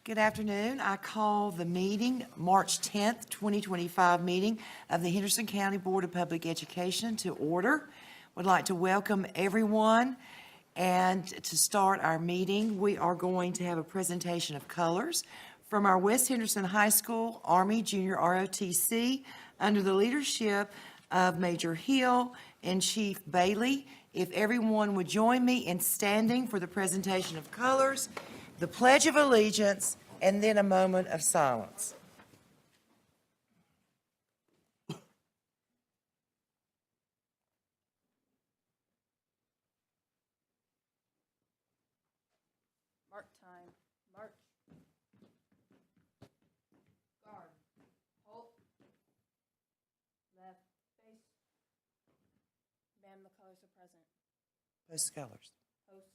Good afternoon. I call the meeting, March 10th, 2025 meeting of the Henderson County Board of Public Education to order. Would like to welcome everyone. And to start our meeting, we are going to have a presentation of colors from our West Henderson High School Army Junior ROTC under the leadership of Major Hill and Chief Bailey. If everyone would join me in standing for the presentation of colors, the Pledge of Allegiance, and then a moment of silence. Mark time. March. Guard. Halt. Left. Face. Ma'am, the colors are present. Post colors. Post. Present.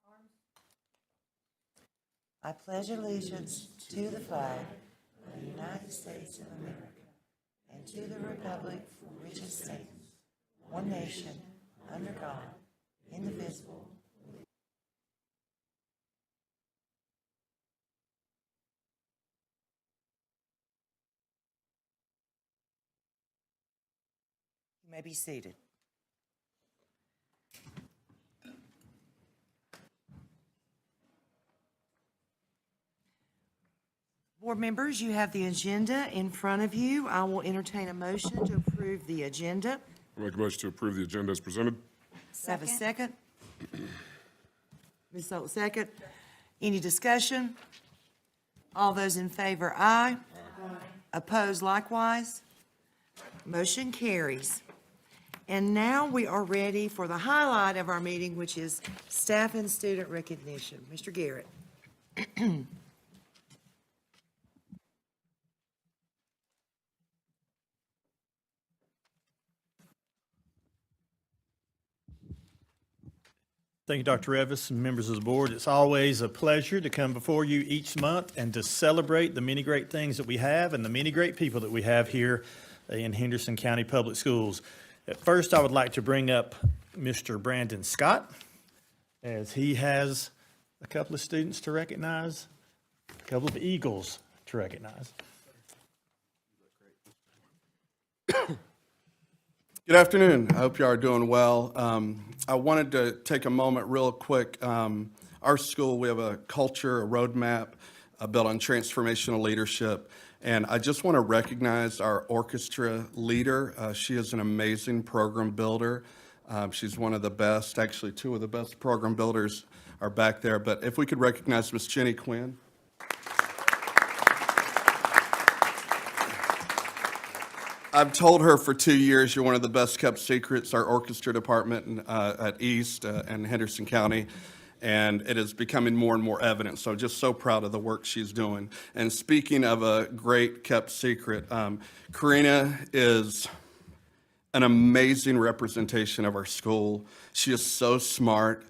Arms. I pledge allegiance to the flag of the United States of America and to the republic for which it stands, one nation, under God, indivisible. You may be seated. Board members, you have the agenda in front of you. I will entertain a motion to approve the agenda. I make a motion to approve the agenda as presented. Have a second? Ms. Holt, second. Any discussion? All those in favor, aye. Opposed likewise? Motion carries. And now we are ready for the highlight of our meeting, which is staff and student recognition. Mr. Garrett. Thank you, Dr. Revis and members of the board. It's always a pleasure to come before you each month and to celebrate the many great things that we have and the many great people that we have here in Henderson County Public Schools. At first, I would like to bring up Mr. Brandon Scott, as he has a couple of students to recognize, a couple of Eagles to recognize. Good afternoon. I hope you are doing well. I wanted to take a moment real quick. Our school, we have a culture, a roadmap built on transformational leadership. And I just want to recognize our orchestra leader. She is an amazing program builder. She's one of the best, actually two of the best program builders are back there. But if we could recognize Miss Jenny Quinn. I've told her for 2 years, you're one of the best kept secrets, our orchestra department at East and Henderson County, and it is becoming more and more evident. So just so proud of the work she's doing. And speaking of a great kept secret, Karina is an amazing representation of our school. She is so smart.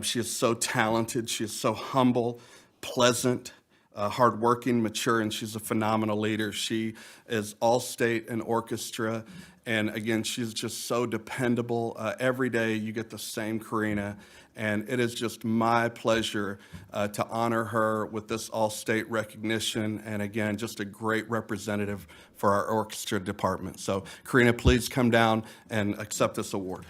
She is so talented. She is so humble, pleasant, hardworking, mature, and she's a phenomenal leader. She is all state and orchestra, and again, she's just so dependable. Every day you get the same Karina, and it is just my pleasure to honor her with this all-state recognition, and again, just a great representative for our orchestra department. So Karina, please come down and accept this award.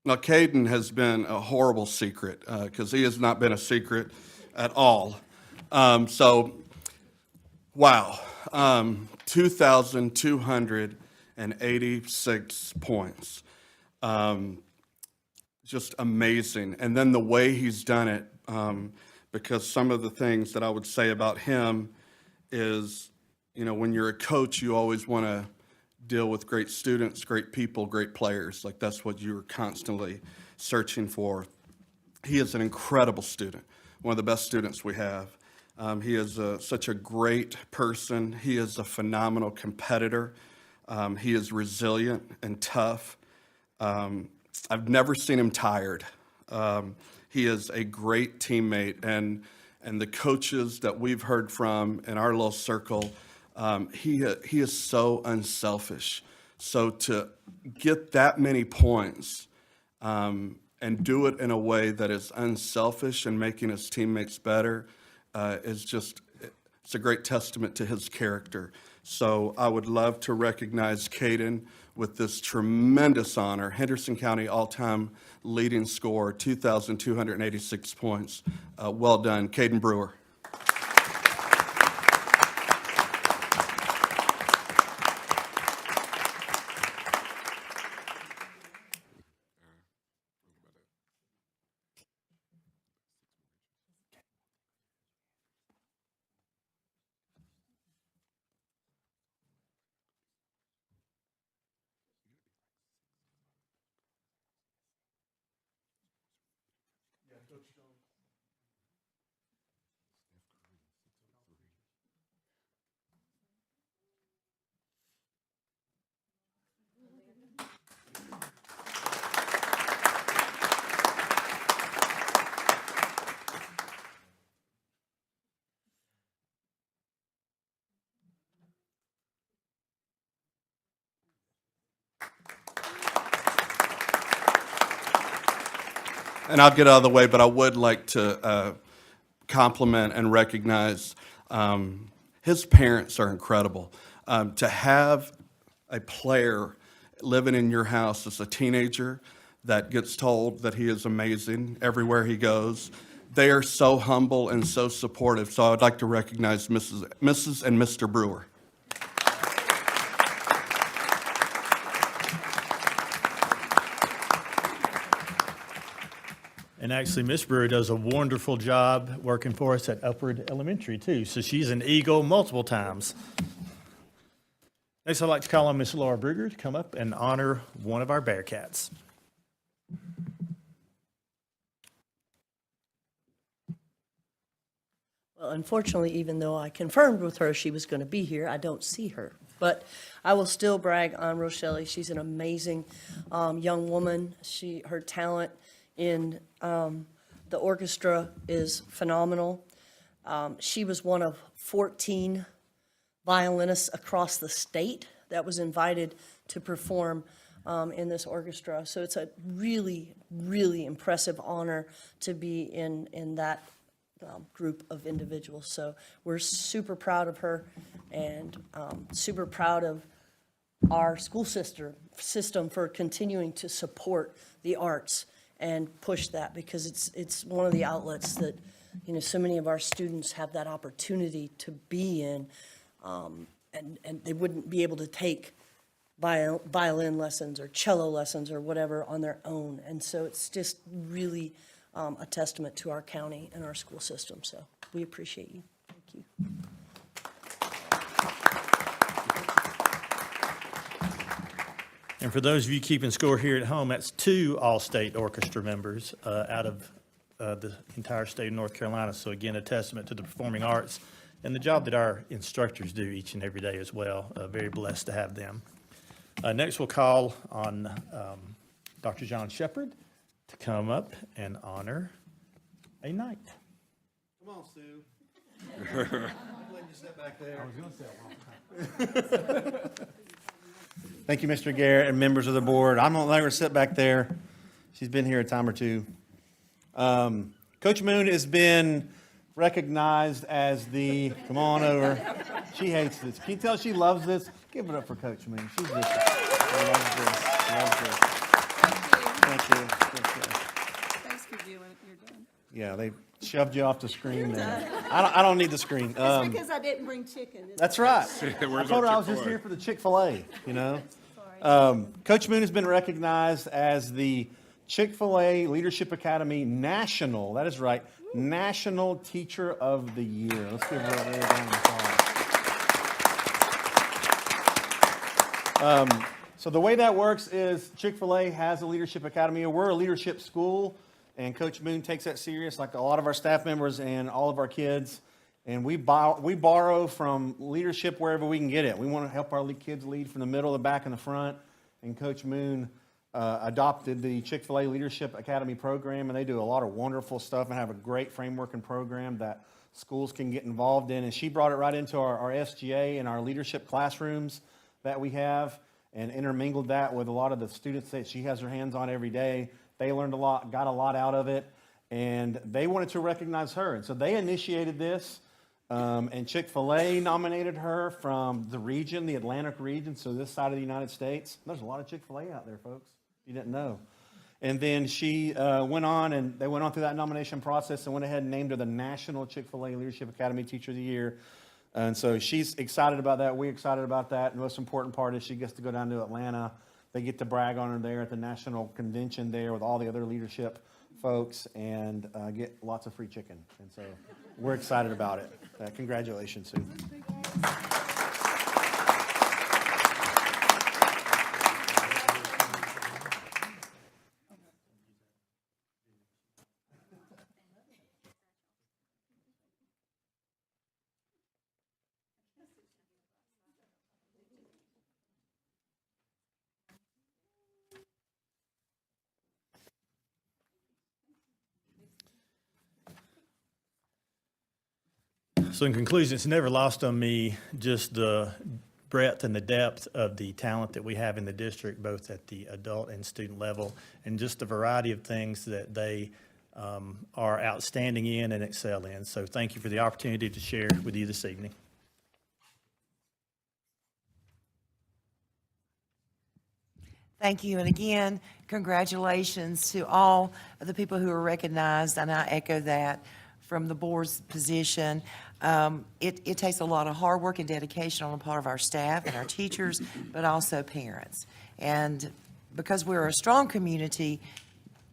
Now, Caden has been a horrible secret because he has not been a secret at all. Wow, 2,286 points. Just amazing. And then the way he's done it, because some of the things that I would say about him is, you know, when you're a coach, you always want to deal with great students, great people, great players. Like that's what you're constantly searching for. He is an incredible student, one of the best students we have. He is such a great person. He is a phenomenal competitor. He is resilient and tough. I've never seen him tired. He is a great teammate, and the coaches that we've heard from in our little circle, he is so unselfish. So to get that many points and do it in a way that is unselfish and making his teammates better it's a great testament to his character. So I would love to recognize Caden with this tremendous honor, Henderson County all-time leading scorer, 2,286 points. Well done, Caden Brewer. And I'll get out of the way, but I would like to compliment and recognize his parents are incredible. To have a player living in your house as a teenager that gets told that he is amazing everywhere he goes, they are so humble and so supportive. So I would like to recognize Mrs. and Mr. Brewer. And actually, Miss Brewer does a wonderful job working for us at Upward Elementary, too. So she's an Eagle multiple times. Next, I'd like to call on Miss Laura Brugger to come up and honor one of our Bearcats. Well, unfortunately, even though I confirmed with her she was going to be here, I don't see her. But I will still brag on Rochelle. She's an amazing young woman. Her talent in the orchestra is phenomenal. She was one of 14 violinists across the state that was invited to perform in this orchestra. So it's a really, really impressive honor to be in that group of individuals. So we're super proud of her and super proud of our school system for continuing to support the arts and push that, because it's one of the outlets that, you know, so many of our students have that opportunity to be in, and they wouldn't be able to take violin lessons or cello lessons or whatever on their own. And so it's just really a testament to our county and our school system. So we appreciate you. Thank you. And for those of you keeping score here at home, that's 2 all-state orchestra members out of the entire state of North Carolina. So again, a testament to the performing arts and the job that our instructors do each and every day as well. Very blessed to have them. Next, we'll call on Dr. John Shepard to come up and honor a knight. Come on, Sue. I'm letting you sit back there. I was going to say Thank you, Mr. Garrett and members of the board. I'm not letting her sit back there. She's been here a time or two. Coach Moon has been recognized as the, come on over. She hates this. Can you tell she loves this? Give it up for Coach Moon. She's just, she loves this. She loves this. Thank you. shoved you off the screen there. I don't need the screen. It's because I didn't bring chicken. That's right. I Where's told her I our was just Chick-fil-A? here for the Chick-fil-A, you know? Coach Moon has been recognized as the Chick-fil-A Leadership Academy National, that is right, National Teacher of the Year. Let's give her a round of applause. So the way that works is Chick-fil-A has a Leadership Academy. We're a leadership school, and Coach Moon takes that serious, like a lot of our staff members and all of our kids. And we borrow from leadership wherever we can get it. We want to help our kids lead from the middle, the back, and the front. And Coach Moon adopted the Chick-fil-A Leadership Academy program, and they do a lot of wonderful stuff and have a great framework and program that schools can get involved in. And she brought it right into our SGA and our leadership classrooms that we have, and intermingled that with a lot of the students that she has her hands on every day. They learned a lot, got a lot out of it, and they wanted to recognize her. And so they initiated this, and Chick-fil-A nominated her from the region, the Atlantic region, so this side of the United States. There's a lot of Chick-fil-A out there, folks, if you didn't know. And then she went on, and they went on through that nomination process and went ahead and named her the National Chick-fil-A Leadership Academy Teacher of the Year. And so she's excited about that. We're excited about that. And the most important part is she gets to go down to Atlanta. They get to brag on her there at the national convention there with all the other leadership folks and get lots of free chicken. And so we're excited about it. Congratulations, Sue. So in conclusion, it's never lost on me just the breadth and the depth of the talent that we have in the district, both at the adult and student level, and just the variety of things that they are outstanding in and excel in. So thank you for the opportunity to share with you this evening. Thank you, and again, congratulations to all of the people who are recognized, and I echo that from the board's position. It takes a lot of hard work and dedication on the part of our staff and our teachers, but also parents. And because we're a strong community,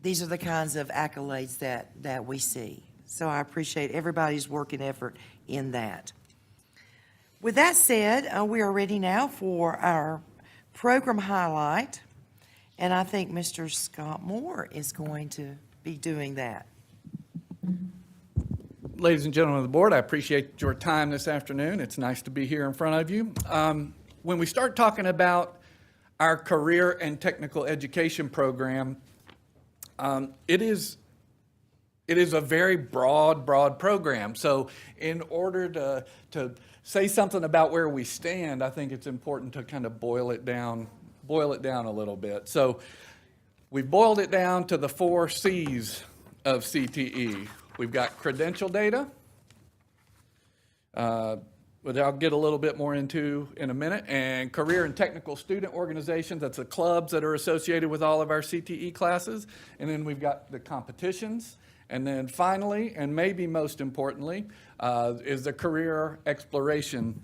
these are the kinds of accolades that we see. So I appreciate everybody's work and effort in that. With that said, we are ready now for our program highlight, and I think Mr. Scott Moore is going to be doing that. Ladies and gentlemen of the board, I appreciate your time this afternoon. It's nice to be here in front of you. When we start talking about our career and technical education program, it is a very broad program. So in order to say something about where we stand, I think it's important to kind of boil it down a little bit. So we've boiled it down to the 4 C's of CTE. We've got credential data, which I'll get a little bit more into in a minute, and career and technical student organizations. That's the clubs that are associated with all of our CTE classes. And then we've got the competitions. And then finally, and maybe most importantly, is the career exploration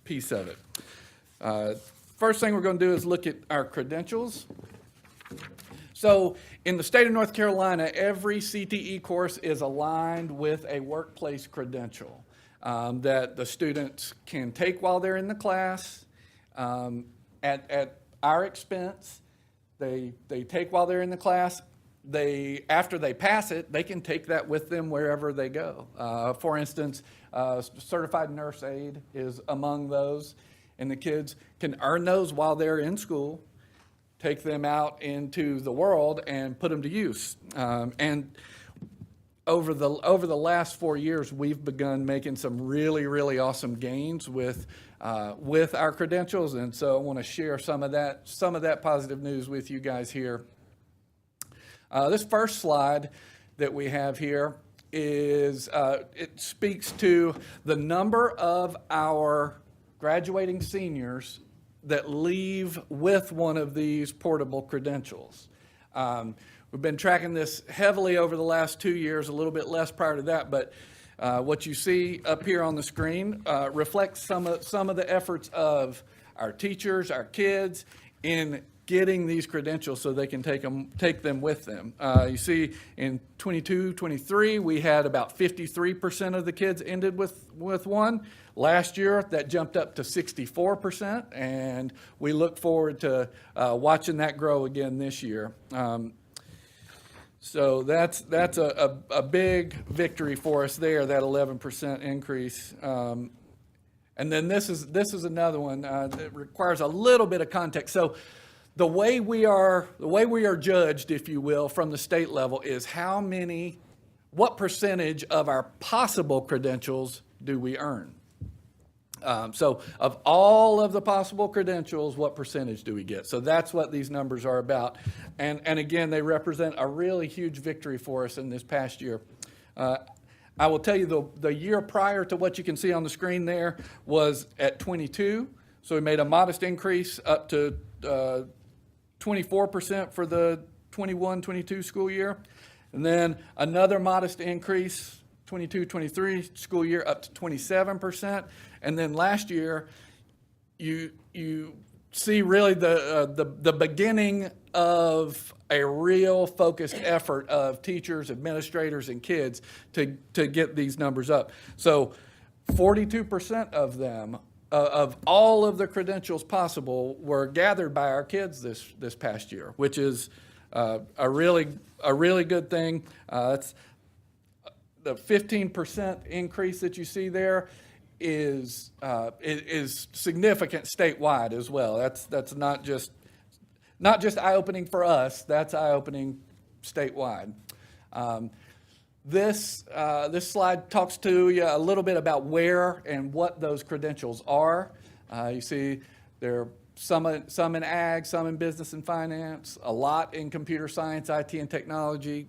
piece of it. First thing we're going to do is look at our credentials. So in the state of North Carolina, every CTE course is aligned with a workplace credential that the students can take while they're in the class at our expense. They take while they're in the class. After they pass it, they can take that with them wherever they go. For instance, certified nurse aide is among those, and the kids can earn those while they're in school, take them out into the world and put them to use. And over the last 4 years, we've begun making some really awesome gains with our credentials, and so I want to share some of that positive news with you guys here. This first slide that we have here is it speaks to the number of our graduating seniors that leave with one of these portable credentials. We've been tracking this heavily over the last 2 years, a little bit less prior to that, but what you see up here on the screen reflects some of the efforts of our teachers, our kids, in getting these credentials so they can take them with them. You see in 22, 23, we had about 53% of the kids ended with one. Last year, that jumped up to 64%, and we look forward to watching that grow again this year. So that's a big victory for us there, that 11% increase. And then this is another one that requires a little bit of context. So the way we are judged, if you will, from the state level is what percentage of our possible credentials do we earn? So of all of the possible credentials, what percentage do we get? So that's what these numbers are about. And again, they represent a really huge victory for us in this past year. I will tell you the year prior to what you can see on the screen there was at 22. So we made a modest increase up to 24% for the 21-22 school year. And then another modest increase, 22-23 school year, up to 27%. And then last year, you see really the beginning of a real focused effort of teachers, administrators, and kids to get these numbers up. So 42% of them, of all of the credentials possible, were gathered by our kids this past year, which is a really good thing. It's the 15% increase that you see there is significant statewide as well. That's not just eye-opening for us. That's eye-opening statewide. This slide talks to you a little bit about where and what those credentials are. You see there are some in ag, some in business and finance, a lot in computer science, IT, and technology,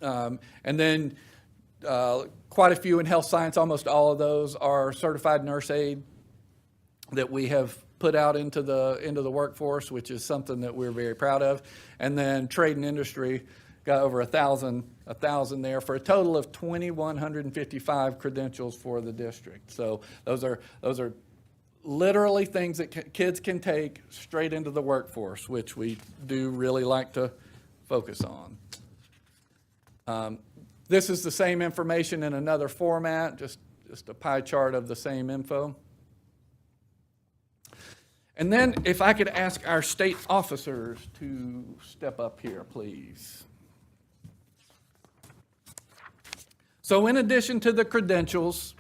and then quite a few in health science. Almost all of those are certified nurse aide that we have put out into the workforce, which is something that we're very proud of. And then trade and industry got over 1,000 there for a total of 2,155 credentials for the district. So those are literally things that kids can take straight into the workforce, which we do really like to focus on. This is the same information in another format, just a pie chart of the same info. And then if I could ask our state officers to step up here, please. So in addition to the credentials,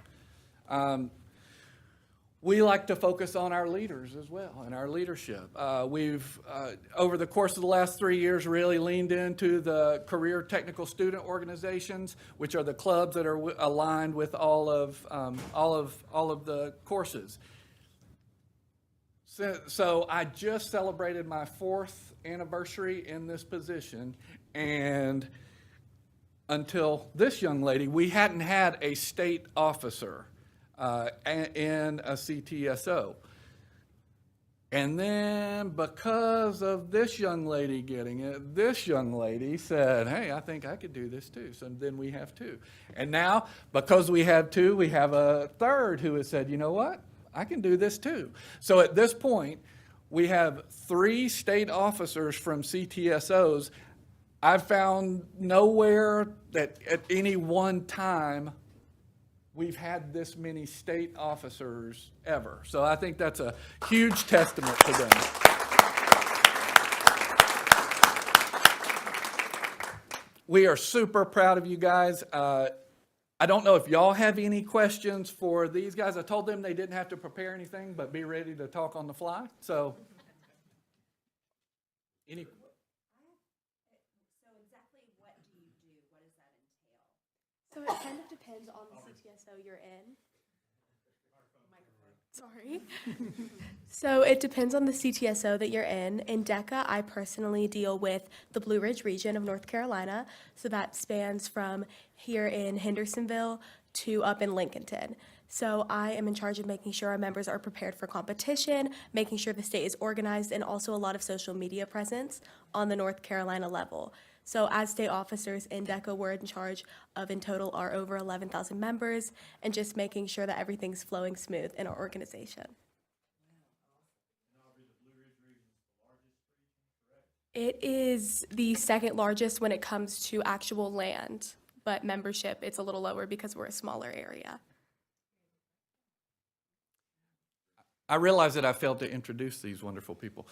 we like to focus on our leaders as well and our leadership. We've, over the course of the last 3 years, really leaned into the career technical student organizations, which are the clubs that are aligned with all of the courses. So I just celebrated my 4th anniversary in this position, and until this young lady, we hadn't had a state officer in a CTSO. And then because of this young lady getting it, this young lady said, hey, I think I could do this too. So then we have 2. And now, because we have 2, we have a third who has said, you know what? I can do this too. So at this point, we have 3 state officers from CTSOs. I've found nowhere that at any one time we've had this many state officers ever. So I think that's a huge testament to them. We are super proud of you guys. I don't know if y'all have any questions for these guys. I told them they didn't have to prepare anything, but be ready to talk on the fly. So, any? So exactly what do you do? What does that entail? So it kind of depends on the CTSO you're in. Sorry. So it depends on the CTSO that you're in. In DECA, I personally deal with the Blue Ridge region of North Carolina. So that spans from here in Hendersonville to up in Lincolnton. So I am in charge of making sure our members are prepared for competition, making sure the state is organized, and also a lot of social media presence on the North Carolina level. So as state officers in DECA, we're in charge of, in total, our over 11,000 members, and just making sure that everything's flowing smooth in our organization. It is the second largest when it comes to actual land, but membership, it's a little lower because we're a smaller area. I realize that I failed to introduce these wonderful people.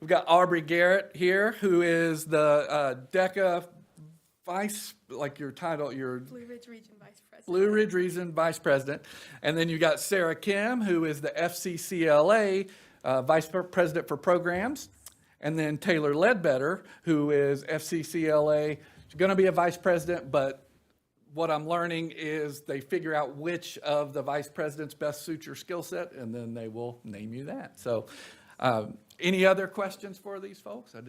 We've got Aubrey Garrett here, who is the DECA vice, like your title, your Blue Ridge Region Vice President. Blue Ridge Region Vice President. And then you got Sarah Kim, who is the FCCLA Vice President for Programs. And then Taylor Ledbetter, who is FCCLA. She's going to be a vice president, but what I'm learning is they figure out which of the vice presidents best suits your skill set, and then they will name you that. So any other questions for these folks? I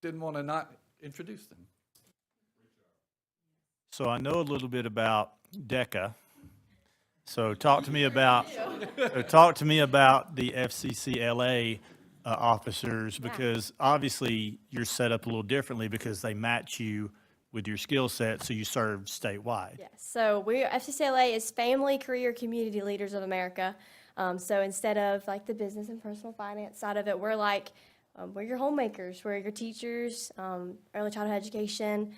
didn't want to not introduce them. So I know a little bit about DECA. So talk to me about the FCCLA officers, because obviously you're set up a little differently because they match you with your skill set, so you serve statewide. Yes, so FCCLA is Family Career Community Leaders of America. So instead of like the business and personal finance side of it, we're like, we're your homemakers, we're your teachers, early childhood education,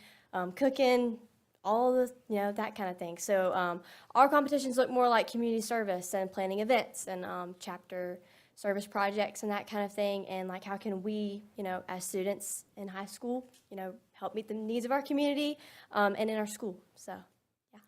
cooking, all the, that kind of thing. So our competitions look more like community service and planning events and chapter service projects and that kind of thing, and like how can we, as students in high school, help meet the needs of our community and in our school. So, yeah.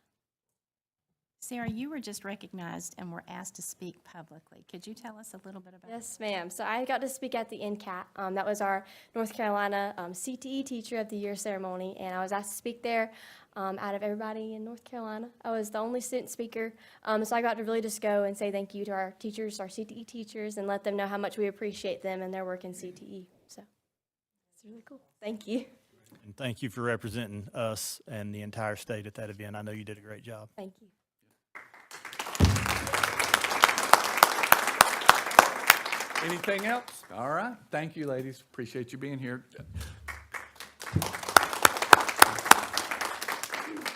Sarah, you were just recognized and were asked to speak publicly. Could you tell us a little bit about Yes, ma'am. So I got to speak at the NCAT. That was our North Carolina CTE Teacher of the Year ceremony, and I was asked to speak there out of everybody in North Carolina. I was the only student speaker, so I got to really just go and say thank you to our teachers, our CTE teachers, and let them know how much we appreciate them and their work in CTE. So it's really cool. Thank you. And thank you for representing us and the entire state at that event. I know you did a great job. Thank you. Anything else? All right. Thank you, ladies. Appreciate you being here.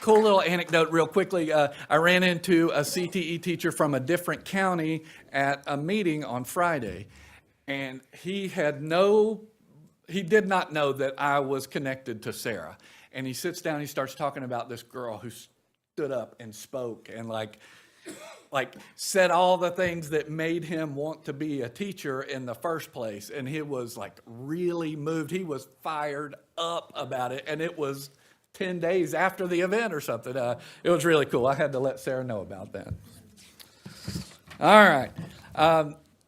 Cool little anecdote real quickly. I ran into a CTE teacher from a different county at a meeting on Friday, and he did not know that I was connected to Sarah. And he sits down, he starts talking about this girl who stood up and spoke and like said all the things that made him want to be a teacher in the first place. And he was like really moved. He was fired up about it. And it was 10 days after the event or something. It was really cool. I had to let Sarah know about that. All right.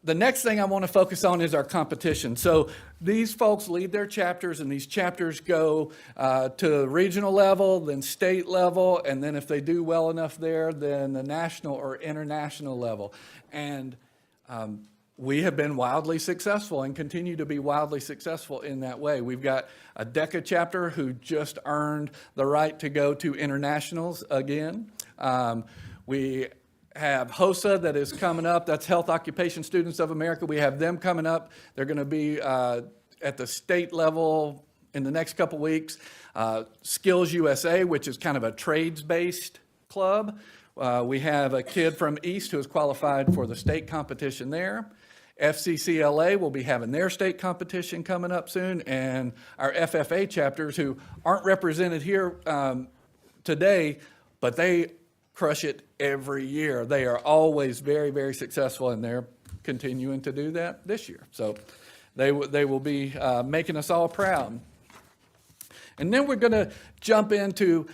The next thing I want to focus on is our competition. So these folks lead their chapters, and these chapters go to regional level, then state level, and then if they do well enough there, then the national or international level. And we have been wildly successful and continue to be wildly successful in that way. We've got a DECA chapter who just earned the right to go to internationals again. We have HOSA that is coming up. That's Health Occupation Students of America. We have them coming up. They're going to be at the state level in the next couple weeks. Skills USA, which is kind of a trades-based club. We have a kid from East who is qualified for the state competition there. FCCLA will be having their state competition coming up soon, and our FFA chapters who aren't represented here today, but they crush it every year. They are always very, very successful, and they're continuing to do that this year. So they will be making us all proud. And then we're going to jump into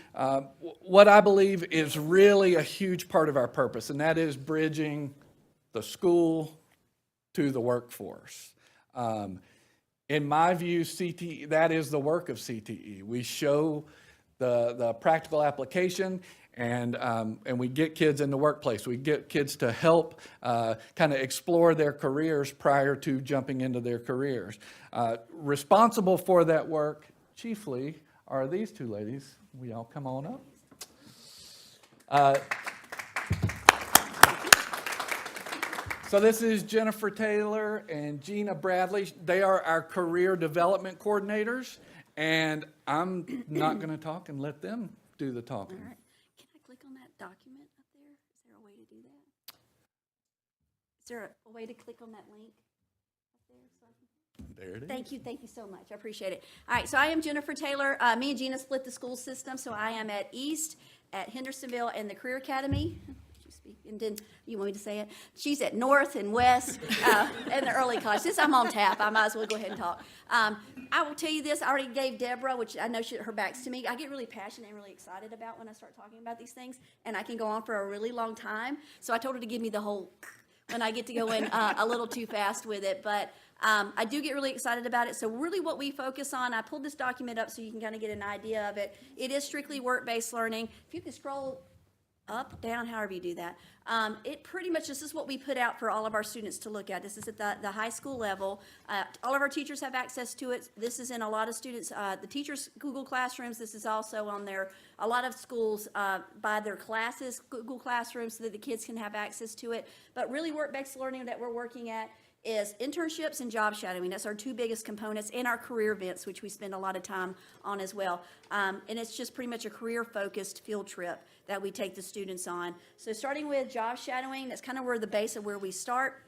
what I believe is really a huge part of our purpose, and that is bridging the school to the workforce. In my view, CTE, that is the work of CTE. We show the practical application, and we get kids in the workplace. We get kids to help kind of explore their careers prior to jumping into their careers. Responsible for that work, chiefly, are these two ladies. Will y'all come on up? So this is Jennifer Taylor and Gina Bradley. They are our career development coordinators, And I'm not going to talk and let them do the talking. All right. Can I click on that document up there? Is there a way to do that? Is there a way to click on that link up there? So I can... There it is. Thank you so much. I appreciate it. All right, so I am Jennifer Taylor. Me and Gina split the school system, so I am at East, at Hendersonville, and the Career Academy. And then, you want me to say it? She's at North and West, and the early college. Since I'm on tap, I might as well go ahead and talk. I will tell you this, I already gave Deborah, which I know her back's to me. I get really passionate and really excited about when I start talking about these things, and I can go on for a really long time. So I told her to give me the whole when I get to go in a little too fast with it. But I do get really excited about it. So really what we focus on, I pulled this document up so you can kind of get an idea of it. It is strictly work-based learning. If you could scroll up, down, however you do that. It pretty much, this is what we put out for all of our students to look at. This is at the high school level. All of our teachers have access to it. This is in a lot of students, the teachers' Google Classrooms. This is also on a lot of schools by their classes, Google Classrooms, so that the kids can have access to it. But really work-based learning that we're working at is internships and job shadowing. That's our two biggest components, and our career events, which we spend a lot of time on as well. And it's just pretty much a career-focused field trip that we take the students on. So starting with job shadowing, that's kind of where the base of where we start.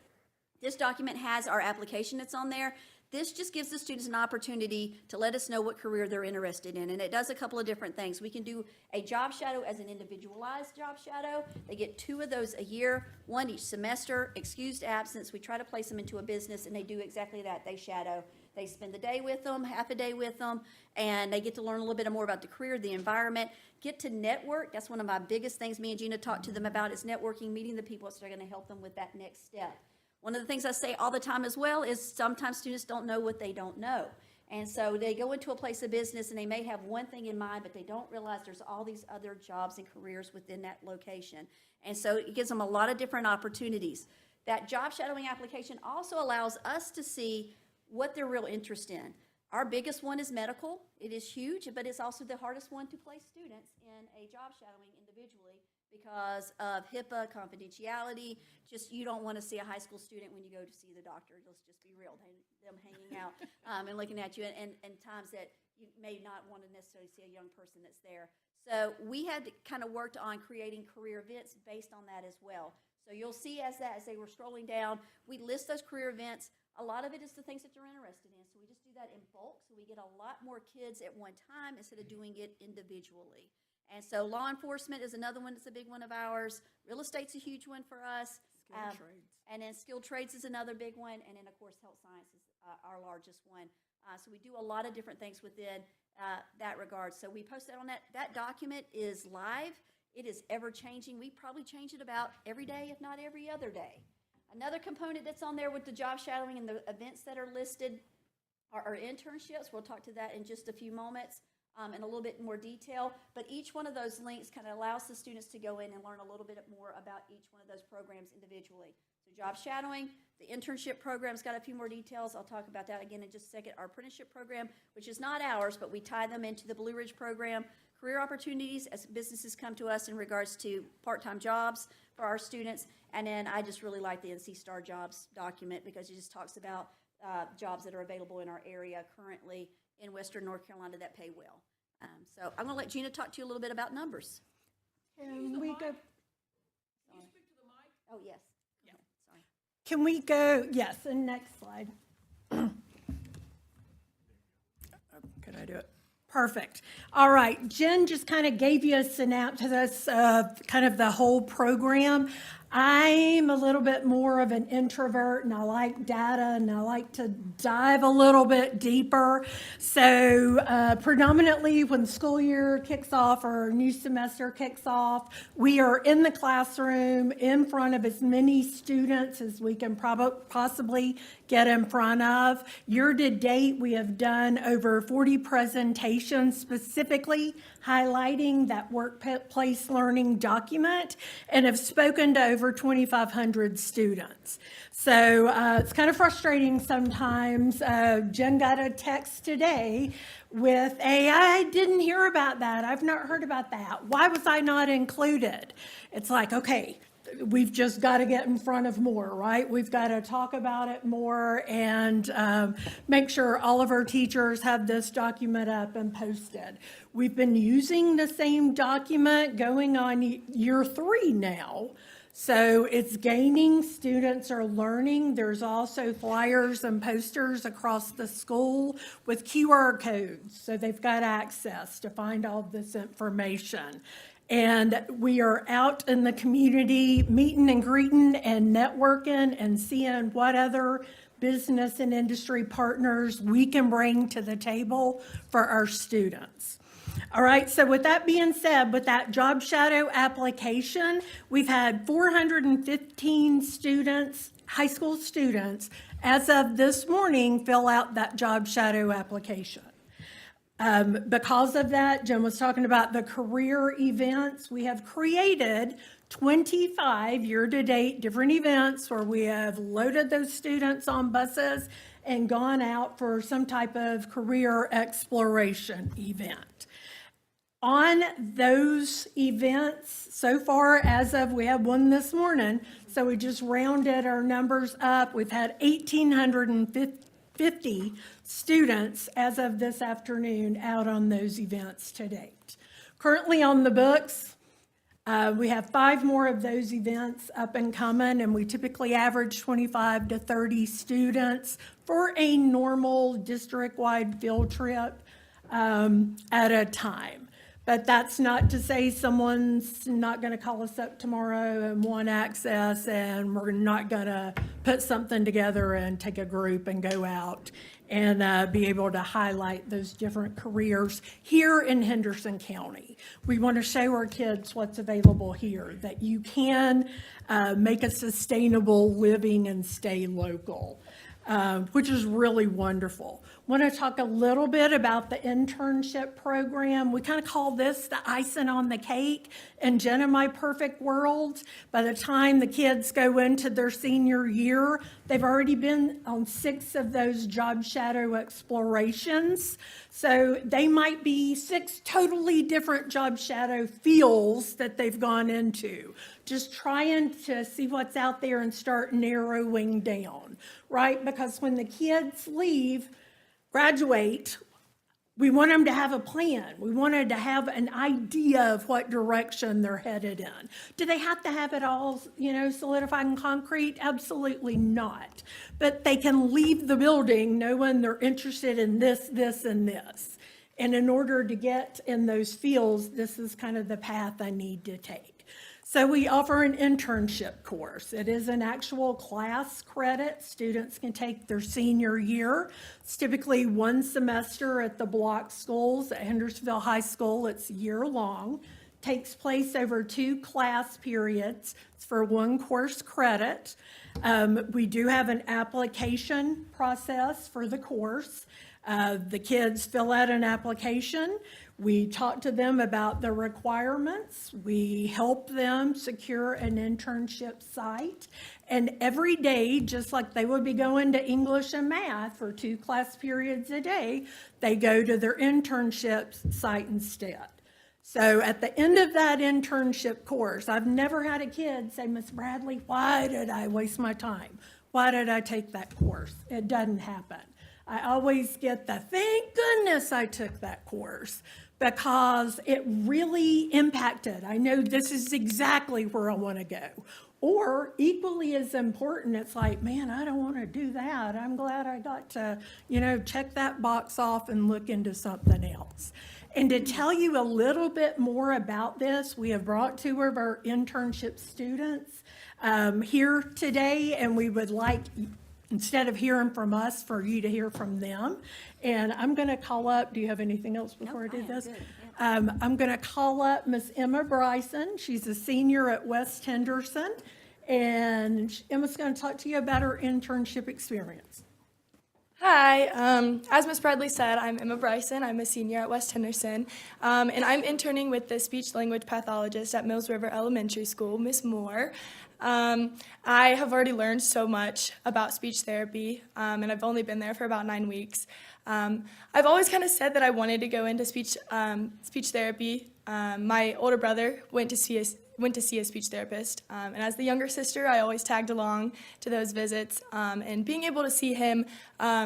This document has our application that's on there. This just gives the students an opportunity to let us know what career they're interested in, and it does a couple of different things. We can do a job shadow as an individualized job shadow. They get 2 of those a year, 1 each semester, excused absence. We try to place them into a business, and they do exactly that. They shadow. They spend the day with them, half a day with them, and they get to learn a little bit more about the career, the environment, get to network. That's one of my biggest things me and Gina talked to them about is networking, meeting the people that are going to help them with that next step. One of the things I say all the time as well is sometimes students don't know what they don't know. And so they go into a place of business and they may have one thing in mind, but they don't realize there's all these other jobs and careers within that location. And so it gives them a lot of different opportunities. That job shadowing application also allows us to see what they're real interested in. Our biggest one is medical. It is huge, but it's also the hardest one to place students in a job shadowing individually because of HIPAA, confidentiality. Just, you don't want to see a high school student when you go to see the doctor. Let's just be real, them hanging out and looking at you, and times that you may not want to necessarily see a young person that's there. So we had to kind of worked on creating career events based on that as well. So you'll see as they were scrolling down, we list those career events. A lot of it is the things that they're interested in. So we just do that in bulk, so we get a lot more kids at one time instead of doing it individually. And so law enforcement is another one that's a big one of ours. Real estate's a huge one for us. Skilled trades. And then skilled trades is another big one. And then, of course, health science is our largest one. So we do a lot of different things within that regard. So we post that on that. That document is live. It is ever-changing. We probably change it about every day, if not every other day. Another component that's on there with the job shadowing and the events that are listed are our internships. We'll talk to that in just a few moments. In a little bit more detail, but each one of those links kind of allows the students to go in and learn a little bit more about each one of those programs individually. So job shadowing, the internship program's got a few more details. I'll talk about that again in just a second. Our apprenticeship program, which is not ours, but we tie them into the Blue Ridge program. Career opportunities as businesses come to us in regards to part-time jobs for our students. And then I just really like the NC Star Jobs document because it just talks about jobs that are available in our area currently in Western North Carolina that pay well. So I'm going to let Gina talk to you a little bit about numbers. Can we go? Can you speak to the mic? Oh, yes. Yeah. Sorry. Can we go? Yes, and next slide. Can I do it? Perfect. All right, Jen just kind of gave you a synopsis of kind of the whole program. I'm a little bit more of an introvert and I like data and I like to dive a little bit deeper. So predominantly when school year kicks off or new semester kicks off, we are in the classroom in front of as many students as we can possibly get in front of. Year to date, we have done over 40 presentations specifically highlighting that workplace learning document and have spoken to over 2,500 students. So it's kind of frustrating sometimes. Jen got a text today with I didn't hear about that. I've not heard about that. Why was I not included? It's like, okay, we've just got to get in front of more, right? We've got to talk about it more and make sure all of our teachers have this document up and posted. We've been using the same document going on year 3 now. So it's gaining, students are learning. There's also flyers and posters across the school with QR codes, so they've got access to find all this information. And we are out in the community meeting and greeting and networking and seeing what other business and industry partners we can bring to the table for our students. All right, so with that being said, with that job shadow application, we've had 415 students, high school students, as of this morning, fill out that job shadow application. Because of that, Jim was talking about the career events. We have created 25 year-to-date different events where we have loaded those students on buses and gone out for some type of career exploration event. On those events, so far as of, we had one this morning, so we just rounded our numbers up. We've had 1,850 students as of this afternoon out on those events to date. Currently on the books, we have 5 more of those events up and coming, and we typically average 25 to 30 students for a normal district-wide field trip at a time. But that's not to say someone's not going to call us up tomorrow and want access, and we're not going to put something together and take a group and go out and be able to highlight those different careers here in Henderson County. We want to show our kids what's available here, that you can make a sustainable living and stay local, which is really wonderful. Want to talk a little bit about the internship program. We kind of call this the icing on the cake. And Jen, in my perfect world, by the time the kids go into their senior year, they've already been on 6 of those job shadow explorations. So they might be 6 totally different job shadow fields that they've gone into. Just trying to see what's out there and start narrowing down, right? Because when the kids graduate, we want them to have a plan. We wanted to have an idea of what direction they're headed in. Do they have to have it all, solidified in concrete? Absolutely not. But they can leave the building knowing they're interested in this, this, and this. And in order to get in those fields, this is kind of the path I need to take. So we offer an internship course. It is an actual class credit students can take their senior year. It's typically 1 semester at the block schools. At Hendersonville High School, it's year-long. Takes place over 2 class periods. It's for 1 course credit. We do have an application process for the course. The kids fill out an application. We talk to them about the requirements. We help them secure an internship site. And every day, just like they would be going to English and math for 2 class periods a day, they go to their internship site instead. So at the end of that internship course, I've never had a kid say, Miss Bradley, why did I waste my time? Why did I take that course? It doesn't happen. I always get the, thank goodness I took that course, because it really impacted. I know this is exactly where I want to go. Or equally as important, it's like, man, I don't want to do that. I'm glad I got to, check that box off and look into something else. And to tell you a little bit more about this, we have brought 2 of our internship students here today, and we would like, instead of hearing from us, for you to hear from them. And I'm going to call up, do you have anything else before I do this? I'm going to call up Miss Emma Bryson. She's a senior at West Henderson. And Emma's going to talk to you about her internship experience. Hi, as Ms. Bradley said, I'm Emma Bryson. I'm a senior at West Henderson, and I'm interning with the speech-language pathologist at Mills River Elementary School, Ms. Moore. I have already learned so much about speech therapy, and I've only been there for about 9 weeks. I've always kind of said that I wanted to go into speech therapy. My older brother went to went to see a speech therapist. And as the younger sister, I always tagged along to those visits. And being able to see him,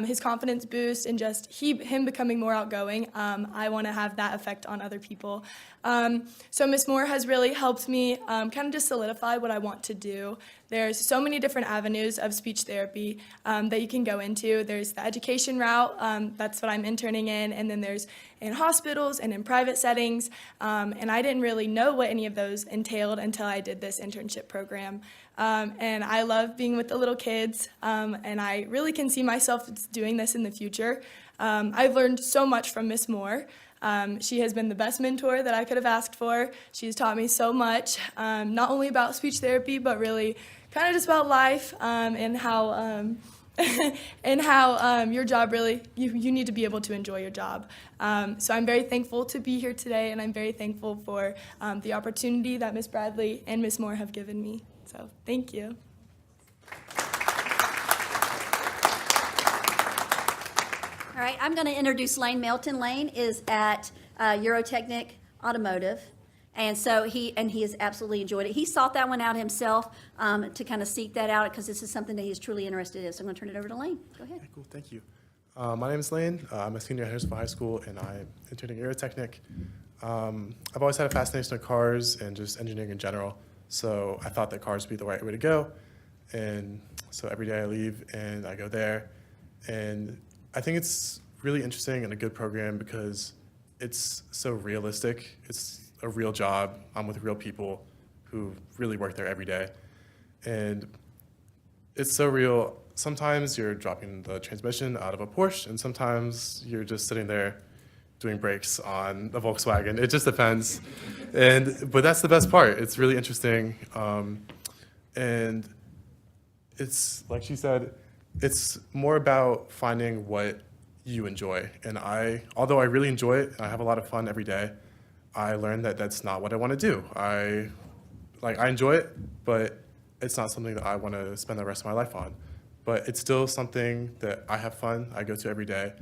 his confidence boost, and just him becoming more outgoing, I want to have that effect on other people. So Ms. Moore has really helped me kind of just solidify what I want to do. There's so many different avenues of speech therapy that you can go into. There's the education route, that's what I'm interning in, and then there's in hospitals and in private settings, and I didn't really know what any of those entailed until I did this internship program. And I love being with the little kids, and I really can see myself doing this in the future. I've learned so much from Ms. Moore. She has been the best mentor that I could have asked for. She's taught me so much, not only about speech therapy, but really kind of just about life, and how and how your job really, you need to be able to enjoy your job. So I'm very thankful to be here today, and I'm very thankful for the opportunity that Ms. Bradley and Ms. Moore have given me. So thank you. All right, I'm going to introduce Lane Melton. Lane is at Eurotechnic Automotive, and so he has absolutely enjoyed it. He sought that one out himself to kind of seek that out because this is something that he's truly interested in. So I'm going to turn it over to Lane. Go ahead. Okay, cool, thank you. My name is Lane. I'm a senior at Hendersonville High School, and I'm interning at Eurotechnic. I've always had a fascination with cars and just engineering in general, so I thought that cars would be the right way to go. And so every day I leave and I go there, and I think it's really interesting and a good program because it's so realistic. It's a real job. I'm with real people who really work there every day. And it's so real. Sometimes you're dropping the transmission out of a Porsche, and sometimes you're just sitting there doing brakes on a Volkswagen. It just depends. But that's the best part. It's really interesting. And it's, like she said, it's more about finding what you enjoy. And although I really enjoy it, and I have a lot of fun every day, I learned that that's not what I want to do. I enjoy it, but it's not something that I want to spend the rest of my life on. But it's still something that I have fun, I go to every day,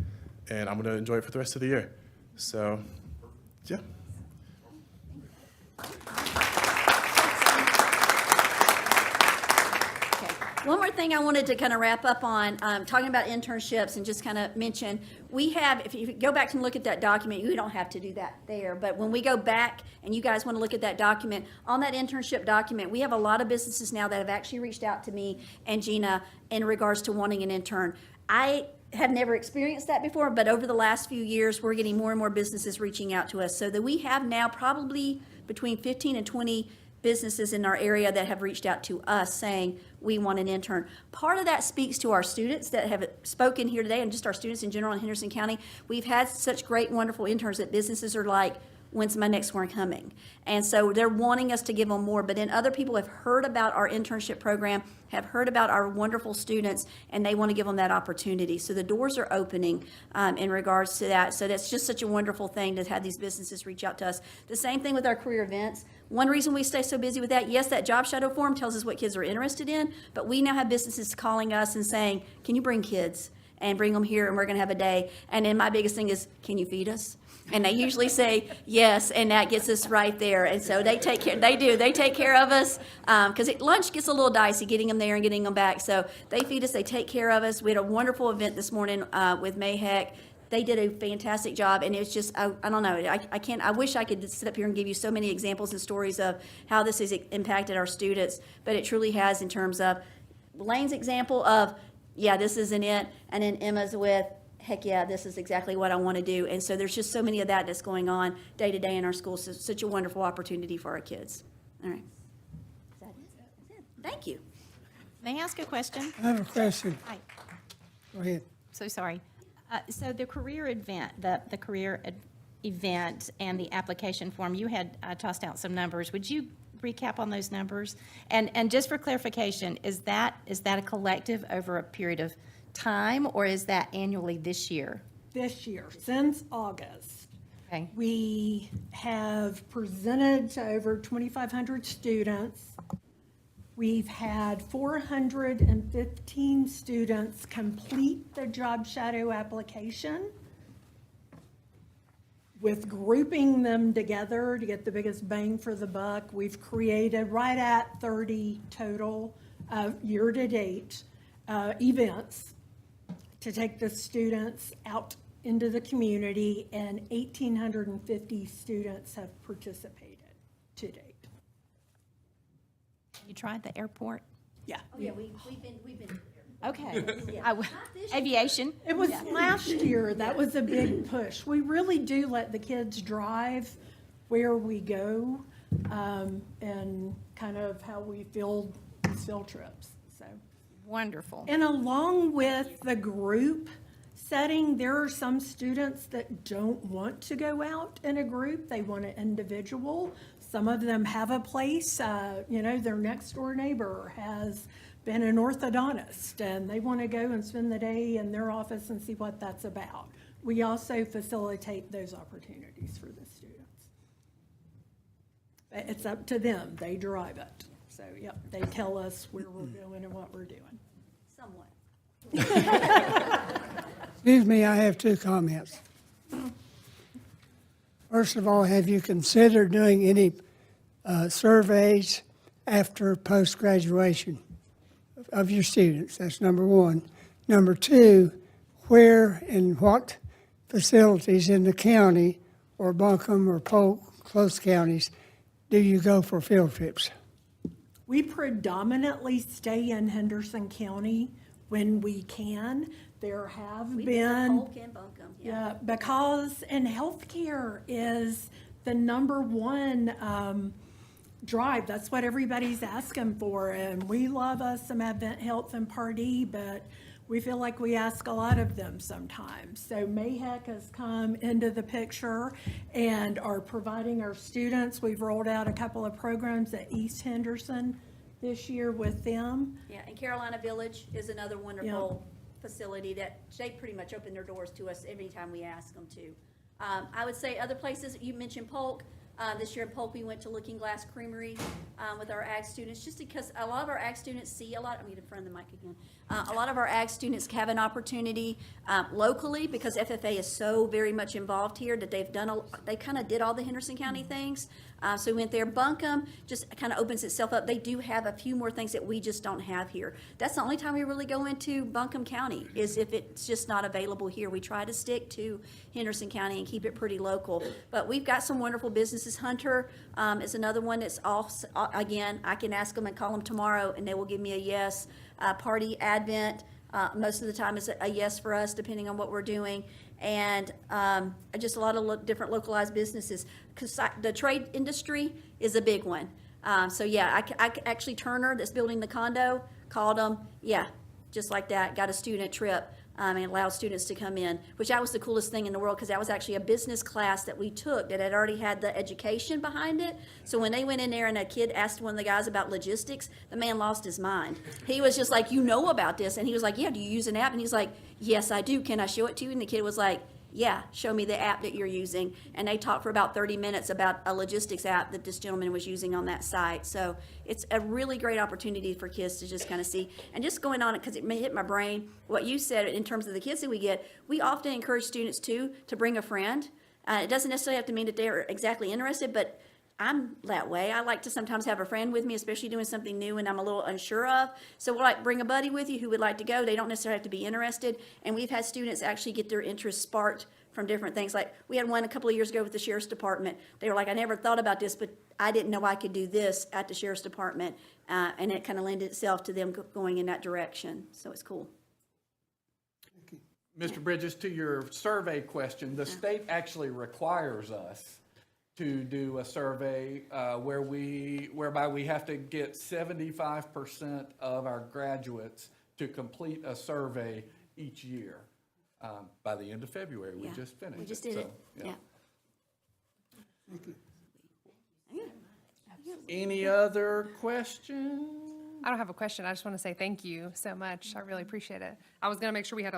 and I'm going to enjoy it for the rest of the year. So, yeah. One more thing I wanted to kind of wrap up on, talking about internships and just kind of mention, we have, if you go back and look at that document, you don't have to do that there, but when we go back and you guys want to look at that document, on that internship document, we have a lot of businesses now that have actually reached out to me and Gina in regards to wanting an intern. I have never experienced that before, but over the last few years, we're getting more and more businesses reaching out to us, so that we have now probably between 15 and 20 businesses in our area that have reached out to us saying, we want an intern. Part of that speaks to our students that have spoken here today, and just our students in general in Henderson County. We've had such great, wonderful interns that businesses are like, when's my next one coming? And so they're wanting us to give them more, but then other people have heard about our internship program, have heard about our wonderful students, and they want to give them that opportunity. So the doors are opening in regards to that. So that's just such a wonderful thing to have these businesses reach out to us. The same thing with our career events. One reason we stay so busy with that, yes, that job shadow form tells us what kids are interested in, but we now have businesses calling us and saying, can you bring kids and bring them here, and we're going to have a day. And then my biggest thing is, can you feed us? And they usually say yes, and that gets us right there. And so they take care. They do. They take care of us because lunch gets a little dicey getting them there and getting them back. So they feed us. They take care of us. We had a wonderful event this morning with Mayheck. They did a fantastic job, and it's just I don't know. I can't. I wish I could sit up here and give you so many examples and stories of how this has impacted our students, but it truly has in terms of Lane's example of, yeah, this isn't it, and then Emma's with, heck yeah, this is exactly what I want to do. And so there's just so many of that that's going on day to day in our schools. So it's such a wonderful opportunity for our kids. All right. Is that it? That's it. Thank you. May I ask a question? I have a question. Hi. Go ahead. So sorry. So the career event, the career event and the application form, you had tossed out some numbers. Would you recap on those numbers? And just for clarification, is that a collective over a period of time, or is that annually this year? This year, since August. Okay. We have presented to over 2,500 students. We've had 415 students complete the job shadow application. with grouping them together to get the biggest bang for the buck, we've created right at 30 total year-to-date events to take the students out into the community, and 1,850 students have participated to date. You tried the airport? Yeah. Oh, yeah, we've been. Okay. Yeah. Aviation? It was last year, that was a big push. We really do let the kids drive where we go, and kind of how we field these field trips, so. Wonderful. And along with the group setting, there are some students that don't want to go out in a group. They want an individual. Some of them have a place, their next door neighbor has been an orthodontist and they want to go and spend the day in their office and see what that's about. We also facilitate those opportunities for the students. But it's up to them. They drive it. So, yep, they tell us where we're going and what we're doing. Somewhat. Excuse me, I have two comments. First of all, have you considered doing any surveys after post-graduation of your students? That's number one. Number two, where and what facilities in the county, or Buncombe or Polk, close counties, do you go for field trips? We predominantly stay in Henderson County when we can. There have We've been. Polk and Buncombe, Yeah, because in healthcare is the number one drive. That's what everybody's asking for. And we love us some Advent Health and Part E, but we feel like we ask a lot of them sometimes. So MAHEC has come into the picture and are providing our students. We've rolled out a couple of programs at East Henderson this year with them. Yeah, and Carolina Village is another wonderful facility that they pretty much open their doors to us every time we ask them to. I would say other places, you mentioned Polk. This year in Polk, we went to Looking Glass Creamery with our ag students, just because a lot of our ag students see a lot. I'm going to front of the mic again. A lot of our ag students have an opportunity locally, because FFA is so very much involved here that they've done. They kind of did all the Henderson County things. So we went there. Buncombe just kind of opens itself up. They do have a few more things that we just don't have here. That's the only time we really go into Buncombe County, is if it's just not available here. We try to stick to Henderson County and keep it pretty local. But we've got some wonderful businesses. Hunter is another one that's off. Again, I can ask them and call them tomorrow, and they will give me a yes. Party Advent, most of the time is a yes for us, depending on what we're doing. And just a lot of different localized businesses. Because the trade industry is a big one. So yeah, I actually, Turner, that's building the condo, called them, yeah, just like that, got a student trip. And allowed students to come in, which that was the coolest thing in the world, because that was actually a business class that we took that had already had the education behind it. So when they went in there and a kid asked one of the guys about logistics, the man lost his mind. He was just like, you know about this? And he was like, yeah, do you use an app? And he's like, yes, I do. Can I show it to you? And the kid was like, yeah, show me the app that you're using. And they talked for about 30 minutes about a logistics app that this gentleman was using on that site. So it's a really great opportunity for kids to just kind of see. And just going on it, because it may hit my brain, what you said in terms of the kids that we get, we often encourage students too to bring a friend. It doesn't necessarily have to mean that they're exactly interested, but I'm that way. I like to sometimes have a friend with me, especially doing something new and I'm a little unsure of. So we'll like bring a buddy with you who would like to go. They don't necessarily have to be interested. And we've had students actually get their interest sparked from different things. Like we had one a couple of years ago with the Sheriff's Department. They were like, I never thought about this, but I didn't know I could do this at the Sheriff's Department. And it kind of lended itself to them going in that direction. So it's cool. Mr. Bridges, to your survey question, the state actually requires us to do a survey whereby we have to get 75% of our graduates to complete a survey each year. By the end of February, we Yeah, just finished. we just did it. Yeah. Any other questions? I don't have a question. I just want to say thank you so much. I really appreciate it. I was going to make sure we had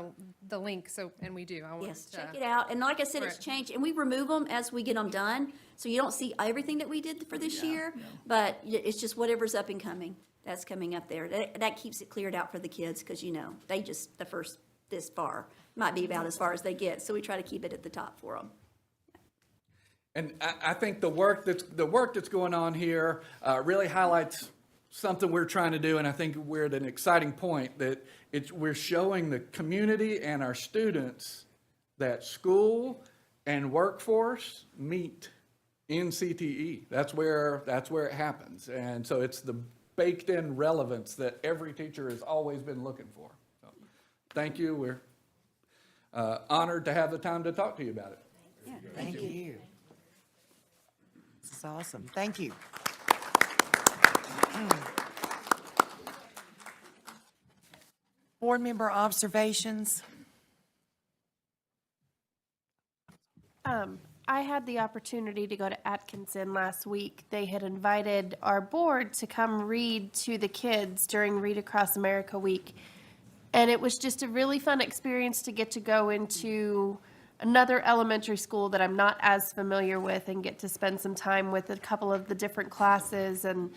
the link, and we do. I want Yes, to check it out. And like I said, it's Right. changed, and we remove them as we get them done. So you don't see everything that we did for this year, but it's just whatever's up and coming. That's coming up there. That keeps it cleared out for the kids, because they just, the first this far might be about as far as they get. So we try to keep it at the top for them. And I think the work that's going on here really highlights something we're trying to do, and I think we're at an exciting point that we're showing the community and our students that school and workforce meet in CTE. That's where it happens. And so it's the baked-in relevance that every teacher has always been looking for. So, thank you. We're honored to have the time to talk to you about it. Thank you. This is awesome. Thank you. Board member observations. I had the opportunity to go to Atkinson last week. They had invited our board to come read to the kids during Read Across America Week. And it was just a really fun experience to get to go into another elementary school that I'm not as familiar with and get to spend some time with a couple of the different classes. And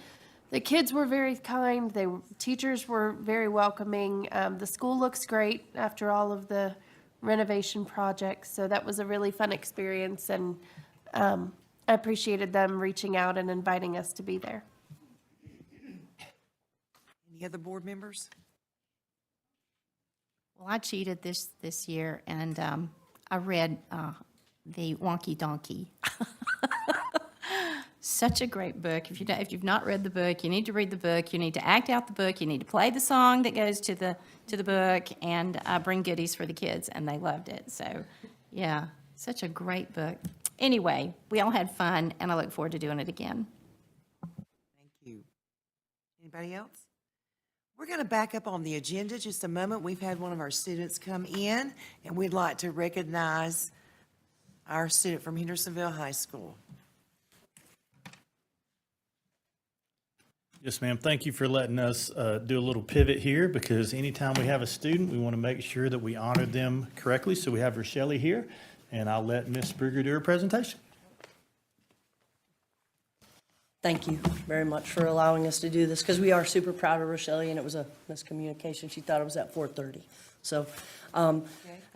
the kids were very kind. Teachers were very welcoming. The school looks great after all of the renovation projects. So that was a really fun experience, and I appreciated them reaching out and inviting us to be there. Any other board members? Well, I cheated this year, and I read the Wonky Donkey. Such a great book. If you've not read the book, you need to read the book. You need to act out the book. You need to play the song that goes to the book, and bring goodies for the kids, and they loved it. So, yeah, such a great book. Anyway, we all had fun, and I look forward to doing it again. Thank you. Anybody else? We're going to back up on the agenda just a moment. We've had one of our students come in, and we'd like to recognize our student from Hendersonville High School. Yes, ma'am. Thank you for letting us do a little pivot here, because anytime we have a student, we want to make sure that we honor them correctly. So we have Rochelle here, and I'll let Ms. Brugger do her presentation. Thank you very much for allowing us to do this, because we are super proud of Rochelle, and it was a miscommunication. She thought it was at 4:30. So,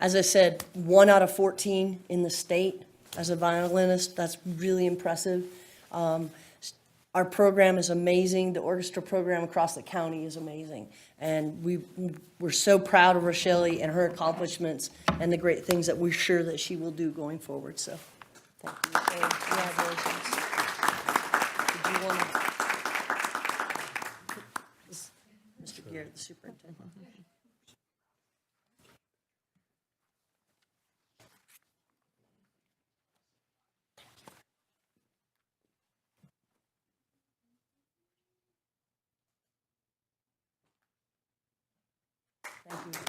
as I said, 1 out of 14 in the state as a violinist. That's really impressive. Our program is amazing. The orchestra program across the county is amazing. And we're so proud of Rochelle and her accomplishments and the great things that we're sure that she will do going forward. So, thank you. And congratulations. Did you want to? Mr. Garrett, the superintendent. Thank you.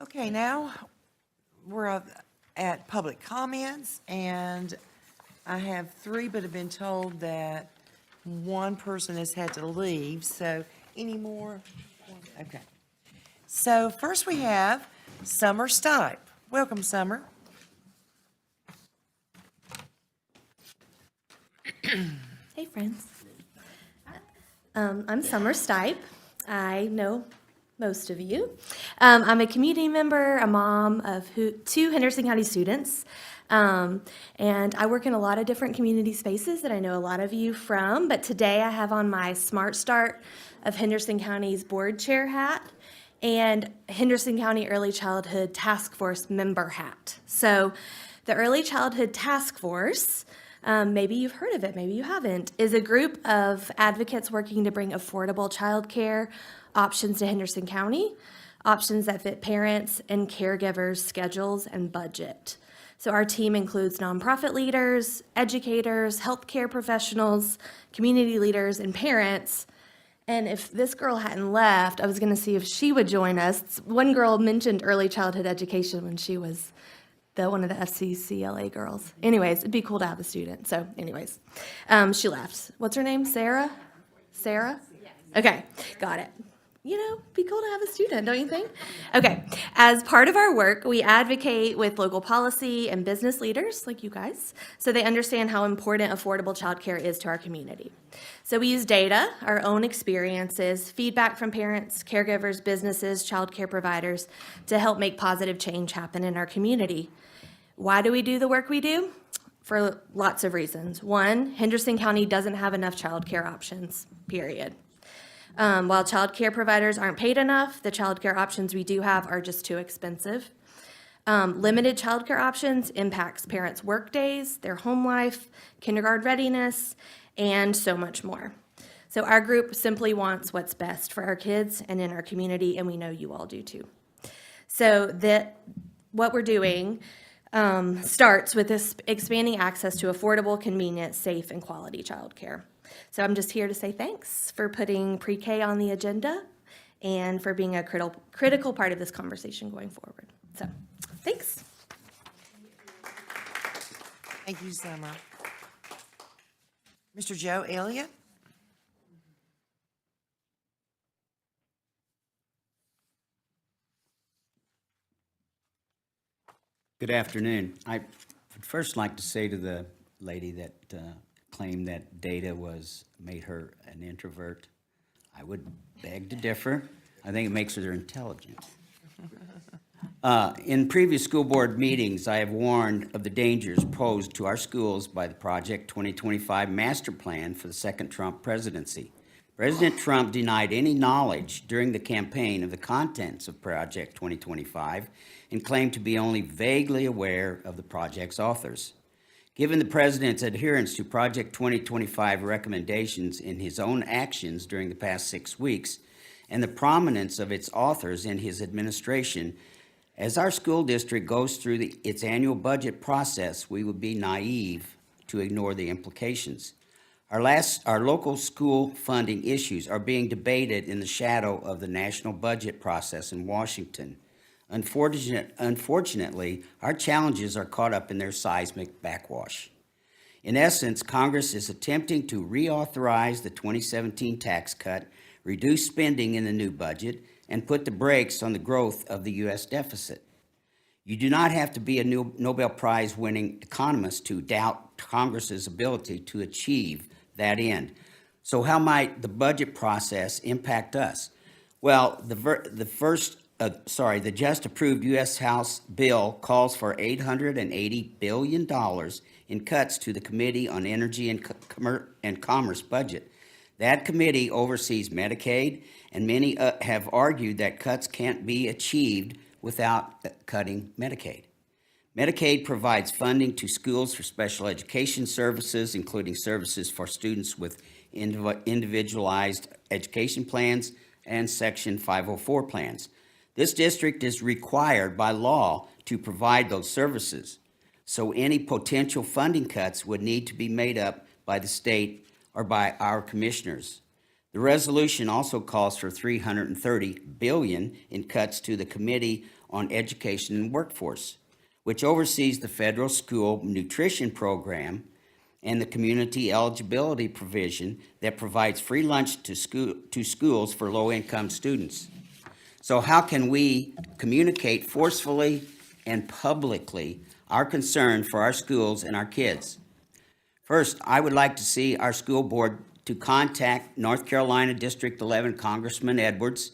Okay, now we're at public comments, and I have 3, but have been told that one person has had to leave, so any more? Okay. So first we have Summer Stipe. Welcome, Summer. Hey, friends. I'm Summer Stipe. I know most of you. I'm a community member, a mom of 2 Henderson County students, and I work in a lot of different community spaces that I know a lot of you from, but today I have on my Smart Start of Henderson County's board chair hat and Henderson County Early Childhood Task Force member hat. So the Early Childhood Task Force, maybe you've heard of it, maybe you haven't, is a group of advocates working to bring affordable childcare options to Henderson County, options that fit parents and caregivers' schedules and budget. So our team includes nonprofit leaders, educators, healthcare professionals, community leaders, and parents. And if this girl hadn't left, I was going to see if she would join us. One girl mentioned early childhood education when she was one of the FCCLA girls. Anyways, it'd be cool to have a student. So anyways, she left. What's her name? Sarah? Sarah? Okay, got it. be cool to have a student, don't you think? Okay, as part of our work, we advocate with local policy and business leaders like you guys, so they understand how important affordable childcare is to our community. So we use data, our own experiences, feedback from parents, caregivers, businesses, childcare providers to help make positive change happen in our community. Why do we do the work we do? For lots of reasons. One, Henderson County doesn't have enough childcare options, period. While childcare providers aren't paid enough, the childcare options we do have are just too expensive. Limited childcare options impacts parents' work days, their home life, kindergarten readiness, and so much more. So our group simply wants what's best for our kids and in our community, and we know you all do too. So what we're doing starts with this expanding access to affordable, convenient, safe, and quality childcare. So I'm just here to say thanks for putting pre-K on the agenda and for being a critical part of this conversation going forward. So, thanks. Thank you, Summer. Mr. Joe Elliott? Good afternoon. I would first like to say to the lady that claimed that data made her an introvert, I would beg to differ. I think it makes her intelligent. In previous school board meetings, I have warned of the dangers posed to our schools by the Project 2025 master plan for the second Trump presidency. President Trump denied any knowledge during the campaign of the contents of Project 2025 and claimed to be only vaguely aware of the project's authors. Given the president's adherence to Project 2025 recommendations in his own actions during the past 6 weeks and the prominence of its authors in his administration, as our school district goes through its annual budget process, we would be naive to ignore the implications. Our local school funding issues are being debated in the shadow of the national budget process in Washington. Unfortunately, our challenges are caught up in their seismic backwash. In essence, Congress is attempting to reauthorize the 2017 tax cut, reduce spending in the new budget, and put the brakes on the growth of the U.S. deficit. You do not have to be a Nobel Prize winning economist to doubt Congress's ability to achieve that end. So how might the budget process impact us? Well, the just approved U.S. House bill calls for $880 billion in cuts to the Committee on Energy and Commerce budget. That committee oversees Medicaid, and many have argued that cuts can't be achieved without cutting Medicaid. Medicaid provides funding to schools for special education services, including services for students with individualized education plans and Section 504 plans. This district is required by law to provide those services, so any potential funding cuts would need to be made up by the state or by our commissioners. The resolution also calls for $330 billion in cuts to the Committee on Education and Workforce, which oversees the federal school nutrition program and the community eligibility provision that provides free lunch to schools for low-income students. So how can we communicate forcefully and publicly our concern for our schools and our kids? First, I would like to see our school board to contact North Carolina District 11 Congressman Edwards,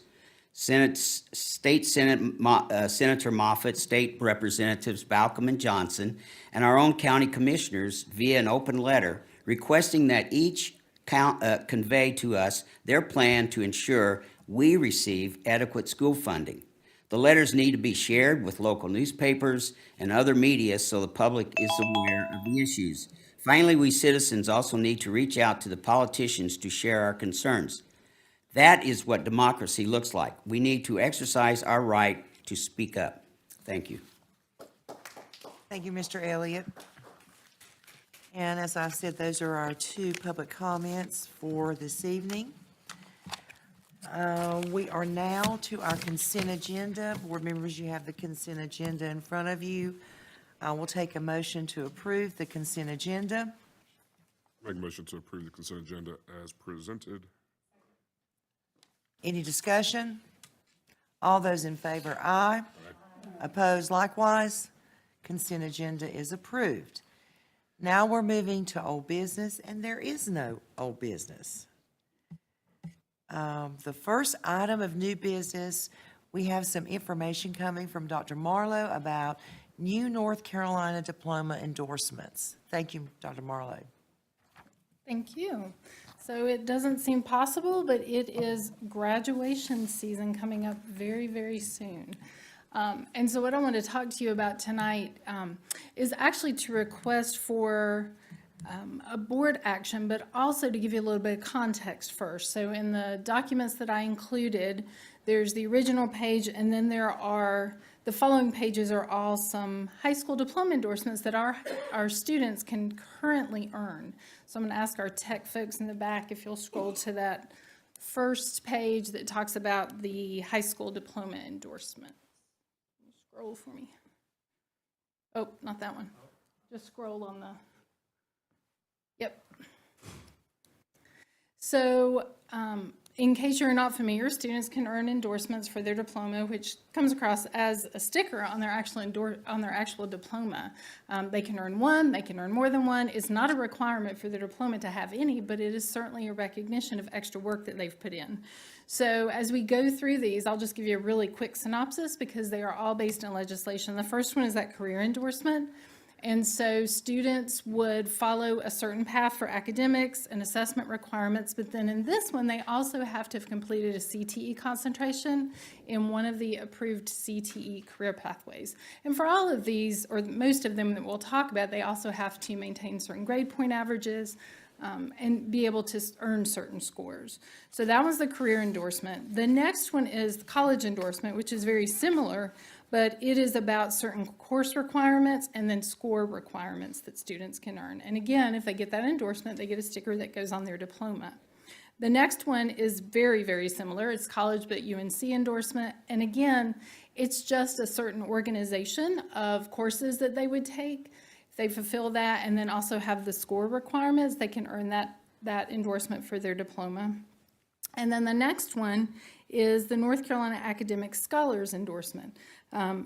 State Senate Senator Moffitt, State Representatives Balcom and Johnson, and our own county commissioners via an open letter requesting that each convey to us their plan to ensure we receive adequate school funding. The letters need to be shared with local newspapers and other media so the public is aware of the issues. Finally, we citizens also need to reach out to the politicians to share our concerns. That is what democracy looks like. We need to exercise our right to speak up. Thank you. Thank you, Mr. Elliott. And as I said, those are our 2 public comments for this evening. We are now to our consent agenda. Board members, you have the consent agenda in front of you. I will take a motion to approve the consent agenda. Make a motion to approve the consent agenda as presented. Any discussion? All those in favor, aye. Opposed likewise. Consent agenda is approved. Now we're moving to old business, and there is no old business. The first item of new business, we have some information coming from Dr. Marlowe about new North Carolina diploma endorsements. Thank you, Dr. Marlowe. Thank you. So it doesn't seem possible, but it is graduation season coming up very, very soon. And so what I want to talk to you about tonight is actually to request for a board action, but also to give you a little bit of context first. So in the documents that I included, there's the original page, and then there are, the following pages are all some high school diploma endorsements that our students can currently earn. So I'm going to ask our tech folks in the back if you'll scroll to that first page that talks about the high school diploma endorsement. Scroll for me. Oh, not that one. Just scroll on the, yep. So in case you're not familiar, students can earn endorsements for their diploma, which comes across as a sticker on their actual diploma. They can earn one, they can earn more than one. It's not a requirement for their diploma to have any, but it is certainly a recognition of extra work that they've put in. So as we go through these, I'll just give you a really quick synopsis because they are all based on legislation. The first one is that career endorsement. And so students would follow a certain path for academics and assessment requirements, but then in this one, they also have to have completed a CTE concentration in one of the approved CTE career pathways. And for all of these, or most of them that we'll talk about, they also have to maintain certain grade point averages and be able to earn certain scores. So that was the career endorsement. The next one is the college endorsement, which is very similar, but it is about certain course requirements and then score requirements that students can earn. And again, if they get that endorsement, they get a sticker that goes on their diploma. The next one is very, very similar. It's college but UNC endorsement. And again, it's just a certain organization of courses that they would take. If they fulfill that and then also have the score requirements, they can earn that endorsement for their diploma. And then the next one is the North Carolina Academic Scholars endorsement.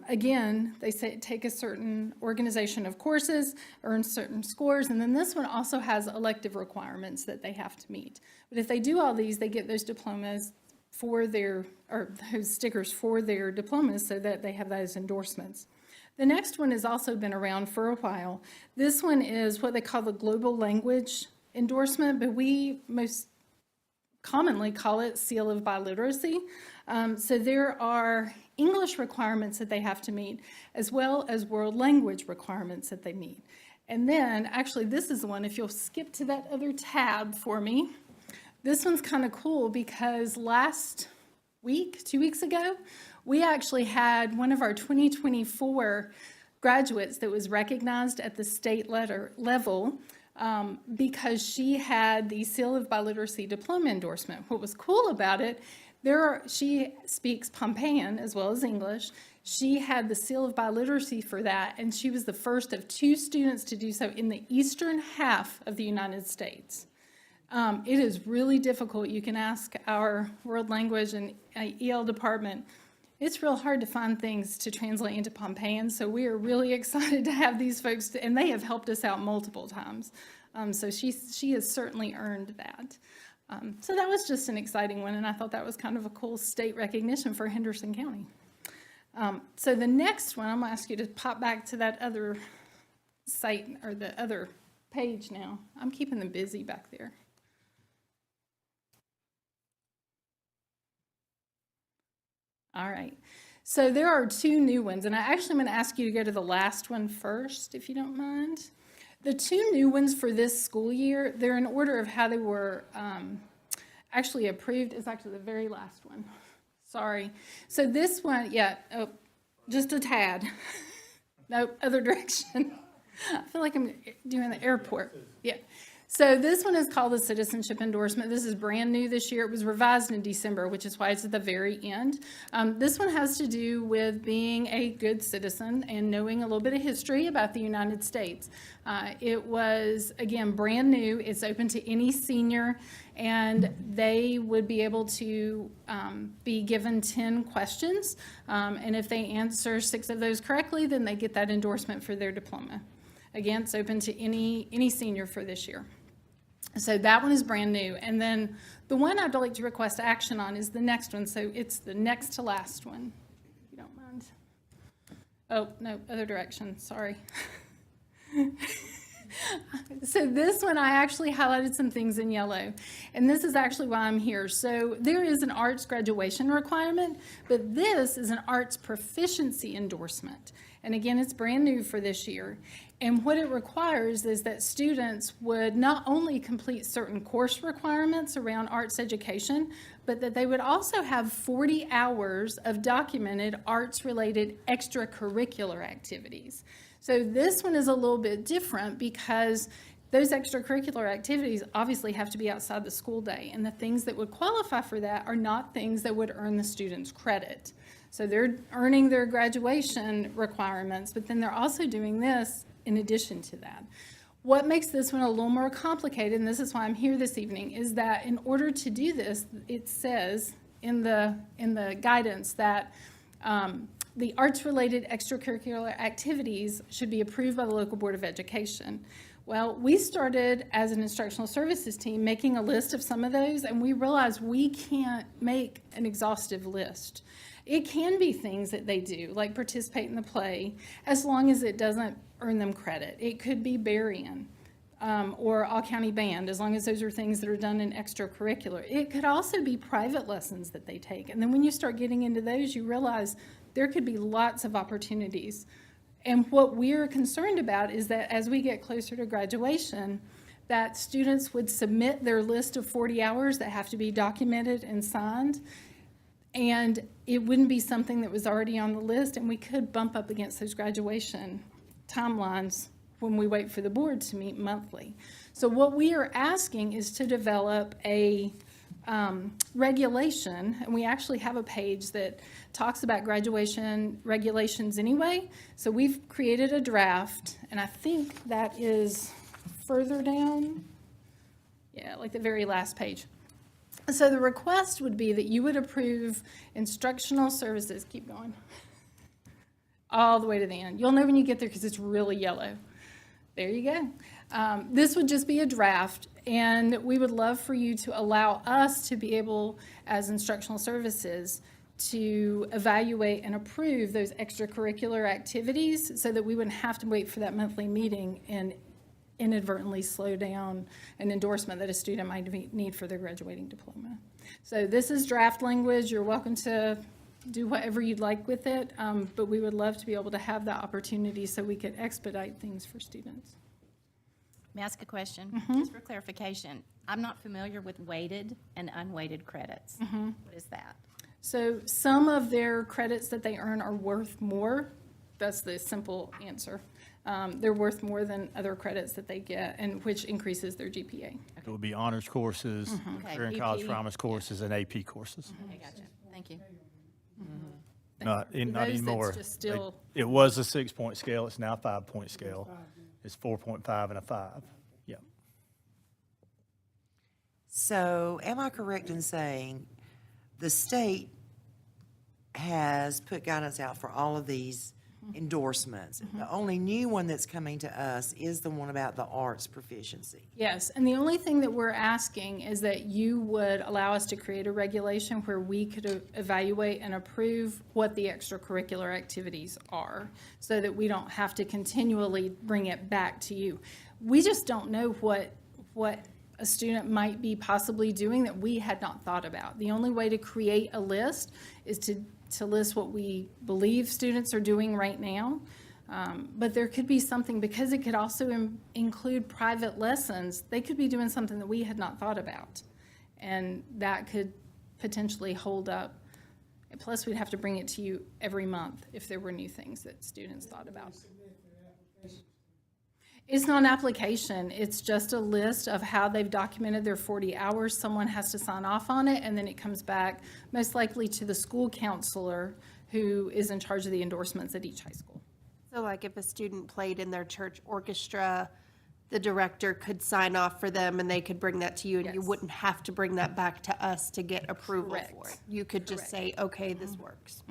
Again, they say take a certain organization of courses, earn certain scores, and then this one also has elective requirements that they have to meet. But if they do all these, they get those diplomas for their, or those stickers for their diplomas so that they have those endorsements. The next one has also been around for a while. This one is what they call the Global Language endorsement, but we most commonly call it Seal of Biliteracy. So there are English requirements that they have to meet, as well as world language requirements that they meet. And then, actually, this is the one, if you'll skip to that other tab for me, this one's kind of cool because last week, 2 weeks ago, we actually had one of our 2024 graduates that was recognized at the state level because she had the Seal of Biliteracy diploma endorsement. What was cool about it, she speaks Pompeian as well as English. She had the Seal of Biliteracy for that, and she was the first of 2 students to do so in the eastern half of the United States. It is really difficult. You can ask our world language and EL department. It's real hard to find things to translate into Pompeian, so we are really excited to have these folks, and they have helped us out multiple times. So she has certainly earned that. So that was just an exciting one, and I thought that was kind of a cool state recognition for Henderson County. So the next one, I'm going to ask you to pop back to that other site, or the other page now. I'm keeping them busy back there. All right, so there are 2 new ones, and I actually am going to ask you to go to the last one first, if you don't mind. The 2 new ones for this school year, they're in order of how they were actually approved. It's actually the very last one. Sorry. So this one, just a tad. Nope, other direction. I feel like I'm doing the airport. Yeah. So this one is called the citizenship endorsement. This is brand new this year. It was revised in December, which is why it's at the very end. This one has to do with being a good citizen and knowing a little bit of history about the United States. It was, again, brand new. It's open to any senior, and they would be able to be given 10 questions. And if they answer 6 of those correctly, then they get that endorsement for their diploma. Again, it's open to any senior for this year. So that one is brand new. And then the one I'd like to request action on is the next one. So it's the next to last one, if you don't mind. Oh, no, other direction, sorry. So this one, I actually highlighted some things in yellow, and this is actually why I'm here. So there is an arts graduation requirement, but this is an arts proficiency endorsement. And again, it's brand new for this year. And what it requires is that students would not only complete certain course requirements around arts education, but that they would also have 40 hours of documented arts-related extracurricular activities. So this one is a little bit different because those extracurricular activities obviously have to be outside the school day, and the things that would qualify for that are not things that would earn the students credit. So they're earning their graduation requirements, but then they're also doing this in addition to that. What makes this one a little more complicated, and this is why I'm here this evening, is that in order to do this, it says in the guidance that the arts-related extracurricular activities should be approved by the local Board of Education. Well, we started as an instructional services team making a list of some of those, and we realized we can't make an exhaustive list. It can be things that they do, like participate in the play, as long as it doesn't earn them credit. It could be Berrien or all-county band, as long as those are things that are done in extracurricular. It could also be private lessons that they take. And then when you start getting into those, you realize there could be lots of opportunities. And what we're concerned about is that as we get closer to graduation, that students would submit their list of 40 hours that have to be documented and signed, and it wouldn't be something that was already on the list, and we could bump up against those graduation timelines when we wait for the board to meet monthly. So what we are asking is to develop a regulation, and we actually have a page that talks about graduation regulations anyway. So we've created a draft, and I think that is further down. Yeah, like the very last page. So the request would be that you would approve instructional services, keep going, all the way to the end. You'll know when you get there because it's really yellow. There you go. This would just be a draft, and we would love for you to allow us to be able, as instructional services, to evaluate and approve those extracurricular activities so that we wouldn't have to wait for that monthly meeting and inadvertently slow down an endorsement that a student might need for their graduating diploma. So this is draft language. You're welcome to do whatever you'd like with it, but we would love to be able to have that opportunity so we could expedite things for students. May I ask a question? Just for clarification, I'm not familiar with weighted and unweighted credits. What is that? So some of their credits that they earn are worth more. That's the simple answer. They're worth more than other credits that they get, and which increases their GPA. It would be honors courses, Okay, career and college AP. promise courses, and AP courses. Okay, gotcha. Thank you. Not For those, that's anymore. just still- It was a 6-point scale. It's now a 5-point scale. It's 4.5 and a 5. Yeah. So am I correct in saying the state has put guidance out for all of these endorsements? The only new one that's coming to us is the one about the arts proficiency. Yes, and the only thing that we're asking is that you would allow us to create a regulation where we could evaluate and approve what the extracurricular activities are, so that we don't have to continually bring it back to you. We just don't know what a student might be possibly doing that we had not thought about. The only way to create a list is to list what we believe students are doing right now. But there could be something, because it could also include private lessons, they could be doing something that we had not thought about. And that could potentially hold up. And plus, we'd have to bring it to you every month if there were new things that students thought about. It's not an application. It's just a list of how they've documented their 40 hours. Someone has to sign off on it, and then it comes back most likely to the school counselor who is in charge of the endorsements at each high school. So like if a student played in their church orchestra, the director could sign off for them and they could bring that to you, and you Yes. wouldn't have to bring that back to us to get approval for Correct. it. You could just say, okay, this works.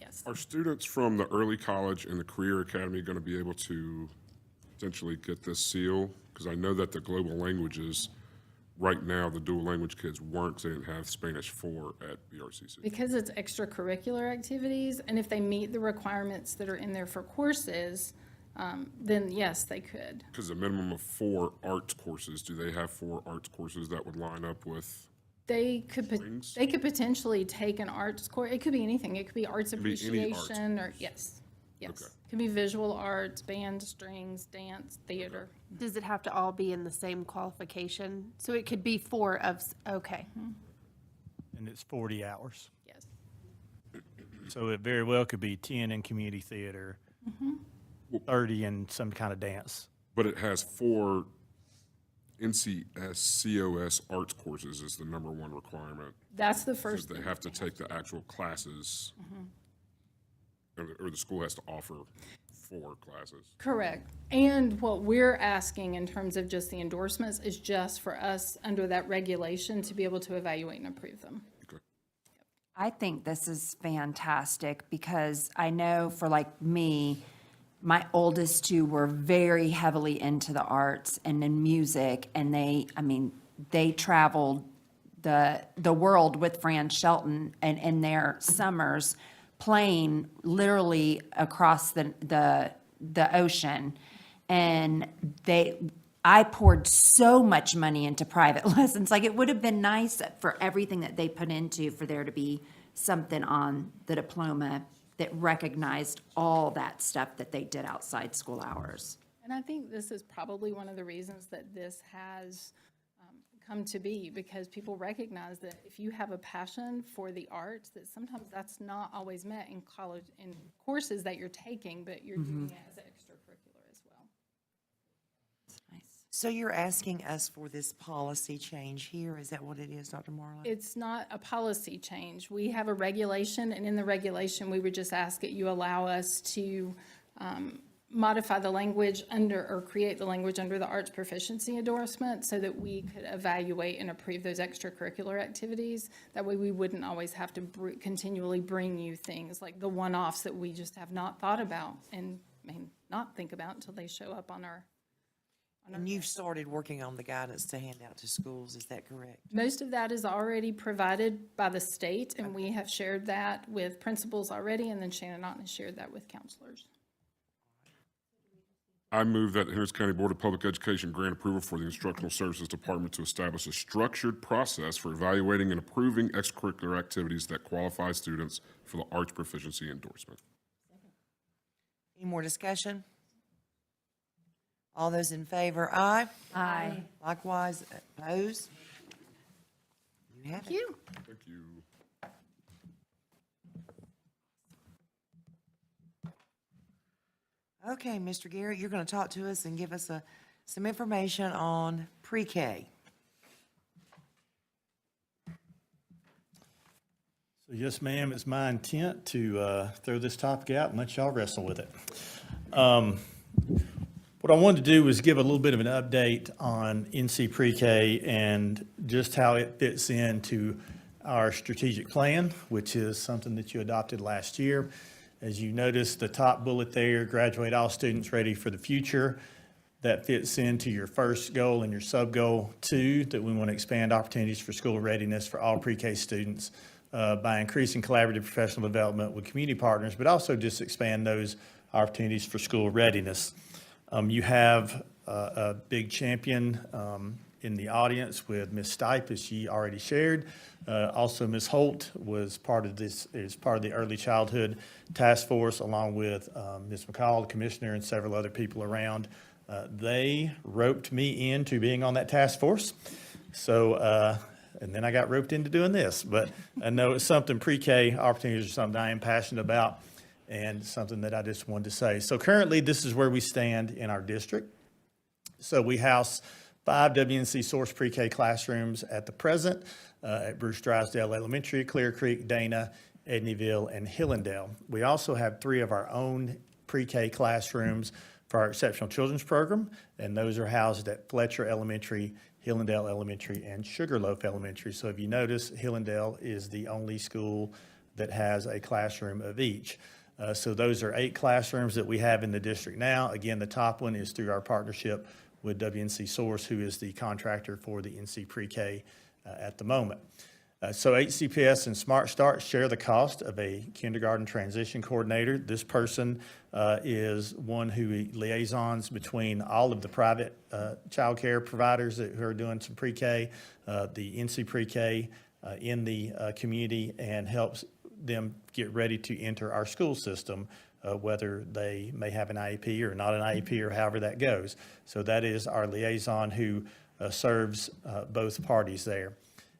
Yes. Are students from the early college and the career academy going to be able to potentially get this seal? Because I know that the global languages, right now, the dual language kids weren't, 'cause they didn't have Spanish 4 at BRCC. Because it's extracurricular activities, and if they meet the requirements that are in there for courses, then yes, they could. Because a minimum of 4 arts courses, do they have 4 arts courses that would line up with? They could, they could potentially take an arts course. It could be anything. It could be arts Could be any art. appreciation or, yes, yes. Okay. It could be visual arts, band, strings, dance, theater. Does it have to all be in the same qualification? So it could be okay. And it's 40 hours. Yes. So it very well could be 10 in community theater, 30 in some kind of dance. But it has 4 NCS COS arts courses is the number 1 requirement. That's the Because first they thing. have to take the actual classes, or the school has to offer 4 classes. Correct. And what we're asking in terms of just the endorsements is just for us, under that regulation, to be able to evaluate and approve them. I think this is fantastic because I know for like me, my oldest two were very heavily into the arts and in music, and they traveled the world with Fran Shelton and in their summers playing literally across the ocean. And I poured so much money into private lessons. Like, it would have been nice for everything that they put into, for there to be something on the diploma that recognized all that stuff that they did outside school hours. And I think this is probably one of the reasons that this has come to be, because people recognize that if you have a passion for the arts, that sometimes that's not always met in college, in courses that you're taking, but you're doing it as extracurricular as well. So you're asking us for this policy change here? Is that what it is, Dr. Marlowe? It's not a policy change. We have a regulation, and in the regulation, we would just ask that you allow us to modify the language under, or create the language under the arts proficiency endorsement so that we could evaluate and approve those extracurricular activities. That way we wouldn't always have to continually bring you things like the one-offs that we just have not thought about and may not think about until they show up on our. And you've started working on the guidance to hand out to schools, is that correct? Most of that is already provided by the state, and we have shared that with principals already, and then Shannon Otten has shared that with counselors. I move that the Henderson County Board of Public Education grant approval for the Instructional Services Department to establish a structured process for evaluating and approving extracurricular activities that qualify students for the arts proficiency endorsement. Any more discussion? All those in favor, aye? Aye. Likewise, opposed? You have it. Thank you. Okay, Mr. Garrett, you're going to talk to us and give us some information on pre-K. So yes, ma'am, it's my intent to throw this topic out and let y'all wrestle with it. What I wanted to do was give a little bit of an update on NC Pre-K and just how it fits into our strategic plan, which is something that you adopted last year. As you notice, the top bullet there, graduate all students ready for the future. That fits into your first goal and your sub-goal 2, that we want to expand opportunities for school readiness for all pre-K students by increasing collaborative professional development with community partners, but also just expand those opportunities for school readiness. You have a big champion in the audience with Ms. Stipe, as she already shared. Also, Ms. Holt was part of this, is part of the early childhood task force, along with Ms. McCall, the commissioner, and several other people around. They roped me into being on that task force. So, and then I got roped into doing this. But I know it's something, pre-K opportunities are something I am passionate about, and something that I just wanted to say. So currently, this is where we stand in our district. So we house 5 WNC Source pre-K classrooms at the present, at Bruce Drysdale Elementary, Clear Creek, Dana, Edneyville, and Hillendale. We also have 3 of our own pre-K classrooms for our Exceptional Children's Program, and those are housed at Fletcher Elementary, Hillendale Elementary, and Sugarloaf Elementary. So if you notice, Hillendale is the only school that has a classroom of each. So those are 8 classrooms that we have in the district now. Again, the top one is through our partnership with WNC Source, who is the contractor for the NC Pre-K at the moment. So HCPS and Smart Start share the cost of a kindergarten transition coordinator. This person is one who liaisons between all of the private child care providers who are doing some pre-K, the NC Pre-K in the community, and helps them get ready to enter our school system, whether they may have an IEP or not an IEP or however that goes. So that is our liaison who serves both parties there.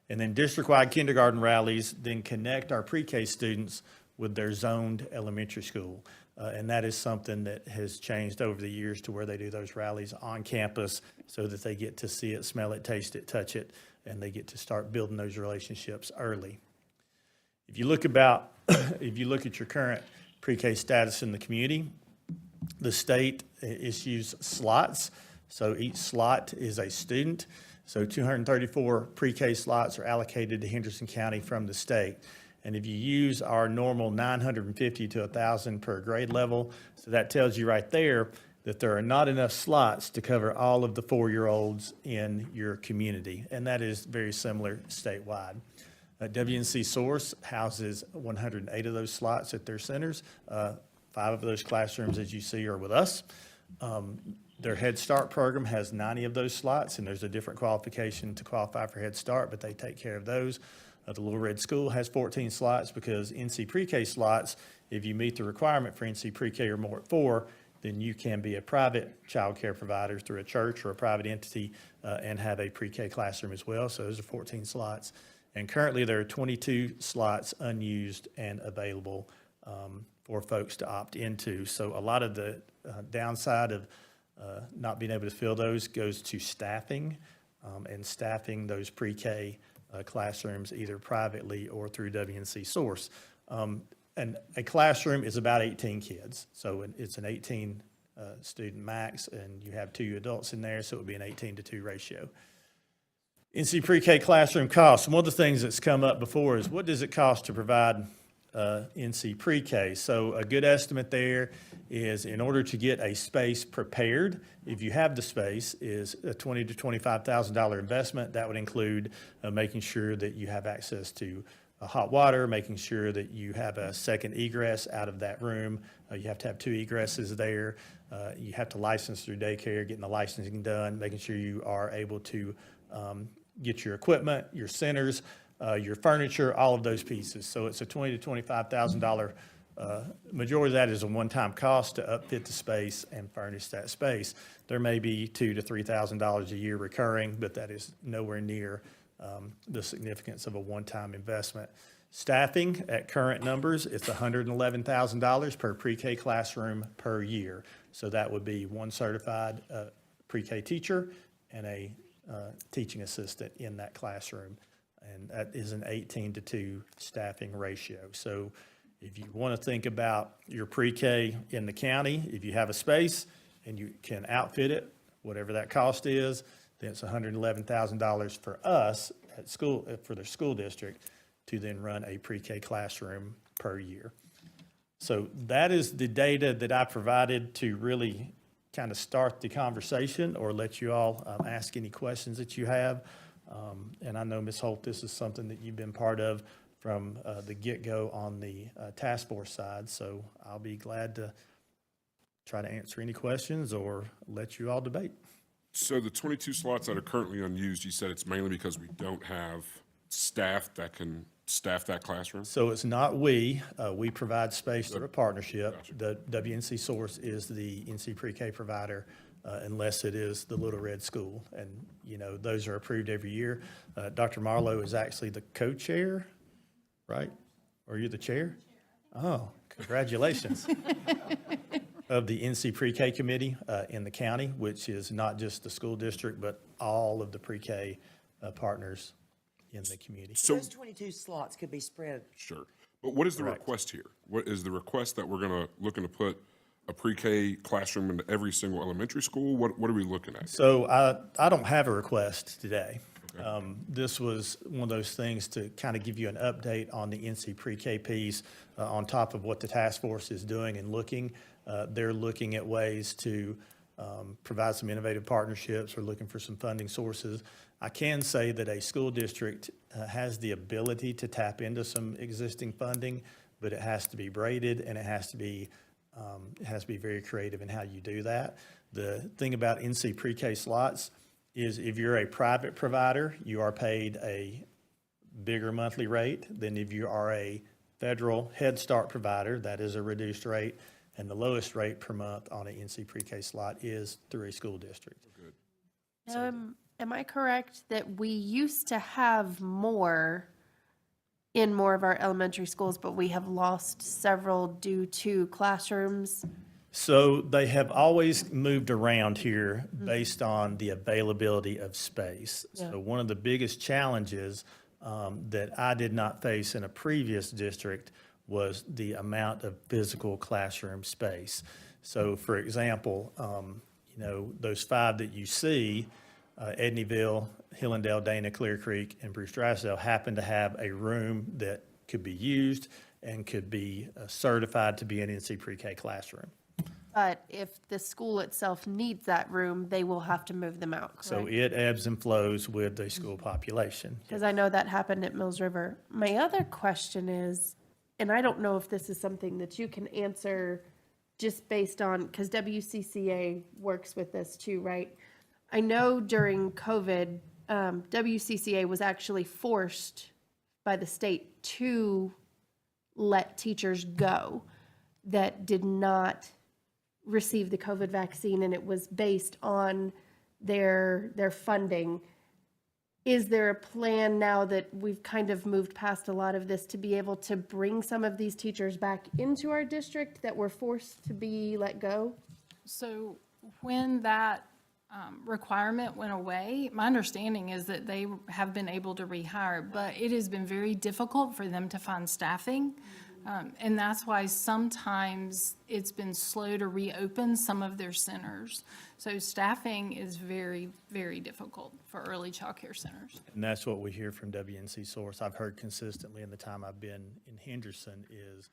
And then district-wide kindergarten rallies then connect our pre-K students with their zoned elementary school. And that is something that has changed over the years to where they do those rallies on campus so that they get to see it, smell it, taste it, touch it, and they get to start building those relationships early. If you look at your current pre-K status in the community, the state issues slots. So each slot is a student. So 234 pre-K slots are allocated to Henderson County from the state. And if you use our normal 950 to 1,000 per grade level, so that tells you right there that there are not enough slots to cover all of the 4-year-olds in your community. And that is very similar statewide. WNC Source houses 108 of those slots at their centers. 5 of those classrooms, as you see, are with us. Their Head Start program has 90 of those slots, and there's a different qualification to qualify for Head Start, but they take care of those. The Little Red School has 14 slots because NC Pre-K slots, if you meet the requirement for NC Pre-K or more at 4, then you can be a private child care provider through a church or a private entity and have a pre-K classroom as well. So those are 14 slots. And currently there are 22 slots unused and available for folks to opt into. So a lot of the downside of not being able to fill those goes to staffing and staffing those pre-K classrooms either privately or through WNC Source. And a classroom is about 18 kids. So it's an 18 student max, and you have 2 adults in there, so it would be an 18-to-2 ratio. NC Pre-K classroom costs. One of the things that's come up before is what does it cost to provide NC Pre-K? So a good estimate there is in order to get a space prepared, if you have the space, is a $20,000 to $25,000 investment. That would include making sure that you have access to hot water, making sure that you have a second egress out of that room. You have to have 2 egresses there. You have to license through daycare, getting the licensing done, making sure you are able to get your equipment, your centers, your furniture, all of those pieces. So it's a $20,000 to $25,000. Majority of that is a one-time cost to upfit the space and furnish that space. There may be $2,000 to $3,000 a year recurring, but that is nowhere near the significance of a one-time investment. Staffing at current numbers, it's $111,000 per pre-K classroom per year. So that would be 1 certified pre-K teacher and a teaching assistant in that classroom. And that is an 18-to-2 staffing ratio. So if you want to think about your pre-K in the county, if you have a space and you can outfit it, whatever that cost is, then it's $111,000 for us at school, for the school district, to then run a pre-K classroom per year. So that is the data that I provided to really kind of start the conversation or let you all ask any questions that you have. And I know, Ms. Holt, this is something that you've been part of from the get-go on the task force side. So I'll be glad to try to answer any questions or let you all debate. So the 22 slots that are currently unused, you said it's mainly because we don't have staff that can staff that classroom? So it's not we provide space through a partnership. Gotcha. The WNC Source is the NC Pre-K provider, unless it is the Little Red School. And, you know, those are approved every year. Dr. Marlowe is actually the co-chair, right? Or you're the chair? Oh, congratulations. of the NC Pre-K Committee in the county, which is not just the school district, but all of the pre-K partners in the community. So, Those 22 slots could be spread. sure. But what is the Correct. request here? What is the request that we're looking to put a pre-K classroom into every single elementary school? What are we looking at? So I don't have a request today. This was one of those things to kind of give you an update on the NC Pre-K piece on top of what the task force is doing and looking. They're looking at ways to provide some innovative partnerships. We're looking for some funding sources. I can say that a school district has the ability to tap into some existing funding, but it has to be braided and it has to be very creative in how you do that. The thing about NC Pre-K slots is if you're a private provider, you are paid a bigger monthly rate than if you are a federal Head Start provider. That is a reduced rate, and the lowest rate per month on an NC Pre-K slot is through a school district. Am I correct that we used to have more in more of our elementary schools, but we have lost several due to classrooms? So they have always moved around here based on the availability of space. Yeah. So one of the biggest challenges that I did not face in a previous district was the amount of physical classroom space. So for example, those 5 that you see, Edneyville, Hillendale, Dana, Clear Creek, and Bruce Drysdale happen to have a room that could be used and could be certified to be an NC Pre-K classroom. But if the school itself needs that room, they will have to move them out, So correct? it ebbs and flows with the school population. Because I know that happened at Mills River. My other question is, and I don't know if this is something that you can answer just based on, because WCCA works with this too, right? I know during COVID, WCCA was actually forced by the state to let teachers go that did not receive the COVID vaccine, and it was based on their funding. Is there a plan now that we've kind of moved past a lot of this to be able to bring some of these teachers back into our district that were forced to be let go? So when that requirement went away, my understanding is that they have been able to rehire, but it has been very difficult for them to find staffing. And that's why sometimes it's been slow to reopen some of their centers. So staffing is very, very difficult for early child care centers. And that's what we hear from WNC Source. I've heard consistently in the time I've been in Henderson is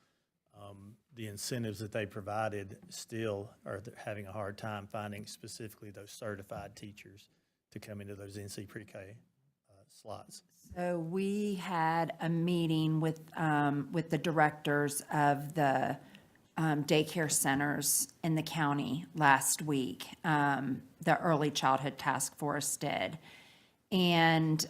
the incentives that they provided still are having a hard time finding specifically those certified teachers to come into those NC Pre-K slots. So we had a meeting with the directors of the daycare centers in the county last week. The Early Childhood Task Force did. And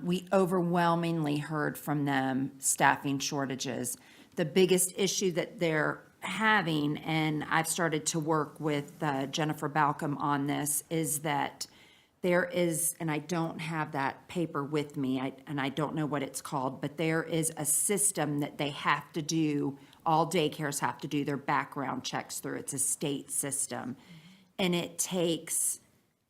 we overwhelmingly heard from them staffing shortages. The biggest issue that they're having, and I've started to work with Jennifer Balcom on this, is that there is, and I don't have that paper with me, and I don't know what it's called, but there is a system that they have to do, all daycares have to do their background checks through. It's a state system. And it takes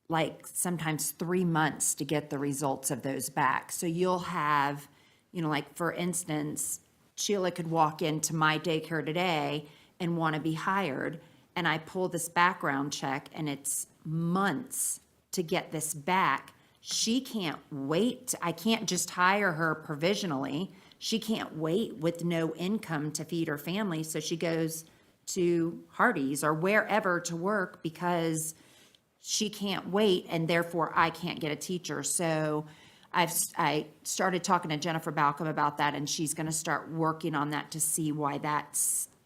like sometimes 3 months to get the results of those back. So you'll have, like for instance, Sheila could walk into my daycare today and want to be hired, and I pull this background check and it's months to get this back. She can't wait. I can't just hire her provisionally. She can't wait with no income to feed her family. So she goes to Hardee's or wherever to work because she can't wait, and therefore I can't get a teacher. So I started talking to Jennifer Balcom about that, and she's going to start working on that to see why that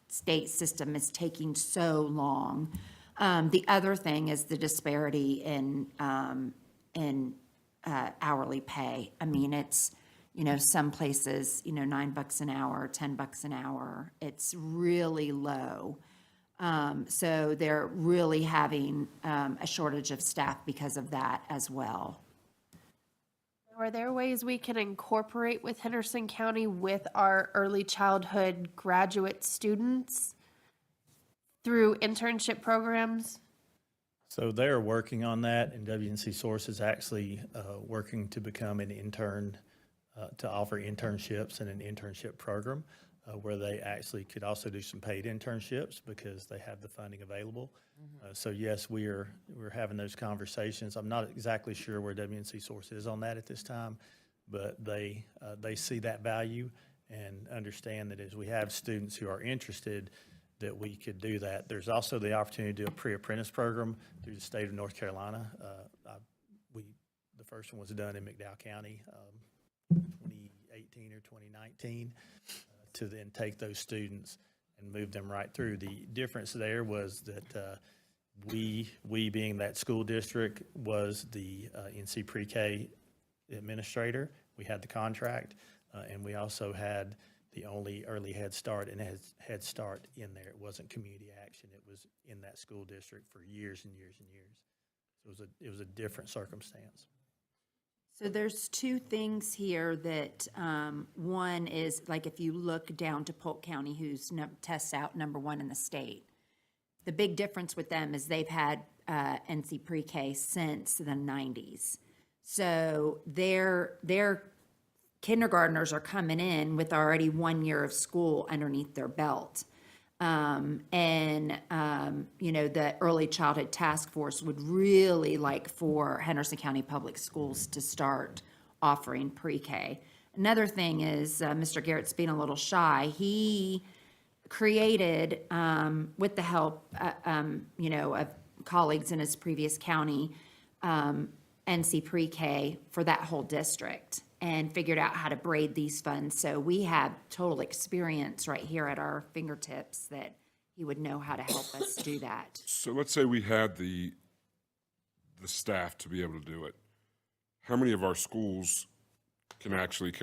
state system is taking so long. The other thing is the disparity in hourly pay. I mean, it's, some places, $9 an hour, $10 an hour. It's really low. So they're really having a shortage of staff because of that as well. Are there ways we can incorporate with Henderson County with our early childhood graduate students through internship programs? So they're working on that, and WNC Source is actually working to become an intern, to offer internships and an internship program where they actually could also do some paid internships because they have the funding available. So yes, we're having those conversations. I'm not exactly sure where WNC Source is on that at this time, but they see that value and understand that as we have students who are interested, that we could do that. There's also the opportunity to do a pre-apprentice program through the state of North Carolina. The first one was done in McDowell County, 2018 or 2019, to then take those students and move them right through. The difference there was that we being that school district was the NC Pre-K administrator. We had the contract, and we also had the only early Head Start and Head Start in there. It wasn't community action. It was in that school district for years and years and years. So it was a different circumstance. So there's two things here that, one is, like, if you look down to Polk County, who's tests out #1 in the state, the big difference with them is they've had NC Pre-K since the 90s. So their kindergartners are coming in with already 1 year of school underneath their belt. The Early Childhood Task Force would really like for Henderson County Public Schools to start offering pre-K. Another thing is, Mr. Garrett's being a little shy. He created, with the help, of colleagues in his previous county, NC Pre-K for that whole district, and figured out how to braid these funds. So we have total experience right here at our fingertips that he would know how to help us do that. So let's say we had the staff to be able to do it. How many of our schools can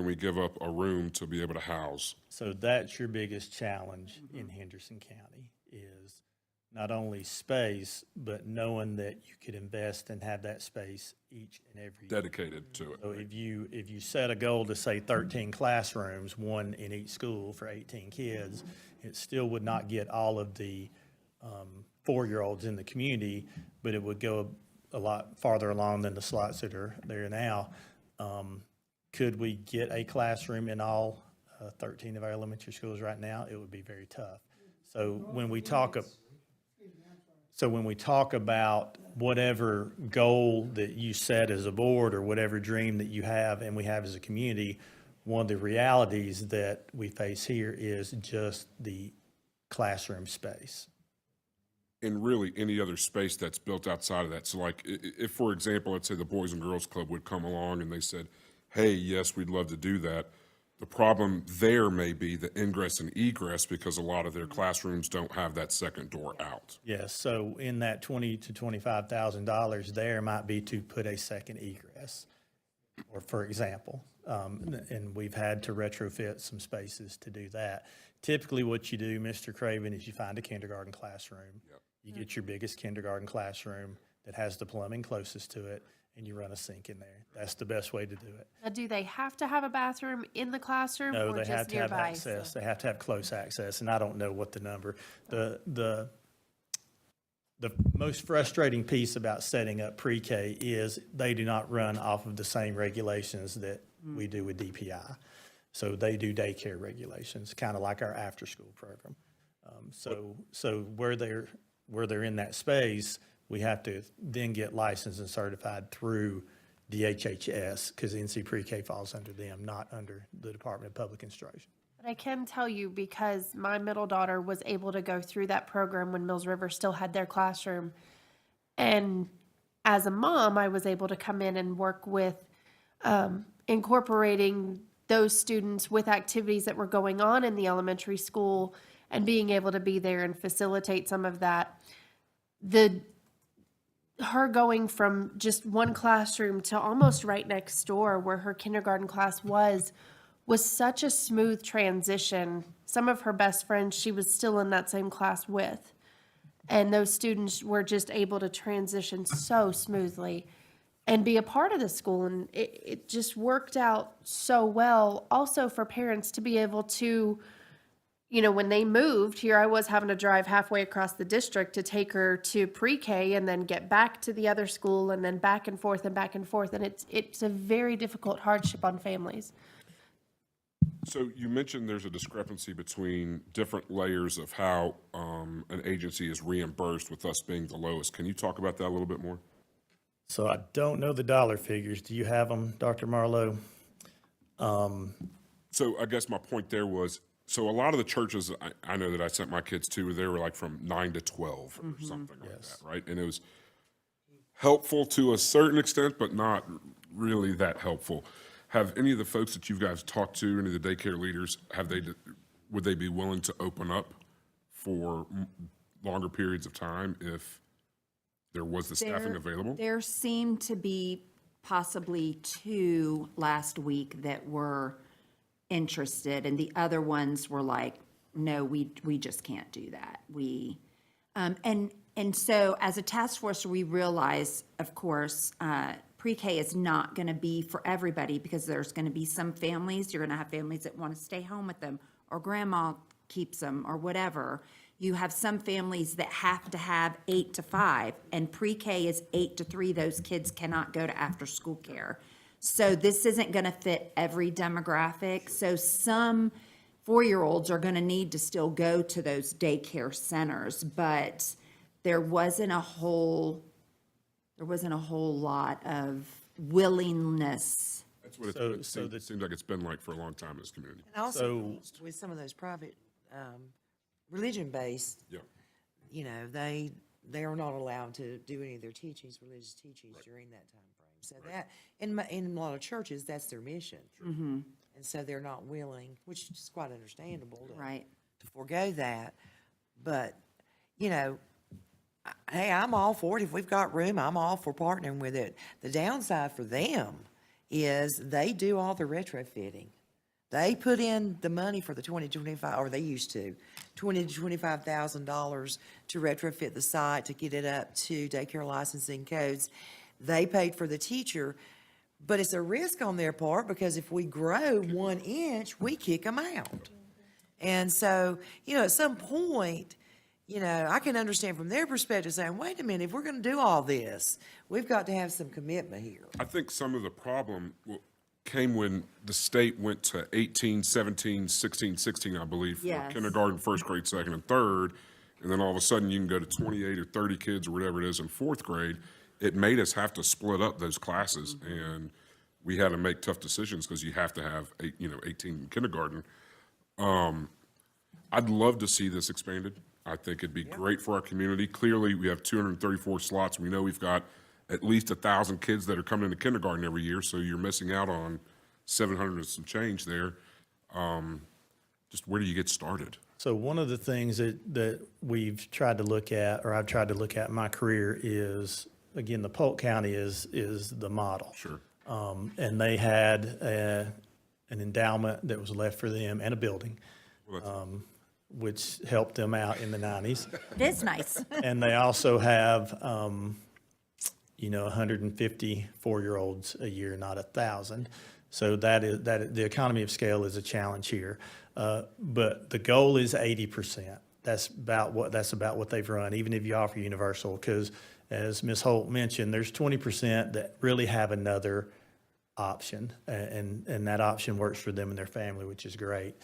we give up a room to be able to house? So that's your biggest challenge in Henderson County, is not only space, but knowing that you could invest and have that space each and every year. Dedicated to it. So if you set a goal to say 13 classrooms, one in each school for 18 kids, it still would not get all of the 4-year-olds in the community, but it would go a lot farther along than the slots that are there now. Could we get a classroom in all 13 of our elementary schools right now? It would be very tough. So when we talk about whatever goal that you set as a board or whatever dream that you have and we have as a community, one of the realities that we face here is just the classroom space. And really any other space that's built outside of that. So like if, for example, let's say the Boys and Girls Club would come along and they said, hey, yes, we'd love to do that. The problem there may be the ingress and egress because a lot of their classrooms don't have that second door out. Yes, so in that $20,000 to $25,000 there might be to put a second egress, or for example, and we've had to retrofit some spaces to do that. Typically what you do, Mr. Craven, is you find a kindergarten classroom. Yep. You get your biggest kindergarten classroom that has the plumbing closest to it, and you run a sink in there. That's the best way to do it. Now, do they have to have a bathroom in the classroom No, or they just have to have nearby? access. They have to have close access, and I don't know what the number. The most frustrating piece about setting up pre-K is they do not run off of the same regulations that we do with DPI. So they do daycare regulations, kind of like our after-school program. So where they're in that space, we have to then get licensed and certified through DHHS, because NC Pre-K falls under them, not under the Department of Public Instruction. But I can tell you, because my middle daughter was able to go through that program when Mills River still had their classroom. And as a mom, I was able to come in and work with incorporating those students with activities that were going on in the elementary school and being able to be there and facilitate some of that. Her going from just one classroom to almost right next door where her kindergarten class was such a smooth transition. Some of her best friends, she was still in that same class with. And those students were just able to transition so smoothly and be a part of the school. And it just worked out so well. Also for parents to be able to, you know, when they moved, here I was having to drive halfway across the district to take her to pre-K and then get back to the other school and then back and forth and back and forth. And it's a very difficult hardship on families. So you mentioned there's a discrepancy between different layers of how an agency is reimbursed, with us being the lowest. Can you talk about that a little bit more? So I don't know the dollar figures. Do you have them, Dr. Marlowe? So I guess my point there was, so a lot of the churches I know that I sent my kids to, they were like from 9 to 12 or something like that, right? And it was helpful to a certain extent, but not really that helpful. Have any of the folks that you guys talked to, any of the daycare leaders, would they be willing to open up for longer periods of time if there was the staffing available? There seemed to be possibly 2 last week that were interested, and the other ones were like, no, we just can't do that. And so as a task force, we realize, of course, pre-K is not going to be for everybody, because there's going to be some families, you're going to have families that want to stay home with them, or grandma keeps them, or whatever. You have some families that have to have 8 to 5, and pre-K is 8 to 3. Those kids cannot go to after-school care. So this isn't going to fit every demographic. So some 4-year-olds are going to need to still go to those daycare centers, but there wasn't a whole lot of willingness. That's what it seems like it's been like for a long time in this community. And also, with some of those private, religion-based, Yeah. you know, they are not allowed to do any of their teachings, religious teachings during that time frame. So that, in a lot of churches, that's their mission. And so they're not willing, which is quite understandable, to forego that. But, you know, hey, I'm all for it. If we've got room, I'm all for partnering with it. The downside for them is they do all the retrofitting. They put in the money for the 2025, or they used to, $20,000 to $25,000 to retrofit the site to get it up to daycare licensing codes. They paid for the teacher, but it's a risk on their part, because if we grow 1 inch, we kick them out. And so, you know, at some point, you know, I can understand from their perspective saying, wait a minute, if we're going to do all this, we've got to have some commitment here. I think some of the problem came when the state went to 18, 17, 16, 16, I believe, for Yes. kindergarten, first grade, second, and third. And then all of a sudden, you can go to 28 or 30 kids or whatever it is in fourth grade. It made us have to split up those classes, and we had to make tough decisions, because you have to have 18 in kindergarten. I'd love to see this expanded. I think it'd be great for our community. Clearly, we have 234 slots. We know we've got at least 1,000 kids that are coming into kindergarten every year, so you're missing out on 700 and some change there. Just where do you get started? So one of the things that we've tried to look at, or I've tried to look at in my career, is, again, the Polk County is the model. Sure. And they had an endowment that was left for them, and a building, which helped them out in the 90s. It is nice. And they also have, 150 4-year-olds a year, not 1,000. So the economy of scale is a challenge here. But the goal is 80%. That's about what they've run, even if you offer universal, because as Ms. Holt mentioned, there's 20% that really have another option, and that option works for them and their family, which is great.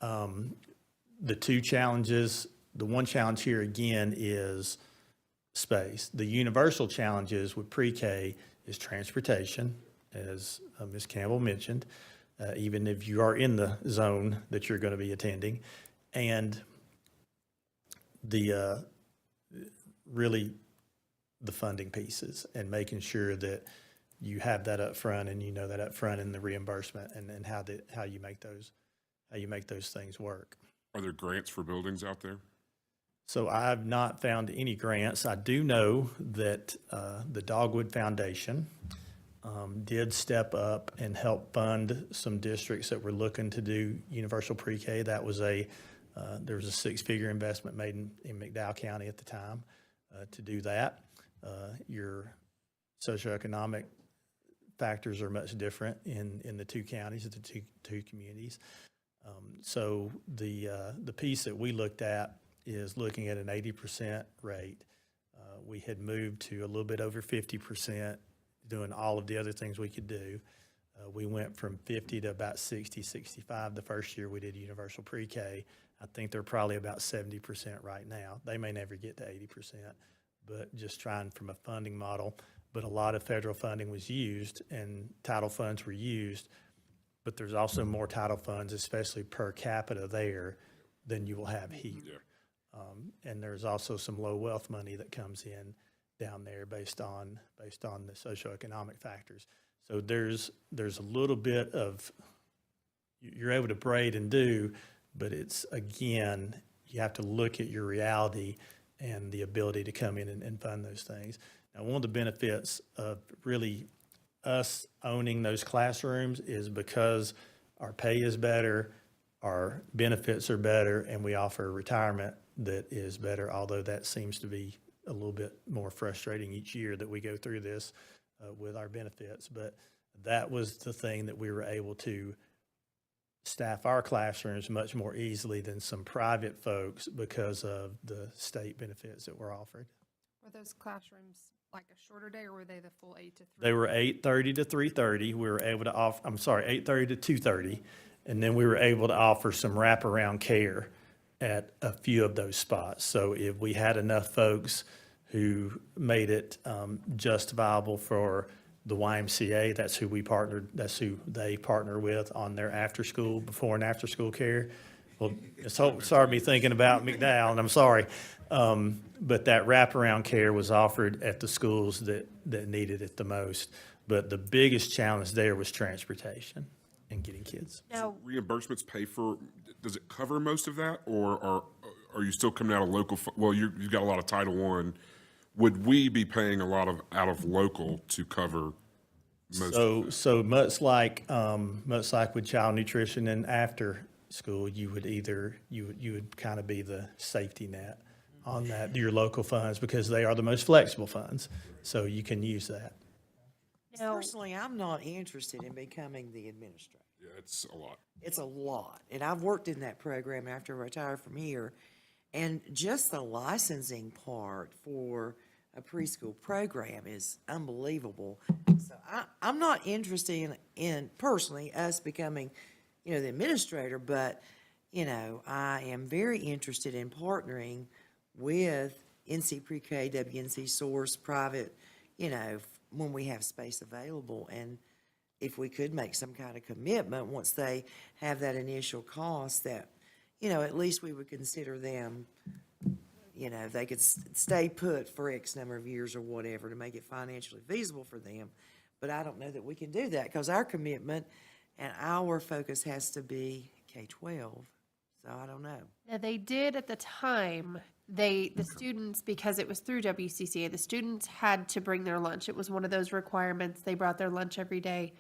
The 2 challenges, the one challenge here again is space. The universal challenges with pre-K is transportation, as Ms. Campbell mentioned, even if you are in the zone that you're going to be attending, and the funding pieces, and making sure that you have that up front, and you know that up front in the reimbursement, and how you make those things work. Are there grants for buildings out there? So I've not found any grants. I do know that the Dogwood Foundation did step up and help fund some districts that were looking to do universal pre-K. That was there was a 6-figure investment made in McDowell County at the time to do that. Your socioeconomic factors are much different in the 2 counties, the two communities. So the piece that we looked at is looking at an 80% rate. We had moved to a little bit over 50%, doing all of the other things we could do. We went from 50 to about 60, 65 the first year we did universal pre-K. I think they're probably about 70% right now. They may never get to 80%, but just trying from a funding model. But a lot of federal funding was used and title funds were used, but there's also more title funds, especially per capita there, than you will have here. And there's also some low wealth money that comes in down there based on the socioeconomic factors. So there's a little bit of, you're able to braid and do, but it's, again, you have to look at your reality and the ability to come in and fund those things. Now, one of the benefits of really us owning those classrooms is because our pay is better, our benefits are better, and we offer retirement that is better, although that seems to be a little bit more frustrating each year that we go through this with our benefits. But that was the thing that we were able to staff our classrooms much more easily than some private folks because of the state benefits that were offered. Were those classrooms like a shorter day, or were they the full 8 to 3? They were 8:30 to 3:30. We were able to offer, 8:30 to 2:30. And then we were able to offer some wraparound care at a few of those spots. So if we had enough folks who made it just viable for the YMCA, that's who they partner with on their after-school, before and after-school care. Well, sorry me thinking about McDowell, and I'm sorry. But that wraparound care was offered at the schools that needed it the most. But the biggest challenge there was transportation and getting kids. So reimbursements pay for, does it cover most of that, or are you still coming out of local? Well, you've got a lot of Title I. Would we be paying a lot of out of local to cover most of that? So much like with child nutrition and after school, you would kind of be the safety net on that, your local funds, because they are the most flexible funds. So you can use that. Personally, I'm not interested in becoming the administrator. Yeah, it's a lot. It's a lot. And I've worked in that program after I retired from here. And just the licensing part for a preschool program is unbelievable. So I'm not interested in personally us becoming, the administrator, but, I am very interested in partnering with NC Pre-K, WNC Source, private, when we have space available. And if we could make some kind of commitment once they have that initial cost that, at least we would consider them, they could stay put for X number of years or whatever to make it financially feasible for them. But I don't know that we can do that because our commitment and our focus has to be K-12. So I don't know. Now, they did at the time, the students, because it was through WCCA, the students had to bring their lunch. It was one of those requirements. They brought their lunch every day,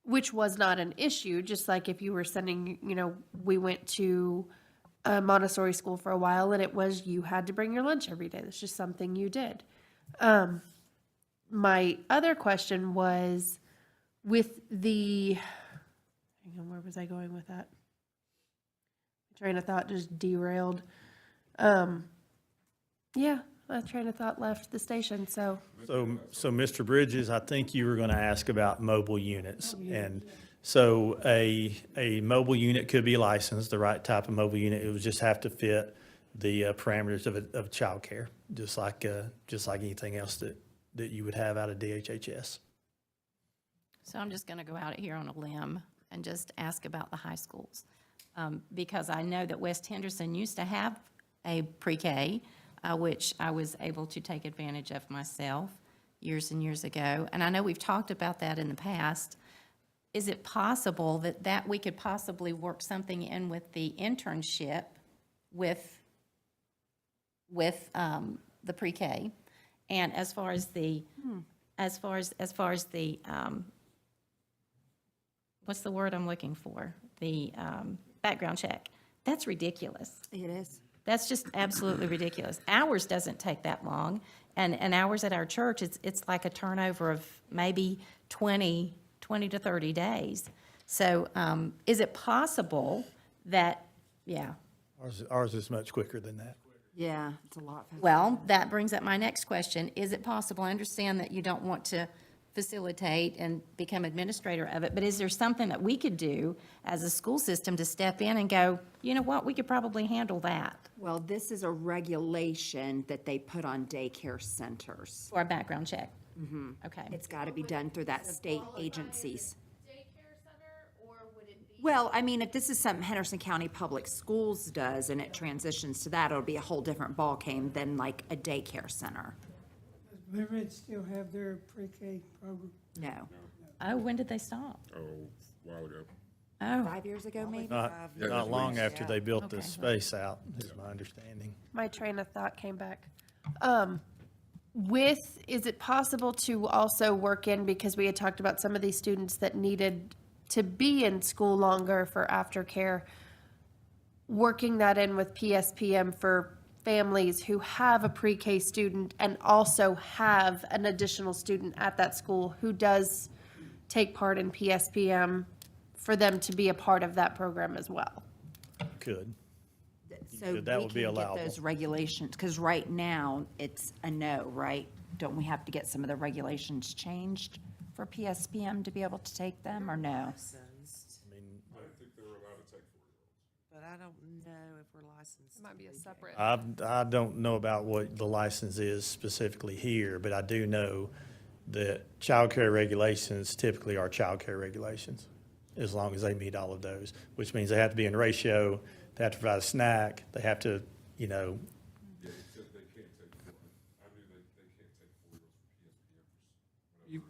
which was not an issue. Just like if you were sending, we went to a Montessori school for a while, and it was, you had to bring your lunch every day. That's just something you did. My other question was with hang on, where was I going with that? My train of thought just derailed. Yeah, my train of thought left the station, so. So Mr. Bridges, I think you were going to ask about mobile units. And so a mobile unit could be licensed, the right type of mobile unit. It would just have to fit the parameters of childcare, just like anything else that you would have out of DHHS. So I'm just going to go out here on a limb and just ask about the high schools. Because I know that West Henderson used to have a pre-K, which I was able to take advantage of myself years and years ago. And I know we've talked about that in the past. Is it possible that we could possibly work something in with the internship with the pre-K? And as far as the what's the word I'm looking for? The background check. That's ridiculous. It is. That's just absolutely ridiculous. Ours doesn't take that long, and ours at our church, it's like a turnover of maybe 20 to 30 days. So is it possible that, Ours is much quicker than that. Yeah, it's a lot faster. well, that brings up my next question. Is it possible, I understand that you don't want to facilitate and become administrator of it, but is there something that we could do as a school system to step in and go, you know what, we could probably handle that? Well, this is a regulation that they put on daycare centers. For a background check? Okay. It's got to be done through that state agencies. Well, I mean, if this is something Henderson County Public Schools does and it transitions to that, it'll be a whole different ballgame than like a daycare center. Does Blue Ridge still have their pre-K program? No. Oh, when did they stop? Oh, a while ago. Oh, 5 years ago, maybe? Not long after they built the space out, is my understanding. My train of thought came back. Is it possible to also work in, because we had talked about some of these students that needed to be in school longer for aftercare, working that in with PSPM for families who have a pre-K student and also have an additional student at that school who does take part in PSPM, for them to be a part of that program as well? Could. So That we would be can get allowable. those regulations, because right now, it's a no, right? Don't we have to get some of the regulations changed for PSPM to be able to take them, or no? But I don't know if we're licensed. It might be a separate. I don't know about what the license is specifically here, but I do know that childcare regulations typically are childcare regulations, as long as they meet all of those, which means they have to be in ratio, they have to provide a snack, they have to, you know,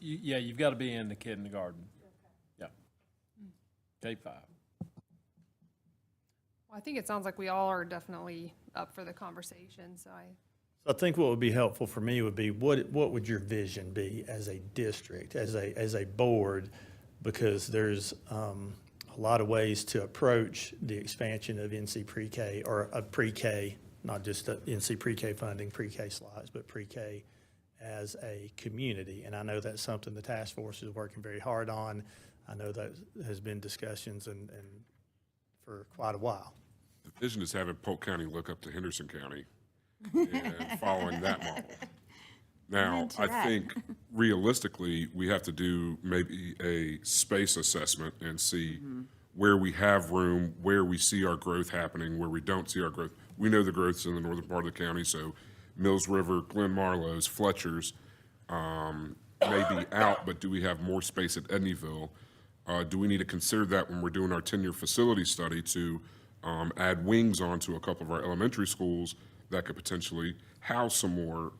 Yeah, you've got to be in the kindergarten. Yeah. K-5. Well, I think it sounds like we all are definitely up for the conversation, so I think what would be helpful for me would be, what would your vision be as a district, as a board? Because there's a lot of ways to approach the expansion of NC pre-K, or of pre-K, not just the NC pre-K funding, pre-K slides, but pre-K as a community. And I know that's something the task force is working very hard on. I know that has been discussions and for quite a while. The vision is having Polk County look up to Henderson County and following that model. Now, into I that. think realistically, we have to do maybe a space assessment and see where we have room, where we see our growth happening, where we don't see our growth. We know the growth's in the northern part of the county, so Mills River, Glen Marlowe's, Fletcher's may be out, but do we have more space at Edneyville? Do we need to consider that when we're doing our 10-year facility study to add wings onto a couple of our elementary schools that could potentially house some more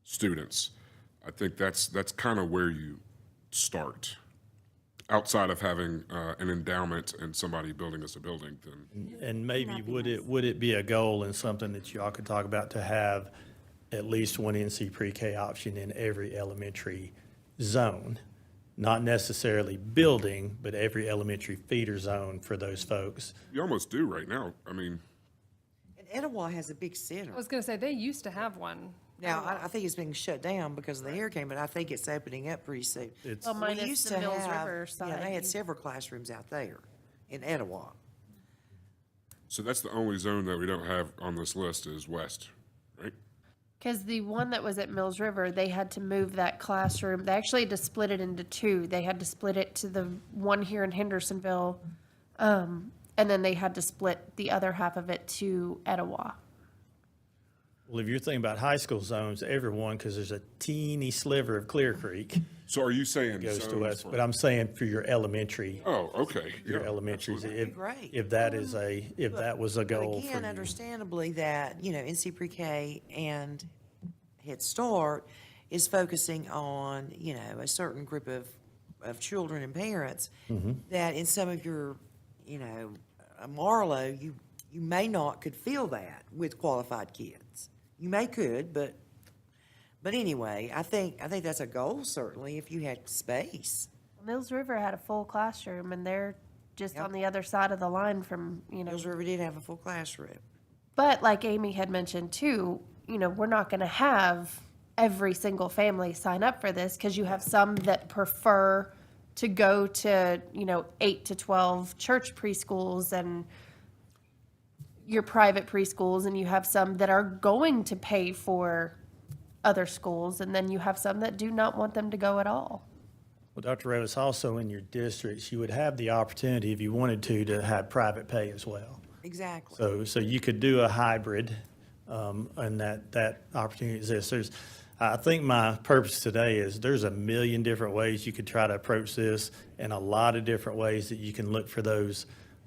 students? I think that's kind of where you start. Outside of having an endowment and somebody building us a building, then. And maybe would it be a goal and something that y'all could talk about, to have at least one NC pre-K option in every elementary zone? Not necessarily building, but every elementary feeder zone for those folks. You almost do right now. I mean, And Etowah has a big center. I was going to say, they used to have one. Now, I think it's being shut down because of the hurricane, but I think it's opening up pretty soon. Well, We minus used the to Mills have- River Yeah, they side. had several classrooms out there in Etowah. so that's the only zone that we don't have on this list is west, right? Because the one that was at Mills River, they had to move that classroom. They actually had to split it into two. They had to split it to the one here in Hendersonville, and then they had to split the other half of it to Etowah. Well, if you're thinking about high school zones, everyone, because there's a teeny sliver of Clear Creek So are you saying goes to zones west, for- but I'm saying for your elementary, Oh, okay. your Yeah, elementaries, absolutely. Great. if that is if that was a But goal for again, you. understandably, that, NC Pre-K and Head Start is focusing on, a certain group of children and parents that in some of your, Marlowe, you may not could fill that with qualified kids. You may could, but anyway, I think that's a goal, certainly, if you had space. Mills River had a full classroom, and they're just Yep. on the other side of the line from, Mills River did have a full classroom. But like Amy had mentioned too, we're not going to have every single family sign up for this, because you have some that prefer to go to, 8 to 12 church preschools and your private preschools, and you have some that are going to pay for other schools, and then you have some that do not want them to go at all. Well, Dr. Revis, also in your districts, you would have the opportunity, if you wanted to have private pay as well. Exactly. So you could do a hybrid, and that opportunity exists. I think my purpose today is there's a million different ways you could try to approach this, and a lot of different ways that you can look for those,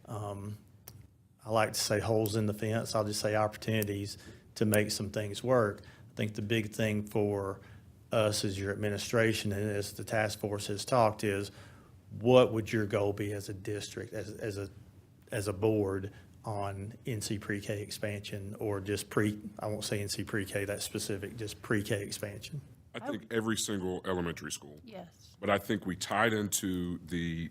I like to say holes in the fence. I'll just say opportunities to make some things work. I think the big thing for us as your administration and as the task force has talked is, what would your goal be as a district, as a board on NC pre-K expansion, or just I won't say NC pre-K, that's specific, just pre-K expansion? I think every single elementary school. Yes. But I think we tied into the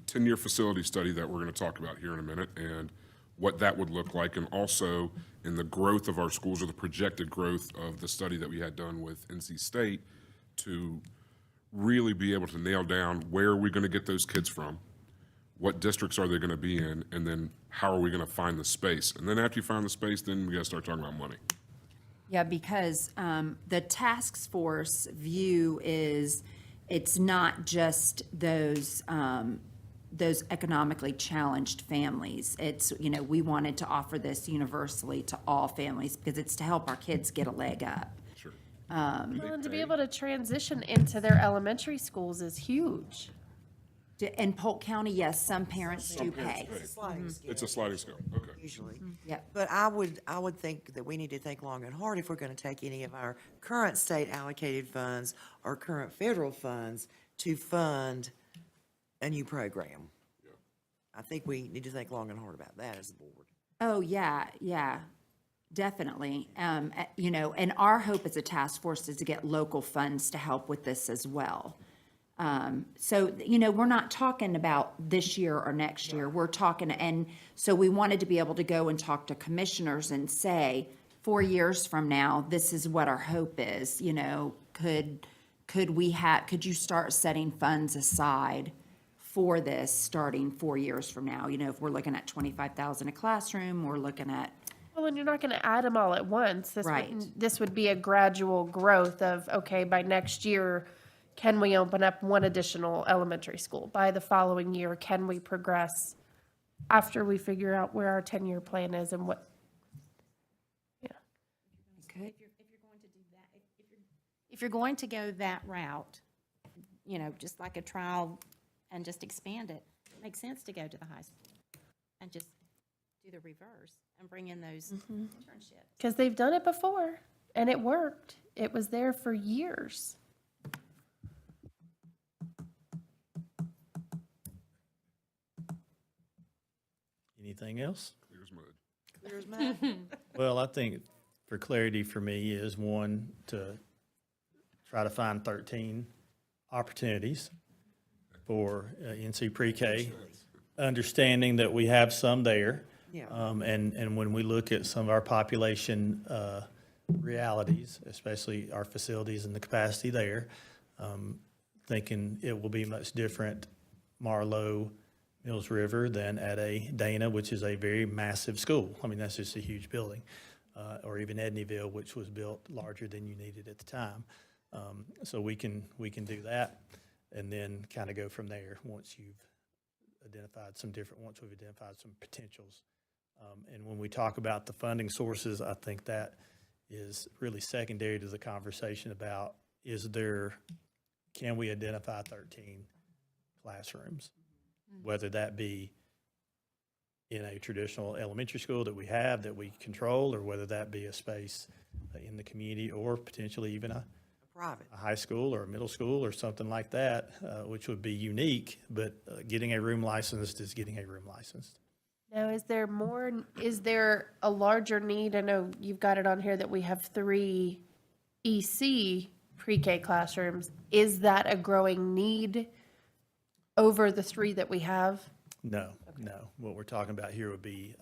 10-year facility study that we're going to talk about here in a minute, and what that would look like, and also in the growth of our schools, or the projected growth of the study that we had done with NC State, to really be able to nail down where are we going to get those kids from, what districts are they going to be in, and then how are we going to find the space. And then after you find the space, then we got to start talking about money. Yeah, because the task force view is, it's not just those economically challenged families. It's, we wanted to offer this universally to all families because it's to help our kids get a leg up. Sure. Well, and to be able to transition into their elementary schools is huge. In Polk County, yes, some parents do pay. It's a sliding scale, okay. Usually. Yep. But I would think that we need to think long and hard if we're going to take any of our current state allocated funds or current federal funds to fund a new program. I think we need to think long and hard about that as a board. Oh, yeah, definitely. And our hope as a task force is to get local funds to help with this as well. So, we're not talking about this year or next year. We're talking, and so we wanted to be able to go and talk to commissioners and say, 4 years from now, this is what our hope is. Could you start setting funds aside for this starting 4 years from now? If we're looking at 25,000 a classroom, we're looking at. Well, and you're not going to add them all at once. Right. This would be a gradual growth of, okay, by next year, can we open up one additional elementary school? By the following year, can we progress after we figure out where our 10-year plan is and what? Yeah. Okay. If you're going to go that route, just like a trial and just expand it, it makes sense to go to the high school and just do the reverse and bring in those internships. Because they've done it before, and it worked. It was there for years. Anything else? Here's mud. There's Matt. Well, I think for clarity for me is, one, to try to find 13 opportunities for NC pre-K, understanding that we have some there. Yeah. And when we look at some of our population realities, especially our facilities and the capacity there, thinking it will be much different Marlowe, Mills River than at a Dana, which is a very massive school. I mean, that's just a huge building. Or even Edneyville, which was built larger than you needed at the time. So we can do that, and then kind of go from there once we've identified some potentials. And when we talk about the funding sources, I think that is really secondary to the conversation about, can we identify 13 classrooms? Whether that be in a traditional elementary school that we have, that we control, or whether that be a space in the community, or potentially even a high school or a middle school or something like that, which would be unique, but getting a room licensed is getting a room licensed. Now, is there a larger need? I know you've got it on here that we have 3 EC pre-K classrooms. Is that a growing need over the 3 that we have? No. What we're talking about here would be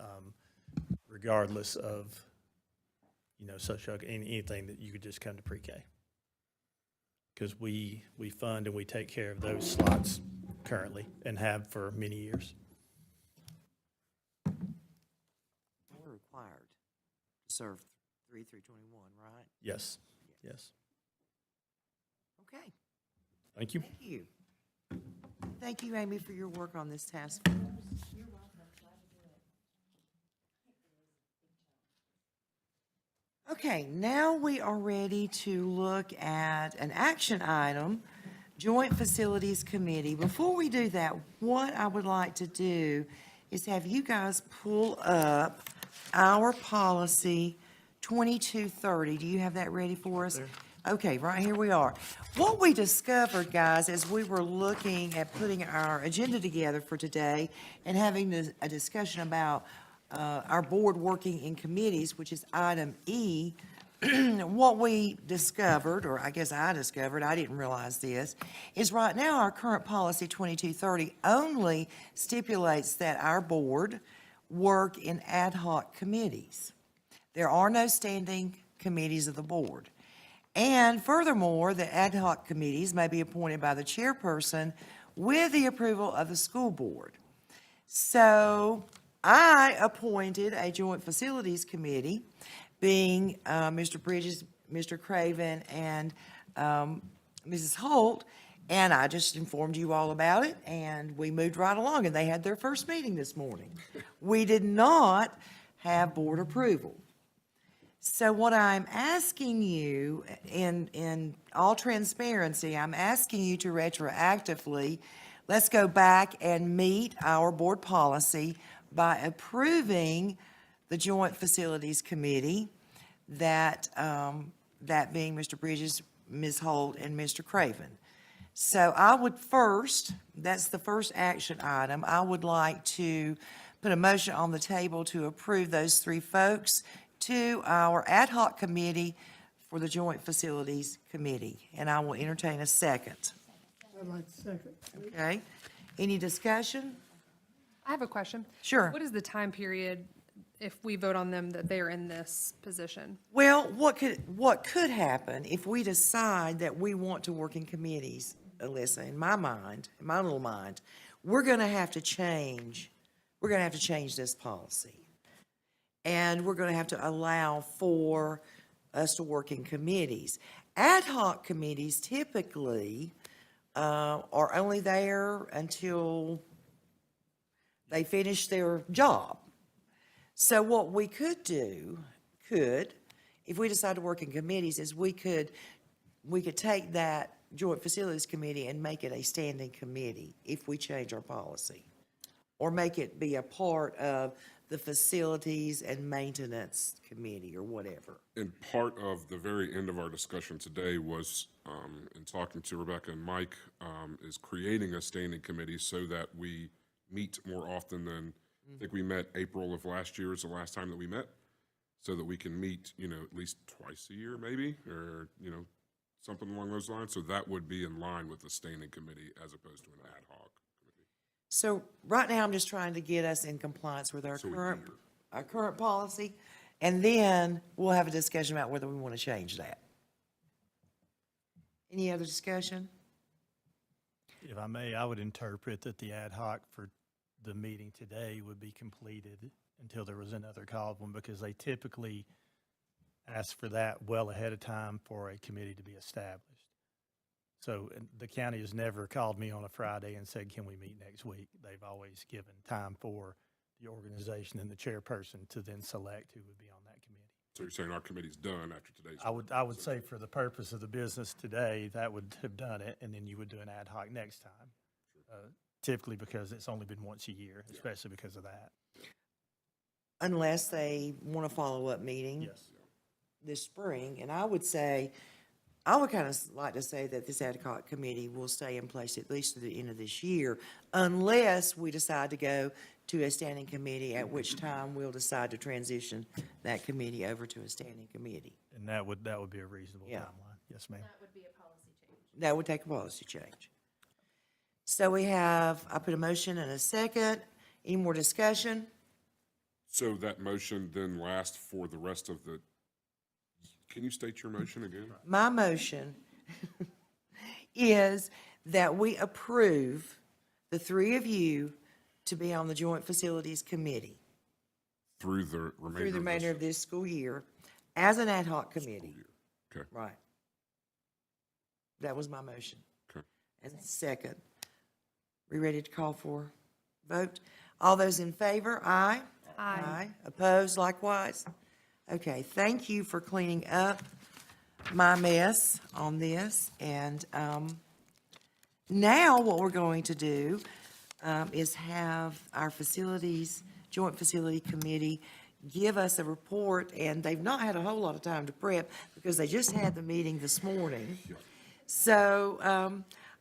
regardless of, anything that you could just come to pre-K. because we fund and we take care of those slots currently and have for many years. We're required to serve 3 through 21, right? Yes, yes. Okay, Thank you. thank you. Thank you, Amy, for your work on this task force. Okay, now we are ready to look at an action item, Joint Facilities Committee. Before we do that, what I would like to do is have you guys pull up our policy 2230. Do you have that ready for us? Okay, right here we are. What we discovered, guys, as we were looking at putting our agenda together for today and having a discussion about our board working in committees, which is item E, what we discovered, or I guess I discovered, I didn't realize this, is right now our current policy 2230 only stipulates that our board work in ad hoc committees. There are no standing committees of the board. And furthermore, the ad hoc committees may be appointed by the chairperson with the approval of the school board. So I appointed a joint facilities committee, being Mr. Bridges, Mr. Craven, and Mrs. Holt, and I just informed you all about it, and we moved right along, and they had their first meeting this morning. We did not have board approval. So what I'm asking you, in all transparency, I'm asking you to retroactively, let's go back and meet our board policy by approving the Joint Facilities Committee, that being Mr. Bridges, Ms. Holt, and Mr. Craven. So I would first, that's the first action item, I would like to put a motion on the table to approve those three folks to our ad hoc committee for the Joint Facilities Committee. And I will entertain a second. I'd like to second. Okay? Any discussion? I have a question. Sure. What is the time period if we vote on them that they're in this position? Well, what could happen if we decide that we want to work in committees, Alyssa, in my mind, in my little mind, we're gonna have to change this policy. And we're gonna have to allow for us to work in committees. Ad hoc committees typically are only there until they finish their job. So what we could do, if we decide to work in committees, is we could take that Joint Facilities Committee and make it a standing committee if we change our policy. Or make it be a part of the Facilities and Maintenance Committee or whatever. And part of the very end of our discussion today was, in talking to Rebecca and Mike, is creating a standing committee so that we meet more often than, I think we met April of last year is the last time that we met, so that we can meet, at least twice a year maybe, or, something along those lines. So that would be in line with the standing committee as opposed to an ad hoc committee. So right now, I'm just trying to get us in compliance with our So we current policy, and then we'll have a discussion about whether we want to change that. Any other discussion? If I may, I would interpret that the ad hoc for the meeting today would be completed until there was another called one, because they typically ask for that well ahead of time for a committee to be established. So the county has never called me on a Friday and said, can we meet next week? They've always given time for the organization and the chairperson to then select who would be on that committee. So you're saying our committee's done after today's? I would say for the purpose of the business today, that would have done it, and then you would do an ad hoc next time. Typically because it's only been once a year, especially because of that. Unless they want a follow-up meeting. Yes. This spring, and I would kind of like to say that this ad hoc committee will stay in place at least to the end of this year, unless we decide to go to a standing committee, at which time we'll decide to transition that committee over to a standing committee. And that would be a reasonable Yeah. timeline. Yes, ma'am. That would be a policy change. That would take a policy change. So I put a motion and a second. Any more discussion? So that motion then lasts for the rest of the, can you state your motion again? My motion is that we approve the three of you to be on the Joint Facilities Committee Through the through remainder the of remainder this. of this school year as an ad hoc committee. Okay, Right. That was my motion. okay. And second. We ready to call for vote? All those in favor, aye? Aye. Opposed likewise? Okay, thank you for cleaning up my mess on this. And now what we're going to do is have our Joint Facility Committee give us a report, and they've not had a whole lot of time to prep because they just had the meeting this morning. So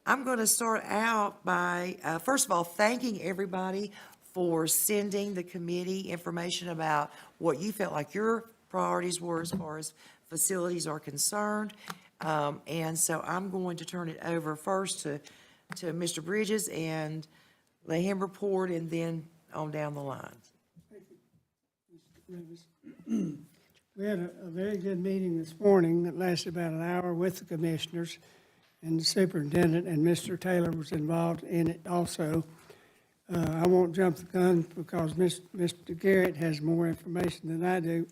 I'm going to start out by, first of all, thanking everybody for sending the committee information about what you felt like your priorities were as far as facilities are concerned. And so I'm going to turn it over first to Mr. Bridges and let him report, and then on down the line. We had a very good meeting this morning that lasted about an hour with the commissioners and the superintendent, and Mr. Taylor was involved in it also. I won't jump the gun because Mr. Garrett has more information than I do.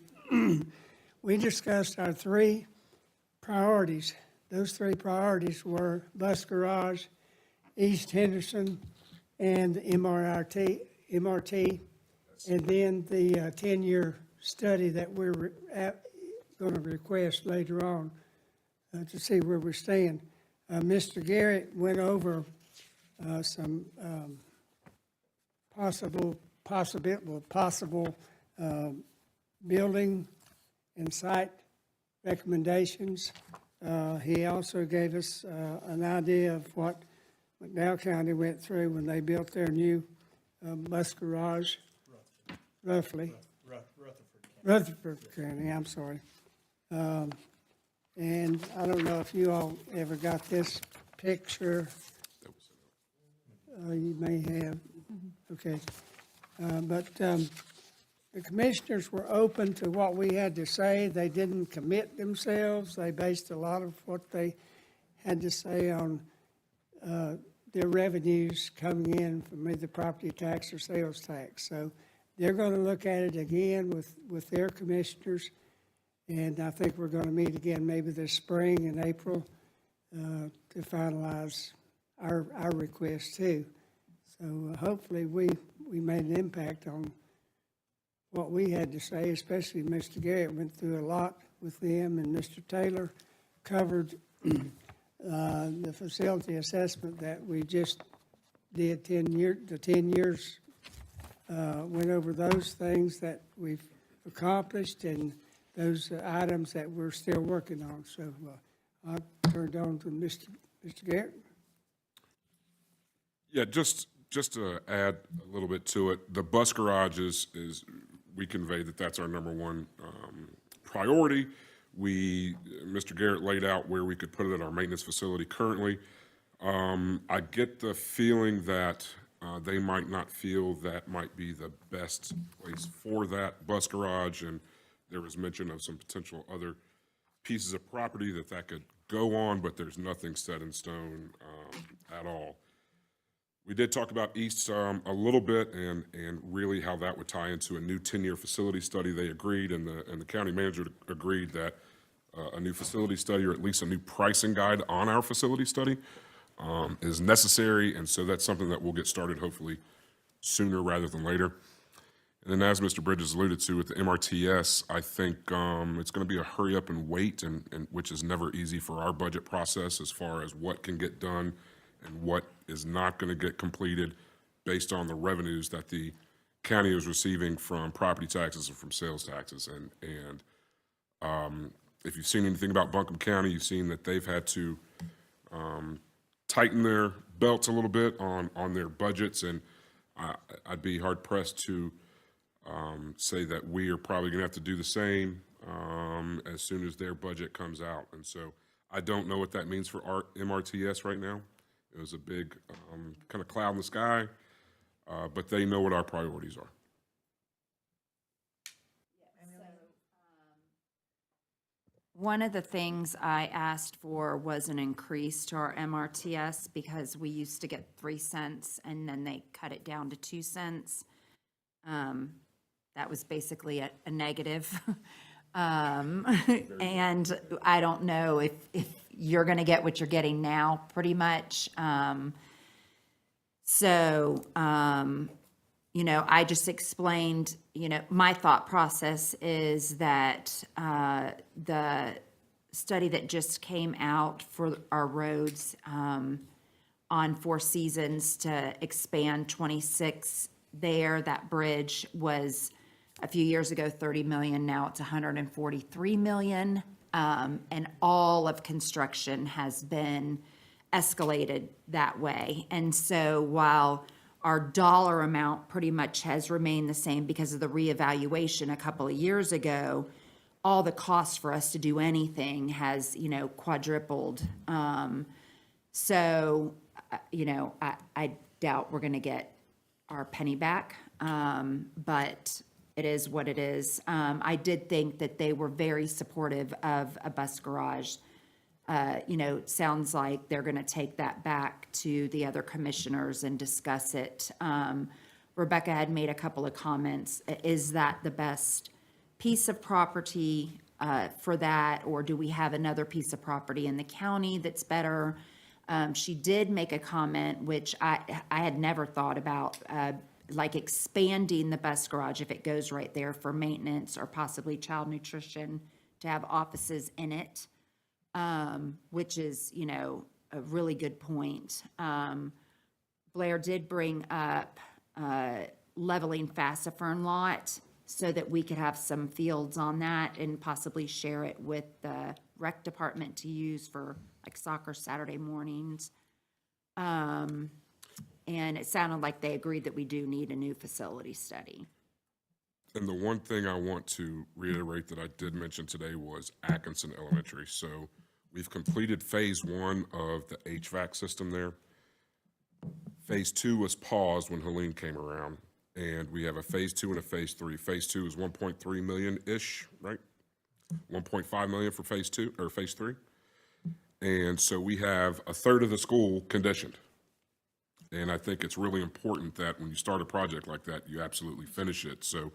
We discussed our three priorities. Those three priorities were bus garage, East Henderson, and the MRT, and then the 10-year study that we're going to request later on to see where we stand. Mr. Garrett went over some possible building and site recommendations. He also gave us an idea of what McDowell County went through when they built their new bus garage, roughly. Rutherford County, I'm sorry. And I don't know if you all ever got this picture. You may have, okay. But the commissioners were open to what we had to say. They didn't commit themselves. They based a lot of what they had to say on their revenues coming in from either property tax or sales tax. So they're going to look at it again with their commissioners, and I think we're going to meet again maybe this spring in April to finalize our request too. So hopefully we made an impact on what we had to say, especially Mr. Garrett went through a lot with them, and Mr. Taylor covered the facility assessment that we just did 10 years, went over those things that we've accomplished and those items that we're still working on. So I'll turn it on to Mr. Garrett. Yeah, just to add a little bit to it, the bus garage is we convey that that's our number one priority. Mr. Garrett laid out where we could put it at our maintenance facility currently. I get the feeling that they might not feel that might be the best place for that bus garage, and there was mention of some potential other pieces of property that could go on, but there's nothing set in stone at all. We did talk about East a little bit and really how that would tie into a new 10-year facility study. They agreed, and the county manager agreed that a new facility study, or at least a new pricing guide on our facility study, is necessary, and so that's something that we'll get started hopefully sooner rather than later. And then, as Mr. Bridges alluded to with the MRTS, I think it's going to be a hurry up and wait, and which is never easy for our budget process as far as what can get done and what is not going to get completed based on the revenues that the county is receiving from property taxes and from sales taxes. And if you've seen anything about Buncombe County, you've seen that they've had to tighten their belts a little bit on their budgets, and I'd be hard pressed to say that we are probably going to have to do the same as soon as their budget comes out. And so I don't know what that means for our MRTS right now. It was a big kind of cloud in the sky, but they know what our priorities are. One of the things I asked for was an increase to our MRTS because we used to get 3 cents and then they cut it down to 2 cents. That was basically a negative. And I don't know if you're going to get what you're getting now, pretty much. You know, I just explained, you know, my thought process is that the study that just came out for our roads on Four Seasons to expand 26 there, that bridge was a few years ago 30 million, now it's 143 million. And all of construction has been escalated that way. And so while our dollar amount pretty much has remained the same because of the reevaluation a couple of years ago, all the cost for us to do anything has, you know, quadrupled. You know, I doubt we're going to get our penny back, but it is what it is. I did think that they were very supportive of a bus garage. You know, it sounds like they're going to take that back to the other commissioners and discuss it. Rebecca had made a couple of comments. Is that the best piece of property for that, or do we have another piece of property in the county that's better? She did make a comment, which I had never thought about, like expanding the bus garage if it goes right there for maintenance or possibly child nutrition to have offices in it. Which is, you know, a really good point. Blair did bring up leveling Fassifern lot so that we could have some fields on that and possibly share it with the rec department to use for like soccer Saturday mornings. And it sounded like they agreed that we do need a new facility study. And the one thing I want to reiterate that I did mention today was Atkinson Elementary. So we've completed phase 1 of the HVAC system there. Phase 2 was paused when Helene came around, and we have a phase 2 and a phase 3. Phase 2 is 1.3 million-ish, right? 1.5 million for phase 2 or phase 3. And so we have a third of the school conditioned. And I think it's really important that when you start a project like that, you absolutely finish it. So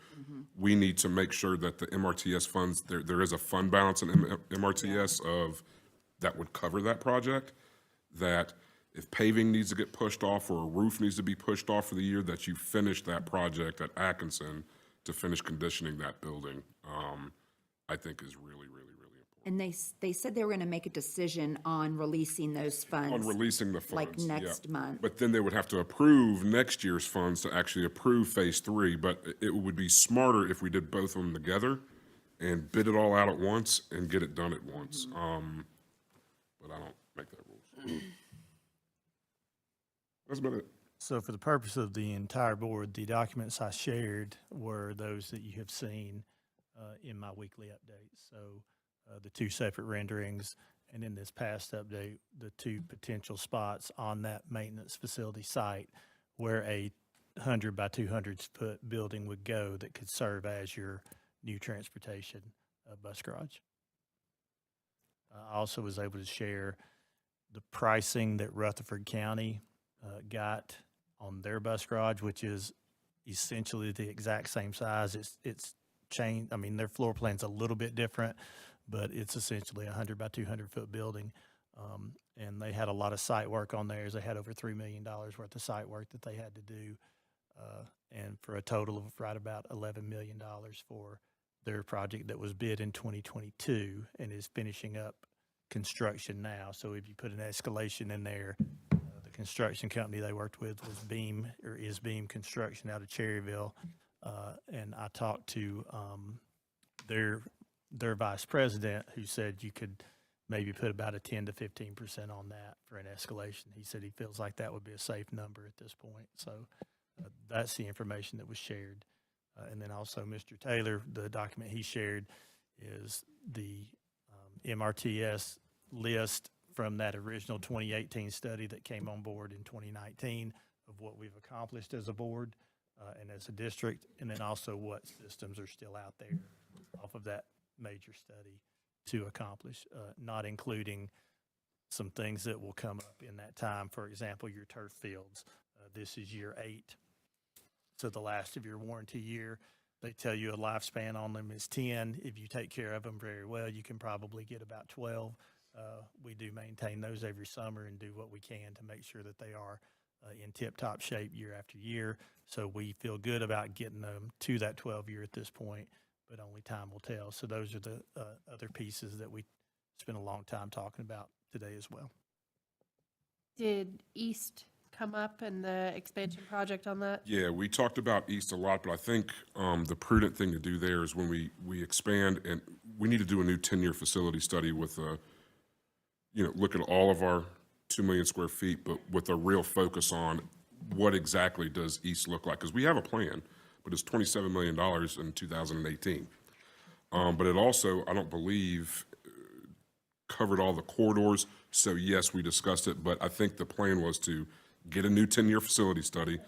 we need to make sure that the MRTS funds, there is a fund balance in MRTS of that would cover that project, that if paving needs to get pushed off or a roof needs to be pushed off for the year, that you finish that project at Atkinson to finish conditioning that building, I think is really, really, really important. And they said they were going to make a decision on releasing those funds. On releasing the funds. Like next yeah. month. But then they would have to approve next year's funds to actually approve phase 3, but it would be smarter if we did both of them together and bid it all out at once and get it done at once. But I don't make that rules. That's about it. So for the purpose of the entire board, the documents I shared were those that you have seen in my weekly updates. So the 2 separate renderings, and in this past update, the 2 potential spots on that maintenance facility site where a 100 by 200 foot building would go that could serve as your new transportation bus garage. I also was able to share the pricing that Rutherford County got on their bus garage, which is essentially the exact same size. It's changed. I mean, their floor plan's a little bit different, but it's essentially a 100 by 200 foot building. And they had a lot of site work on theirs. They had over $3 million worth of site work that they had to do. And for a total of right about $11 million for their project that was bid in 2022 and is finishing up construction now. So if you put an escalation in there, the construction company they worked with was is Beam Construction out of Cherryville. And I talked to their vice president, who said you could maybe put about a 10 to 15% on that for an escalation. He said he feels like that would be a safe number at this point. So that's the information that was shared. And then also Mr. Taylor, the document he shared is the MRTS list from that original 2018 study that came on board in 2019 of what we've accomplished as a board and as a district, and then also what systems are still out there off of that major study. to accomplish, not including some things that will come up in that time. For example, your turf fields. This is year 8. So the last of your warranty year, they tell you a lifespan on them is 10. If you take care of them very well, you can probably get about 12. We do maintain those every summer and do what we can to make sure that they are in tip-top shape year after year. So we feel good about getting them to that 12 year at this point, but only time will tell. So those are the other pieces that we spent a long time talking about today as well. Did East come up and the expansion project on that? Yeah, we talked about East a lot, but I think the prudent thing to do there is when we expand, and we need to do a new 10-year facility study with look at all of our 2 million square feet, but with a real focus on what exactly does East look like? Because we have a plan, but it's $27 million in 2018. But it also, I don't believe, covered all the corridors. So yes, we discussed it, but I think the plan was to get a new 10-year facility study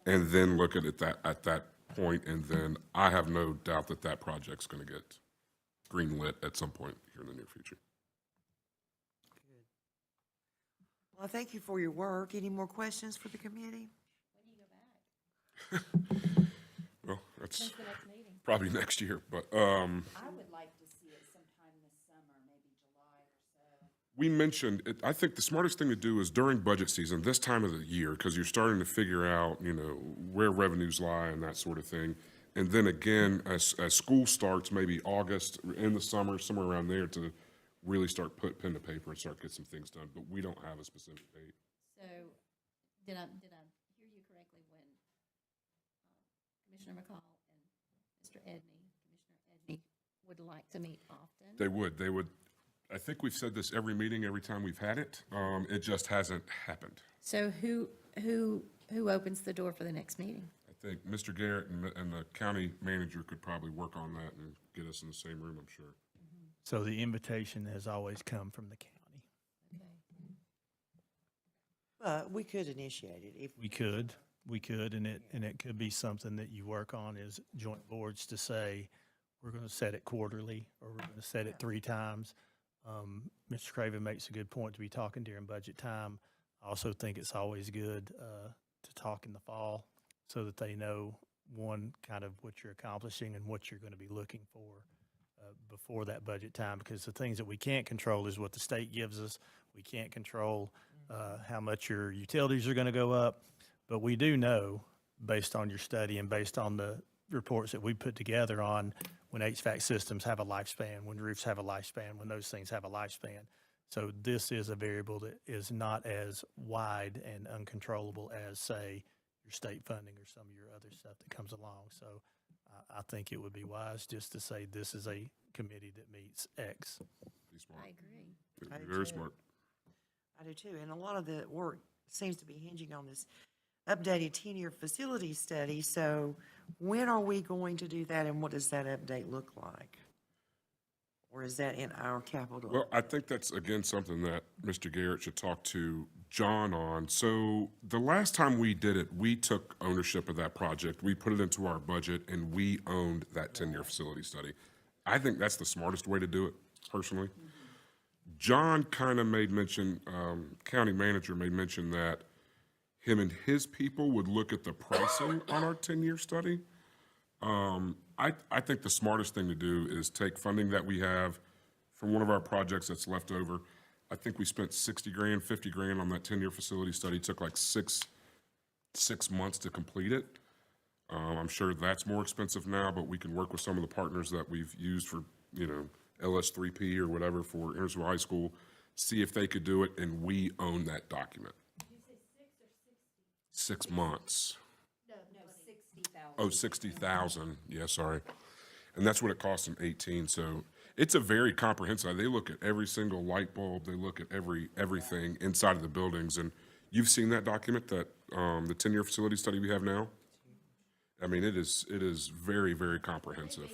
and then look at it at that point. And then I have no doubt that that project's going to get greenlit at some point here in the near future. Well, thank you for your work. Any more questions for the committee? Well, that's probably next year, but I would like to see it sometime this summer, maybe July or so. we mentioned, I think the smartest thing to do is during budget season, this time of the year, because you're starting to figure out, where revenues lie and that sort of thing. And then again, as school starts, maybe August, in the summer, somewhere around there, to really start put pen to paper and start get some things done. But we don't have a specific date. So, did I hear you correctly when Commissioner McCall and Commissioner Edney would like to meet often? They would. I think we've said this every meeting, every time we've had it. It just hasn't happened. So who opens the door for the next meeting? I think Mr. Garrett and the county manager could probably work on that and get us in the same room, I'm sure. So the invitation has always come from the county. But we could initiate it if We could, and it could be something that you work on as joint boards to say, we're going to set it quarterly, or we're going to set it 3 times. Mr. Craven makes a good point to be talking during budget time. I also think it's always good to talk in the fall so that they know, one, kind of what you're accomplishing and what you're going to be looking for before that budget time, because the things that we can't control is what the state gives us. We can't control how much your utilities are going to go up, but we do know, based on your study and based on the reports that we put together on when HVAC systems have a lifespan, when roofs have a lifespan, when those things have a lifespan. So this is a variable that is not as wide and uncontrollable as, say, your state funding or some of your other stuff that comes along. So I think it would be wise just to say this is a committee that meets X. Be smart. I agree. I do Very too. smart. I do too. And a lot of the work seems to be hinging on this updated 10-year facility study. So when are we going to do that, and what does that update look like? Or is that in our capital? Well, I think that's, again, something that Mr. Garrett should talk to John on. So the last time we did it, we took ownership of that project. We put it into our budget, and we owned that 10-year facility study. I think that's the smartest way to do it, personally. John kind of made mention, county manager made mention that him and his people would look at the pricing on our 10-year study. I think the smartest thing to do is take funding that we have from one of our projects that's left over. I think we spent 60 grand, 50 grand on that 10-year facility study. It took like six months to complete it. I'm sure that's more expensive now, but we can work with some of the partners that we've used for, LS3P or whatever for Hendersonville High School, see if they could do it, and we own that document. 6 months. No, 60,000. Oh, 60,000. Yeah, sorry. And that's what it costs in 18. So it's a very comprehensive. They look at every single light bulb. They look at everything inside of the buildings. And you've seen that document, that the 10-year facility study we have now. I mean, it is very, very comprehensive.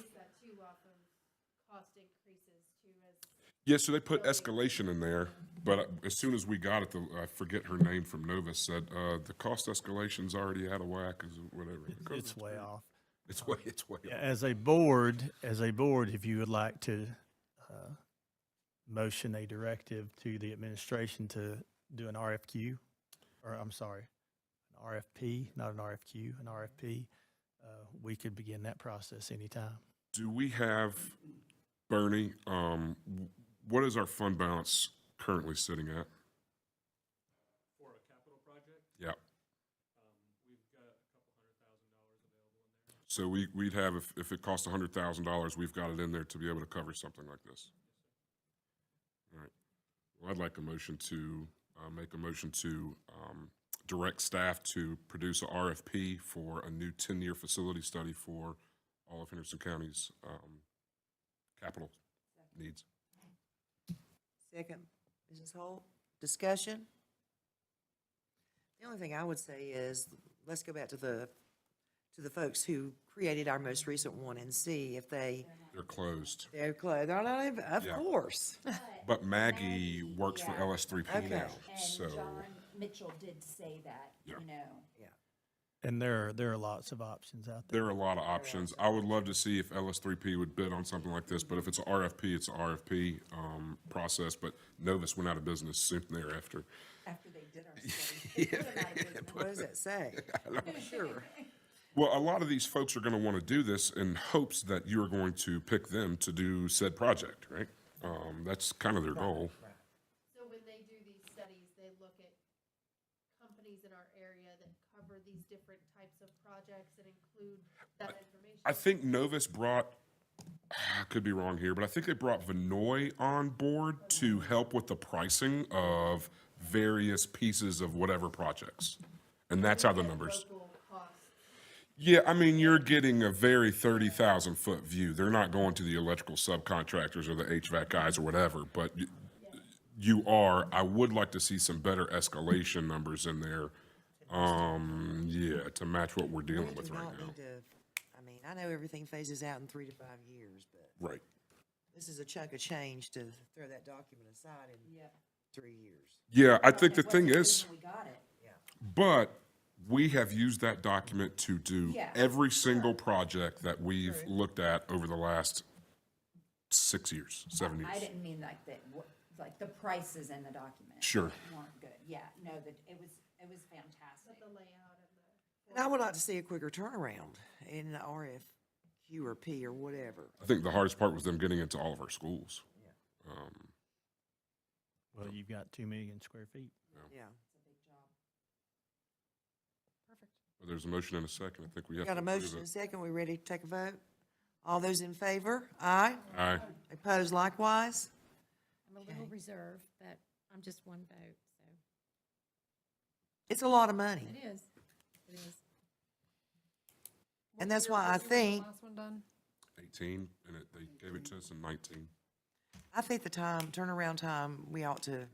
Yeah, so they put escalation in there, but as soon as we got it, I forget her name from Novus said, the cost escalation's already out of whack, is whatever. It's way off. It's way Yeah, off. as a board, if you would like to motion a directive to the administration to do an RFQ, or I'm sorry, an RFP, not an RFQ, an RFP. We could begin that process anytime. Do we have, Bernie, what is our fund balance currently sitting at? For a capital project, Yeah. we've got a couple $100,000 available in there. So we'd have, if it costs $100,000, we've got it in there to be able to cover something like this. All right. Well, I'd like a motion to, make a motion to direct staff to produce a RFP for a new 10-year facility study for all of Henderson County's capital needs. Second, Mrs. Holt, discussion? The only thing I would say is, let's go back to the folks who created our most recent one and see if They're closed. they're closed. They're not even, of Yeah. course. But Maggie works for LS3P Okay. now, And so. John Mitchell did say that, Yeah. you know. And there are lots of options out there. There are a lot of options. I would love to see if LS3P would bid on something like this, but if it's an RFP, it's an RFP process, but Novus went out of business soon thereafter. After they did our study. What does that say? I'm sure. Well, a lot of these folks are gonna wanna do this in hopes that you're going to pick them to do said project, right? That's kind of their goal. So when they do these studies, they look at companies in our area that cover these different types of projects and include that information. I think Novus brought, I could be wrong here, but I think they brought Vinoy on board to help with the pricing of various pieces of whatever projects. And that's how the numbers. Local costs. Yeah, I mean, you're getting a very 30,000-foot view. They're not going to the electrical subcontractors or the HVAC guys or whatever, but you are. I would like to see some better escalation numbers in there. Yeah, to match what we're dealing We with do right not now. need to, I mean, I know everything phases out in 3 to 5 years, but Right. this is a chunk of change to throw that document aside in 3 years. Yeah, I think the thing is, We got it. but we have used that document to do Yeah. every single project that we've looked at over the last 6 years, 7 years. I didn't mean like that, like the prices in the document. Sure. Weren't good. Yeah, no, that it was fantastic. The layout and the. And I would like to see a quicker turnaround in the RFQ or P or whatever. I think the hardest part was them getting into all of our schools. Well, you've got 2 million square feet. Yeah. But there's a motion and a second. I think we have to Got a approve motion and a it. second. We ready to take a vote? All those in favor? Aye. Aye. Opposed likewise? I'm a little reserved, but I'm just one vote, so. It's a lot of money. It is. It is. And that's why I think, Last one done? 18, and they gave it to us in 19. I think the turnaround time, we ought to.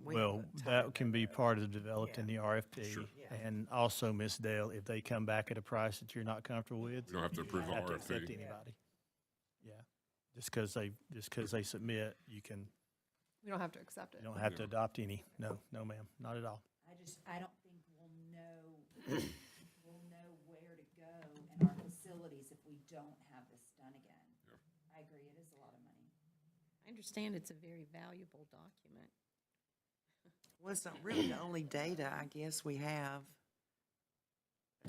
Well, that can be part of developed in the RFP. And also, Ms. Dale, if they come back at a price that you're not comfortable with. We don't have to approve the you don't have to accept RFP. anybody. Yeah, just because they submit, you We don't have to accept it. don't have to adopt any. No, ma'am, not at all. I don't think we'll know where to go in our facilities if we don't have this done again. I agree, it is a lot of money. I understand it's a very valuable document. Well, it's not really the only data, I guess, we have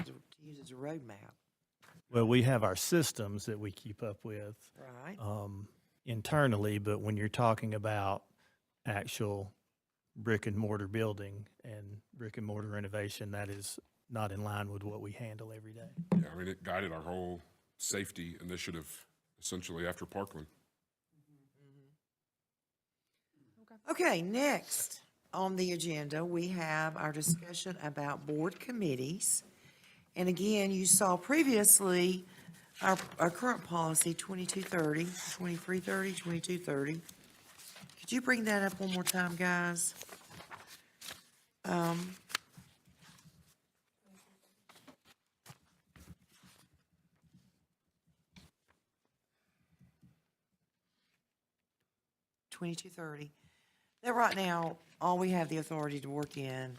to use as a roadmap. Well, we have our systems that we keep up with. Right. Internally, but when you're talking about actual brick and mortar building and brick and mortar renovation, that is not in line with what we handle every day. Yeah, I mean, it guided our whole safety initiative essentially after Parkland. Okay, next on the agenda, we have our discussion about board committees. And again, you saw previously our current policy, 2230, 2330, 2230. Could you bring that up one more time, guys? $22.30. Now, right now, all we have the authority to work in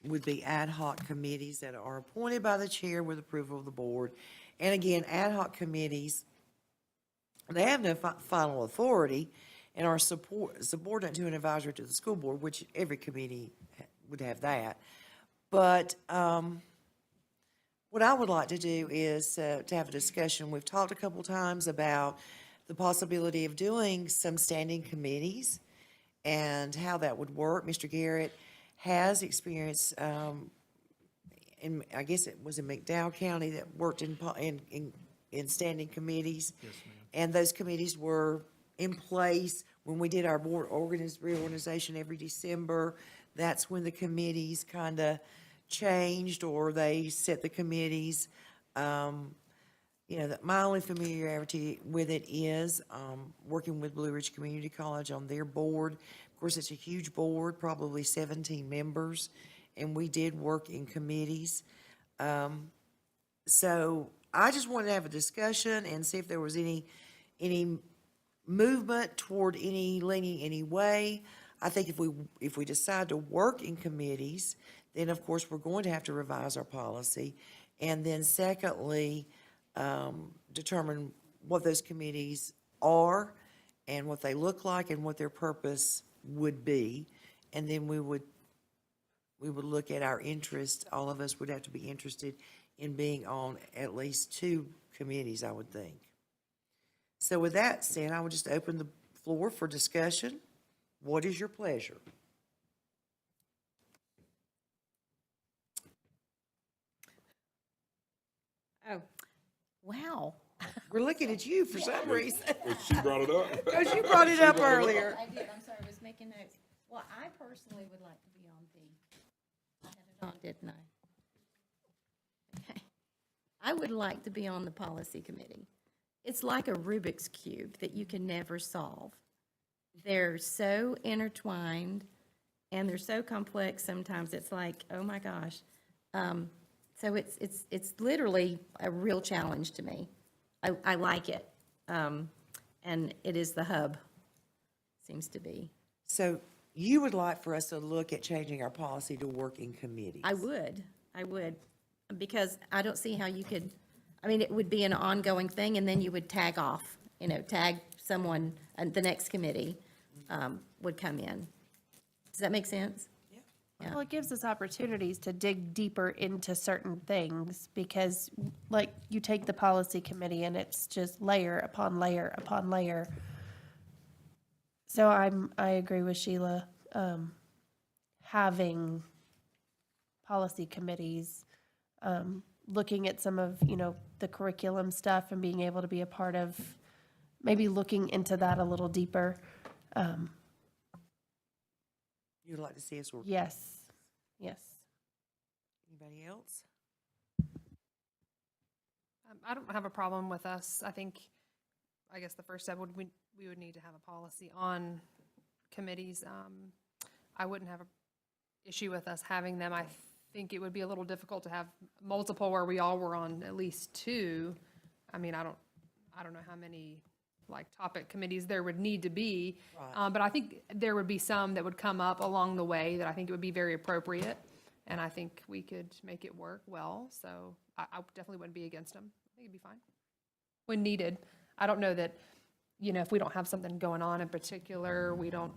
would be ad hoc committees that are appointed by the chair with approval of the board. And again, ad hoc committees they have no final authority and are subordinate to an advisor to the school board, which every committee would have that. But what I would like to do is to have a discussion. We've talked a couple times about the possibility of doing some standing committees and how that would work. Mr. Garrett has experience in, I guess it was in McDowell County, that worked in standing committees. Yes, ma'am. And those committees were in place when we did our board reorganization every December. That's when the committees kind of changed, or they set the committees. You know, my only familiarity with it is working with Blue Ridge Community College on their board. Of course, it's a huge board, probably 17 members, and we did work in committees. So I just wanted to have a discussion and see if there was any movement toward leaning any way. I think if we decide to work in committees, then of course we're going to have to revise our policy. And then secondly, determine what those committees are and what they look like and what their purpose would be. And then we would look at our interest. All of us would have to be interested in being on at least 2 committees, I would think. So with that said, I would just open the floor for discussion. What is your pleasure? Oh, wow. We're looking at you for some reason. She brought it up. Because you brought it up earlier. I did, I'm sorry, I was making notes. Well, I personally would like to be on I had it on, didn't I? Okay. I would like to be on the policy committee. It's like a Rubik's Cube that you can never solve. They're so intertwined, and they're so complex sometimes, it's like, oh my gosh. So it's literally a real challenge to me. I like it. And it is the hub, seems to be. So you would like for us to look at changing our policy to work in committees? I would, because I don't see how you could, I mean, it would be an ongoing thing, and then you would tag off, tag someone, and the next committee would come in. Does that make sense? Well, it gives us opportunities to dig deeper into certain things because, like, you take the policy committee and it's just layer upon layer upon layer. So I agree with Sheila. Having policy committees, looking at some of, the curriculum stuff and being able to be a part of, maybe looking into that a little deeper. You'd like to see us work? Yes, yes. Anybody else? I don't have a problem with us. I guess the first step would, we would need to have a policy on committees. I wouldn't have an issue with us having them. I think it would be a little difficult to have multiple where we all were on at least 2. I mean, I don't know how many topic committees there would need to be. Right. But I think there would be some that would come up along the way that I think it would be very appropriate. And I think we could make it work well. So I definitely wouldn't be against them. I think it'd be fine when needed. I don't know that, if we don't have something going on in particular, we don't,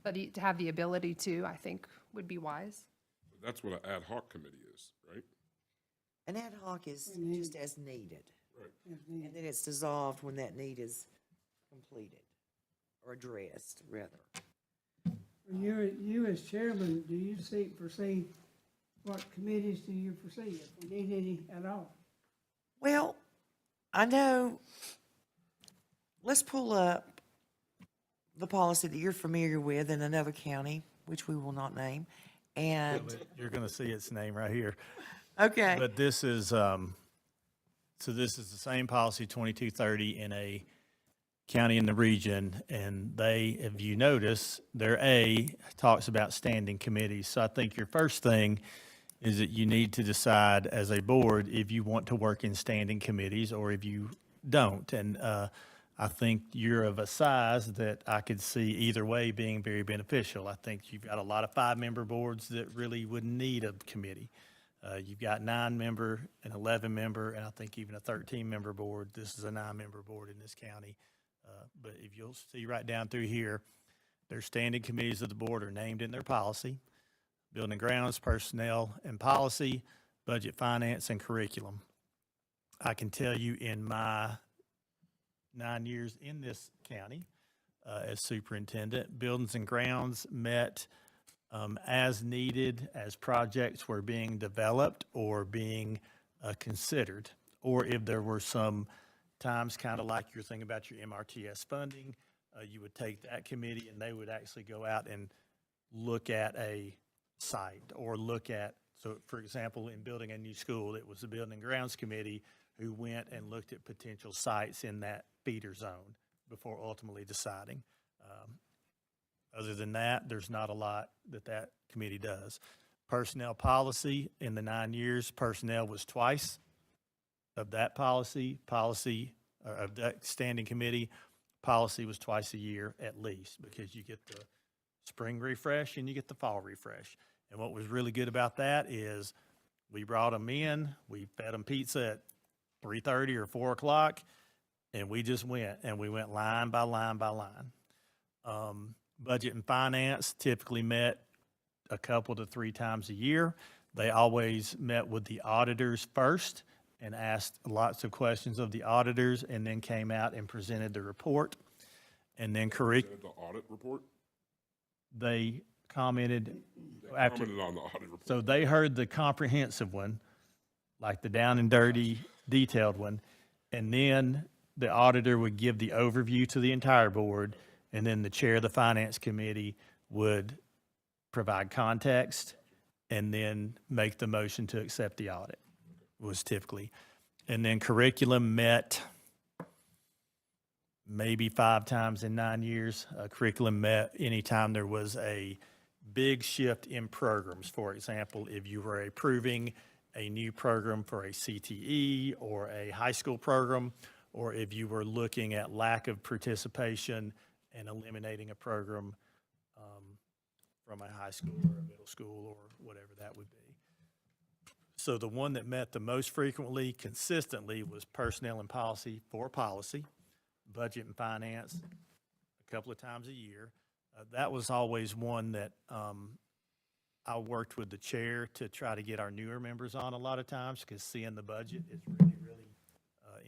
but to have the ability to, I think would be wise. That's what an ad hoc committee is, right? An ad hoc is just as needed. Right. And then it's dissolved when that need is completed, or addressed, rather. You as chairman, do you foresee, what committees do you foresee, if we need any at all? Well, I know, let's pull up the policy that you're familiar with in another county, which we will not name, and, You're going to see its name right here. okay. But this is, so this is the same policy, 2230, in a county in the region, and they, if you notice, their A talks about standing committees. So I think your first thing is that you need to decide as a board if you want to work in standing committees or if you don't. And I think you're of a size that I could see either way being very beneficial. I think you've got a lot of 5-member boards that really would need a committee. You've got 9-member, an 11-member, and I think even a 13-member board. This is a 9-member board in this county. But if you'll see right down through here, their standing committees of the board are named in their policy: Building and Grounds, Personnel and Policy, Budget, Finance, and Curriculum. I can tell you in my 9 years in this county as superintendent, Buildings and Grounds met as needed as projects were being developed or being considered, or if there were some times, kind of like you're thinking about your MRTS funding, you would take that committee and they would actually go out and look at a site or look at, so for example, in building a new school, it was the Building and Grounds Committee who went and looked at potential sites in that feeder zone before ultimately deciding. Other than that, there's not a lot that that committee does. Personnel policy, in the 9 years, personnel was twice of that policy, of that standing committee. Policy was twice a year at least, because you get the spring refresh and you get the fall refresh. And what was really good about that is we brought them in, we fed them pizza at 3:30 or 4 o'clock, and we just went, and we went line by line by line. Budget and Finance typically met a couple to 3 times a year. They always met with the auditors first and asked lots of questions of the auditors, and then came out and presented the report. And then The audit report? they commented They after. commented on the audit report. So they heard the comprehensive one, like the down and dirty, detailed one, and then the auditor would give the overview to the entire board, and then the chair of the finance committee would provide context and then make the motion to accept the audit, was typically. And then curriculum met maybe 5 times in 9 years. Curriculum met anytime there was a big shift in programs. For example, if you were approving a new program for a CTE or a high school program, or if you were looking at lack of participation and eliminating a program from a high school or a middle school or whatever that would be. So the one that met the most frequently, consistently, was Personnel and Policy for policy, Budget and Finance a couple of times a year. That was always one that I worked with the chair to try to get our newer members on a lot of times, because seeing the budget is really, really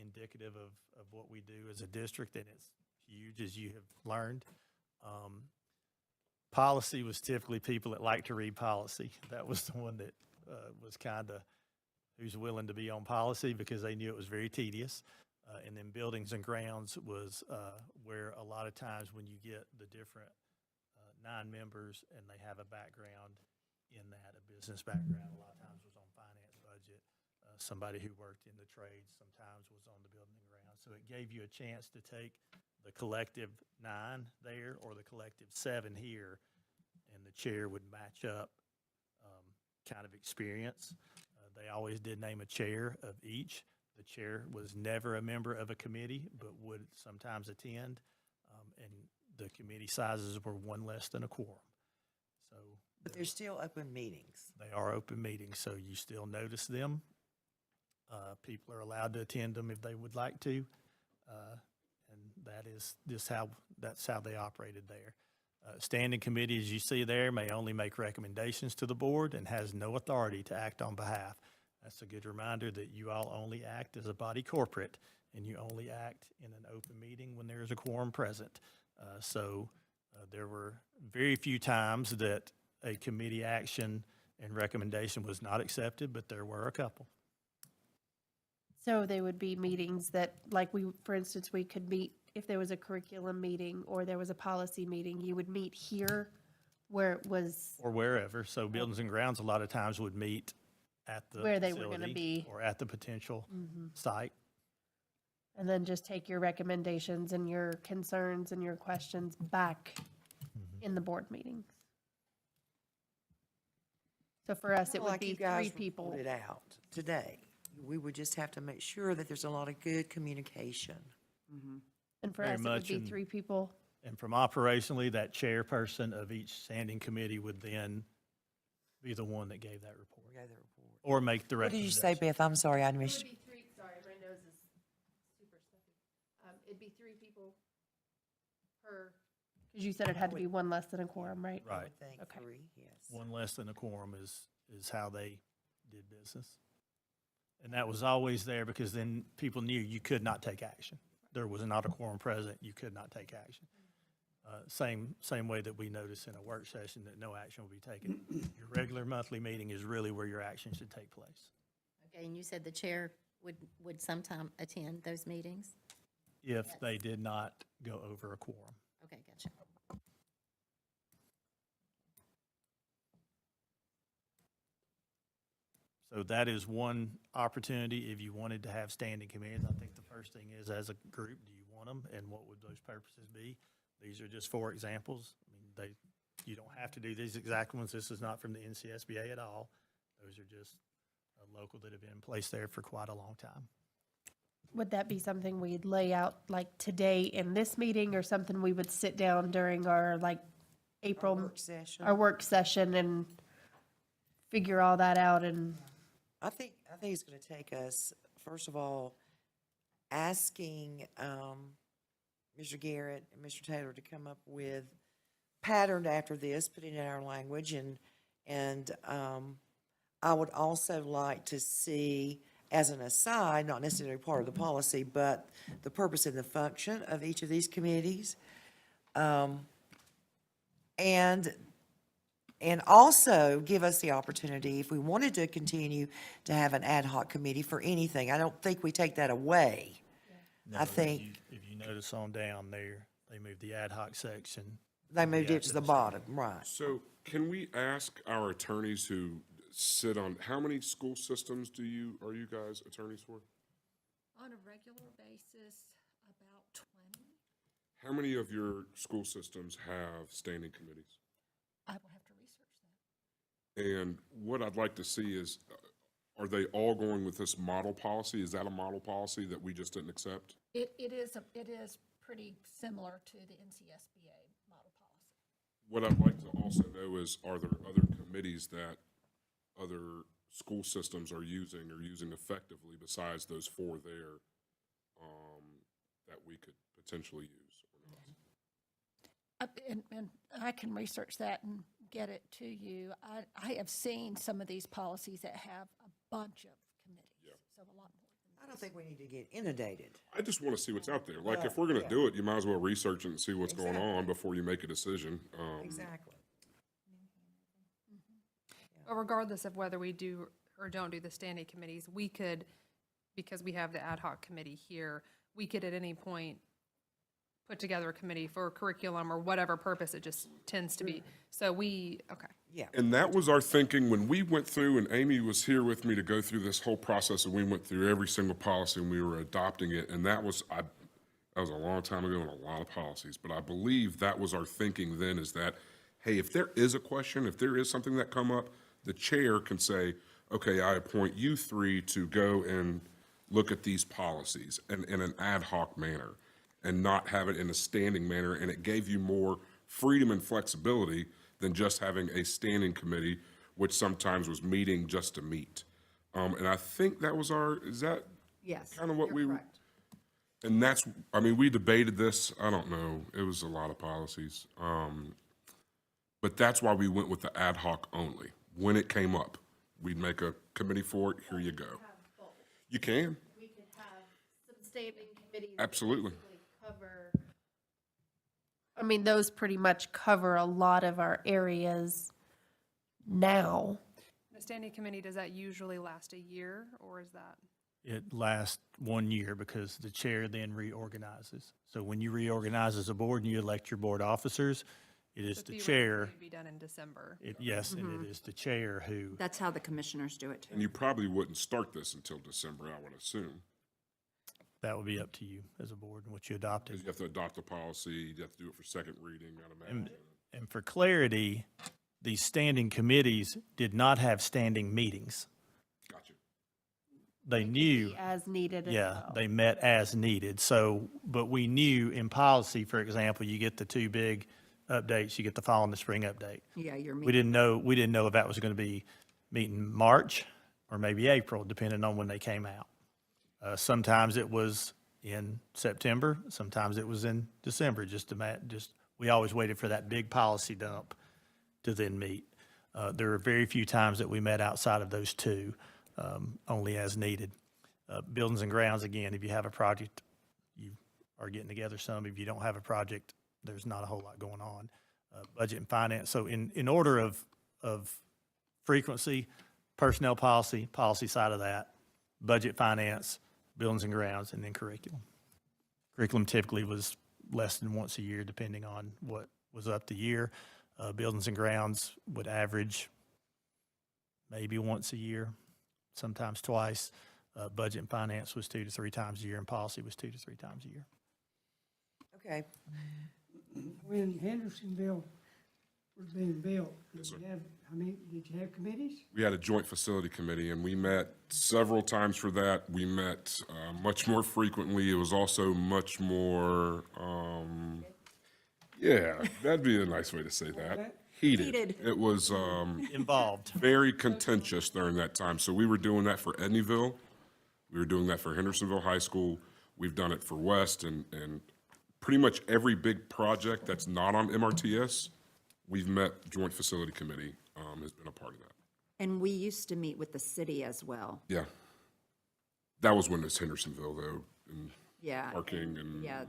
indicative of what we do as a district, and it's huge, as you have learned. Policy was typically people that like to read policy. That was the one that was kind of who's willing to be on policy, because they knew it was very tedious. And then Buildings and Grounds was where a lot of times when you get the different 9 members and they have a background in that, a business background, a lot of times was on finance, budget. Somebody who worked in the trades sometimes was on the Building and Grounds. So it gave you a chance to take the collective 9 there or the collective 7 here, and the chair would match up kind of experience. They always did name a chair of each. The chair was never a member of a committee, but would sometimes attend, and the committee sizes were 1 less than a quorum. So But they're still open meetings. they are open meetings, so you still notice them. People are allowed to attend them if they would like to, and that's how they operated there. Standing committee, as you see there, may only make recommendations to the board and has no authority to act on behalf. That's a good reminder that you all only act as a body corporate, and you only act in an open meeting when there is a quorum present. So there were very few times that a committee action and recommendation was not accepted, but there were a couple. So they would be meetings that, like for instance, we could meet, if there was a curriculum meeting or there was a policy meeting, you would meet here where it was, Or wherever. So Buildings and Grounds a lot of times would meet at the Where they were gonna facility be. or at the potential site. and then just take your recommendations and your concerns and your questions back in the board meetings. So for us, it would Like be you 3 guys people. reported out today. We would just have to make sure that there's a lot of good communication. And for Very us, it would much, be and- 3 people. And from operationally, that chairperson of each standing committee would then be the one that gave that report. We got the report. or make the What did you recommendation. say, Beth? I'm sorry, I missed. It'd be three, sorry, my nose is super stuffy. It'd be 3 people per, because you said it had to be one less than a quorum, right? Right. Thank Okay. three, yes. One less than a quorum is how they did business. And that was always there because then people knew you could not take action. There was not a quorum present, you could not take action. Same way that we notice in a work session that no action will be taken. Your regular monthly meeting is really where your action should take place. Okay, and you said the chair would sometime attend those meetings? If they did not go over a quorum. Okay, gotcha. So that is one opportunity if you wanted to have standing committees. I think the first thing is, as a group, do you want them and what would those purposes be? These are just 4 examples. I mean, you don't have to do these exact ones. This is not from the NCSBA at all. Those are just local that have been in place there for quite a long time. Would that be something we'd lay out like today in this meeting or something we would sit down during our like April? Work session. Our work session and figure all that out and. I think it's going to take us, first of all, asking Mr. Garrett and Mr. Taylor to come up with patterned after this, putting it in our language, and I would also like to see, as an aside, not necessarily part of the policy, but the purpose and the function of each of these committees. And also give us the opportunity, if we wanted to continue to have an ad hoc committee for anything, I don't think we take that away. No, I think If you notice on down there, they moved the ad hoc section. they moved it to the bottom, right. So can we ask our attorneys who sit on, how many school systems are you guys attorneys for? On a regular basis, about 20. How many of your school systems have standing committees? I will have to research that. And what I'd like to see is, are they all going with this model policy? Is that a model policy that we just didn't accept? It is pretty similar to the NCSBA model policy. What I'd like to also know is, are there other committees that other school systems are using effectively besides those 4 there, that we could potentially use or not? And I can research that and get it to you. I have seen some of these policies that have a bunch of committees, so a lot more. I don't think we need to get inundated. I just want to see what's out there. Like, Well, if we're going to yeah. do it, you might as well research it and see what's going on Exactly. before you make a decision. Exactly. But regardless of whether we do or don't do the standing committees, we could, because we have the ad hoc committee here, we could at any point put together a committee for curriculum or whatever purpose it just tends to be. So okay. Yeah. And that was our thinking when we went through, and Amy was here with me to go through this whole process, and we went through every single policy and we were adopting it. And that was a long time ago and a lot of policies, but I believe that was our thinking then, is that, hey, if there is a question, if there is something that come up, the chair can say, okay, I appoint you 3 to go and look at these policies in an ad hoc manner and not have it in a standing manner. And it gave you more freedom and flexibility than just having a standing committee, which sometimes was meeting just to meet. And I think that was is that Yes. kind of what you're correct. and that's, I mean, we debated this, I don't know, it was a lot of policies. But that's why we went with the ad hoc only. When it came up, we'd make a committee for it, here you go. You can, We could have some standing committees. that absolutely. basically cover. I mean, those pretty much cover a lot of our areas now. The standing committee, does that usually last a year, or is that? It lasts 1 year because the chair then reorganizes. So when you reorganize as a board and you elect your board officers, it is So the theoretically, chair. it'd be done in December. Yes, and it is the chair who, That's how the commissioners do it too. And you probably wouldn't start this until December, I would assume. that would be up to you as a board and what you adopted. Because you have to adopt the policy, you have to do it for second reading, I'd imagine. And for clarity, these standing committees did not have standing meetings. Gotcha. They knew. As needed as Yeah, well. they met as needed. So, but we knew in policy, for example, you get the 2 big updates, you get the fall and the spring update. Yeah, you're We didn't know if that was going to be meeting March or maybe April, depending on when they came out. Sometimes it was in September, sometimes it was in December, we always waited for that big policy dump to then meet. There are very few times that we met outside of those two, only as needed. Buildings and grounds, again, if you have a project, you are getting together some. If you don't have a project, there's not a whole lot going on. Budget and finance, so in order of frequency, personnel policy, policy side of that, budget, finance, buildings and grounds, and then curriculum. Curriculum typically was less than once a year, depending on what was up the year. Buildings and grounds would average maybe once a year, sometimes twice. Budget and finance was 2 to 3 times a year, and policy was 2 to 3 times a year. Okay. When Hendersonville was being built, did you have committees? We had a joint facility committee, and we met several times for that. We met much more frequently. It was also much more, yeah, that'd be a nice way to say that. Heated. It was Involved. very contentious during that time. So we were doing that for Edneyville. We were doing that for Hendersonville High School. We've done it for West, and pretty much every big project that's not on MRTS, we've met joint facility committee has been a part of that. And we used to meet with the city as well. Yeah. That was when it's Hendersonville, though, and Yeah. parking and. Yeah,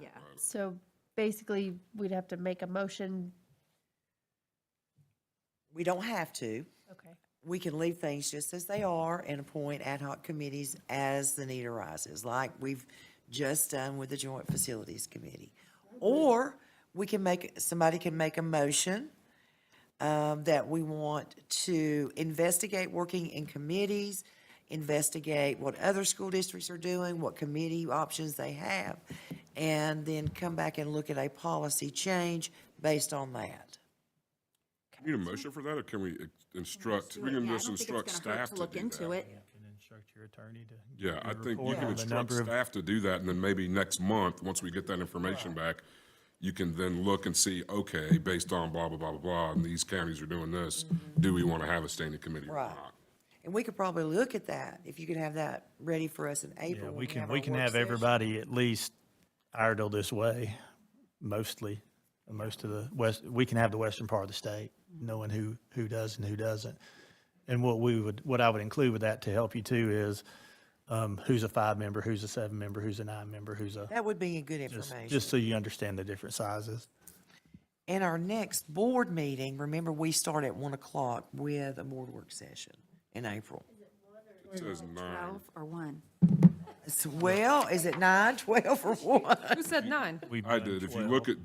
yeah. So basically, we'd have to make a motion. We don't have to. Okay. We can leave things just as they are and appoint ad hoc committees as the need arises, like we've just done with the Joint Facilities Committee. Or somebody can make a motion that we want to investigate working in committees, investigate what other school districts are doing, what committee options they have, and then come back and look at a policy change based on that. Need a motion for that, or can we instruct, we can just instruct staff to look do into that? it. Can instruct your attorney to. Yeah, I think you report can on the instruct number of- staff to do that, and then maybe next month, once we get that information back, you can then look and see, okay, based on blah, blah, blah, blah, blah, and these counties are doing this, do we want to have a standing committee or Right. not? And we could probably look at that, if you could have that ready for us in Yeah, April. when we can, our we can work have session. everybody at least Iredell this way, mostly, most of the west, we can have the western part of the state, knowing who does and who doesn't. And what I would include with that to help you too is, who's a 5-member, who's a 7-member, who's a 9-member, who's a, That would be a good just information. so you understand the different sizes. And our next board meeting, remember, we start at 1:00 with a board work session in April. It says 9. 12 or 1? Well, is it 9, 12, or 1? Who said 9? We've I done did, if you 12. look at,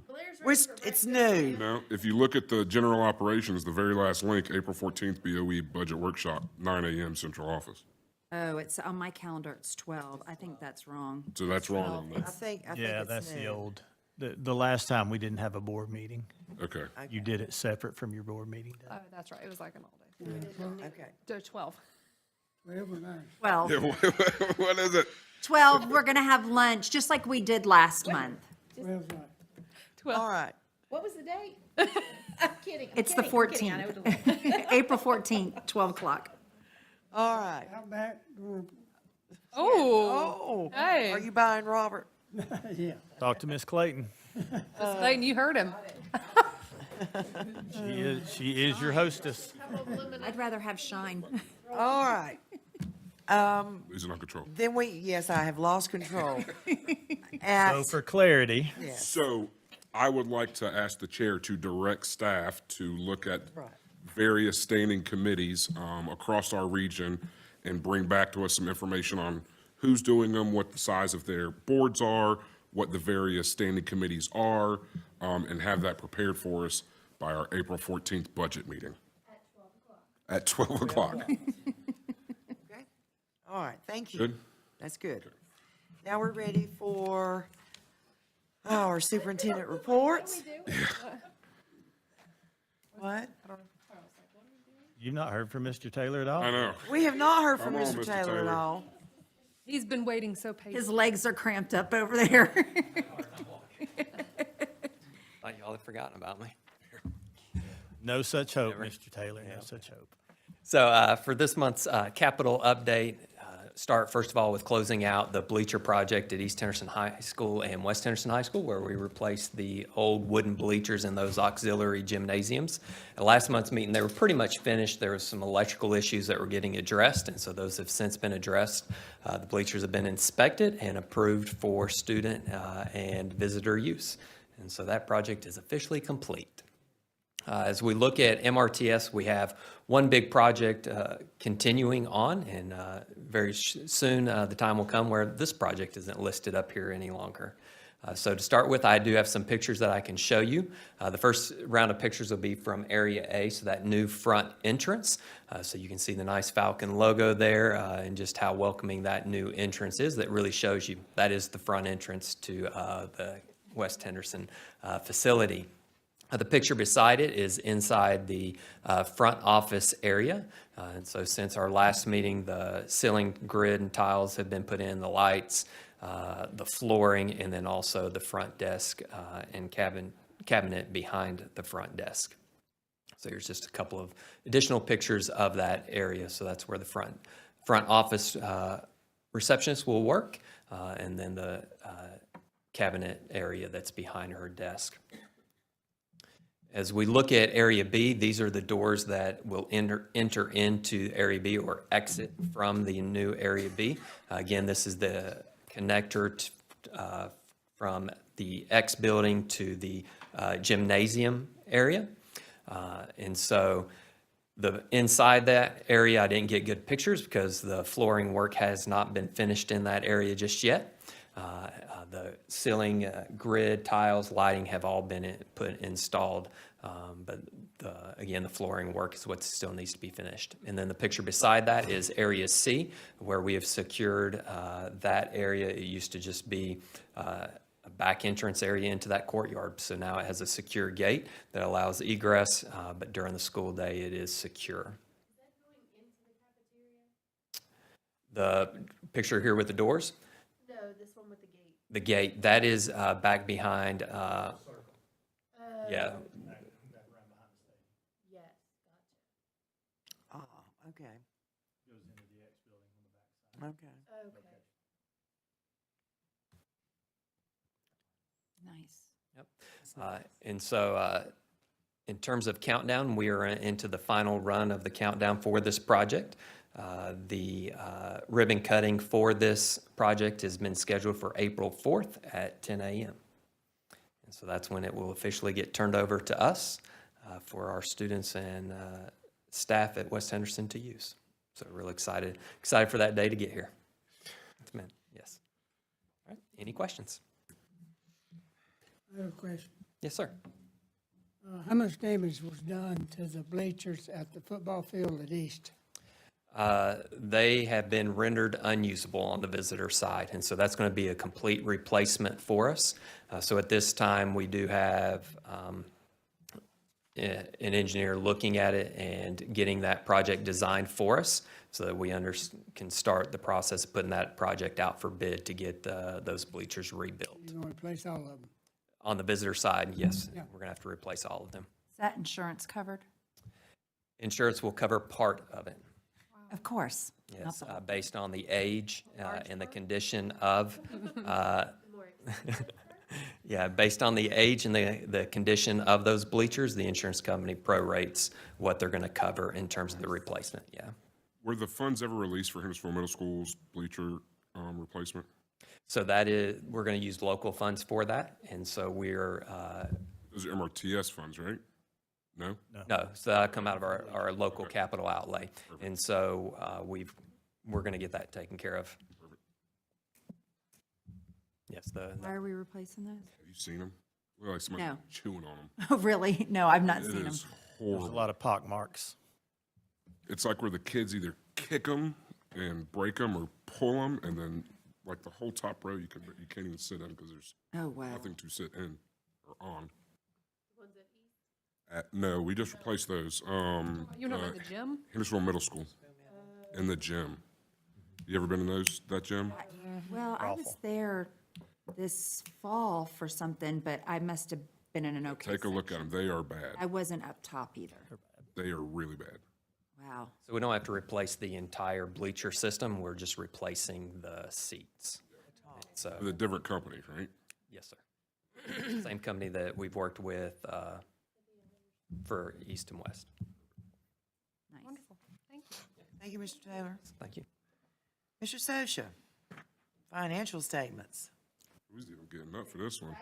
It's new. no, if you look at the general operations, the very last link, April 14th, BOE Budget Workshop, 9 a.m. Central Office. Oh, it's on my calendar, it's 12. I think that's wrong. So that's wrong on I that. think Yeah, it's that's the new. old, the last time we didn't have a board meeting. Okay. You did it separate from your board meeting day. Oh, that's right, it was like an all day. Okay. 12. 12 or 9? 12. Yeah, what is it? 12, we're going to have lunch, just like we did last month. 12 is 9. All right. What was the date? I'm kidding. It's the 14th. April 14th, 12 o'clock. All right. Out back, Oh, Oh, Hey. are you buying Robert? yeah. Talk to Miss Clayton. Miss Clayton, you heard him. She is your hostess. I'd rather have Shine. All right. Losing on control. Then yes, I have lost control. So for clarity, Yes. So I would like to ask the chair to direct staff to look at Right. various standing committees across our region and bring back to us some information on who's doing them, what the size of their boards are, what the various standing committees are, and have that prepared for us by our April 14th budget meeting. At 12 o'clock. Okay. All right, thank you. Good? That's good. Now we're ready for our superintendent reports. What? you've not heard from Mr. Taylor at all? I know. We have not heard from Come on, Mr. Mr. Taylor at Taylor. all. He's been waiting so His patiently. legs are cramped up over there. Thought y'all had forgotten about me. No such hope, Mr. Taylor, no such hope. So for this month's capital update, start first of all with closing out the bleacher project at East Henderson High School and West Henderson High School, where we replaced the old wooden bleachers in those auxiliary gymnasiums. At last month's meeting, they were pretty much finished. There was some electrical issues that were getting addressed, and so those have since been addressed. The bleachers have been inspected and approved for student and visitor use. And so that project is officially complete. As we look at MRTS, we have one big project continuing on, and very soon the time will come where this project isn't listed up here any longer. So to start with, I do have some pictures that I can show you. The first round of pictures will be from Area A, so that new front entrance. So you can see the nice Falcon logo there and just how welcoming that new entrance is. That really shows you that is the front entrance to the West Henderson facility. The picture beside it is inside the front office area. And so since our last meeting, the ceiling grid and tiles have been put in, the lights, the flooring, and then also the front desk and cabinet behind the front desk. So here's just a couple of additional pictures of that area. So that's where the front office receptionist will work, and then the cabinet area that's behind her desk. As we look at Area B, these are the doors that will enter into Area B or exit from the new Area B. Again, this is the connector from the X building to the gymnasium area. And so inside that area, I didn't get good pictures because the flooring work has not been finished in that area just yet. The ceiling, grid, tiles, lighting have all been installed, but again, the flooring work is what still needs to be finished. And then the picture beside that is Area C, where we have secured that area. It used to just be a back entrance area into that courtyard, so now it has a secure gate that allows egress, but during the school day, it is secure. The picture here with the doors? No, this one with the gate. The gate, that is back behind, yeah. Yes, Oh, okay. Okay. Okay. Nice. Yep. And so in terms of countdown, we are into the final run of the countdown for this project. The ribbon cutting for this project has been scheduled for April 4th at 10 a.m. And so that's when it will officially get turned over to us for our students and staff at West Henderson to use. So really excited for that day to get here. Yes. All right. Any questions? I have a question. Yes, sir. How much damage was done to the bleachers at the football field at East? They have been rendered unusable on the visitor side, and so that's going to be a complete replacement for us. So at this time, we do have an engineer looking at it and getting that project designed for us so that we can start the process of putting that project out for bid to get those bleachers rebuilt. You're going to replace all of them? On the visitor side, yes, Yeah. we're going to have to replace all of them. Is that insurance covered? Insurance will cover part of it. Of course. Yes, based on the age and the condition of, yeah, based on the age and the condition of those bleachers, the insurance company prorates what they're going to cover in terms of the replacement, yeah. Were the funds ever released for Hendersonville Middle School's bleacher replacement? So that is, we're going to use local funds for that, and so we're. Those are MRTS funds, right? No? No, so that'll come out of our local capital outlay. And so we're going to get that taken care of. Yes. Why are we replacing those? Have you seen them? Look like somebody No. chewing on them. Oh, really? No, I've not It seen them. is There's a horrible. lot of pock marks. It's like where the kids either kick them and break them or pull them, and then like the whole top row, you can't even sit in because there's Oh, wow. nothing to sit in or on. No, we just replaced those. You know, the gym? Hendersonville Middle School, in the gym. You ever been in that gym? Well, I was there this fall for something, but I must have been in an okay Take a look at them. They are bad. I wasn't up top either. They are really bad. Wow. Wow. So we don't have to replace the entire bleacher system, we're just replacing the seats. So, With a different company, right? yes, sir. Same company that we've worked with for East and West. Nice. Wonderful. Thank you. Thank you, Mr. Taylor. Thank you. Mr. Sosha, financial statements. Who's even getting up for this one?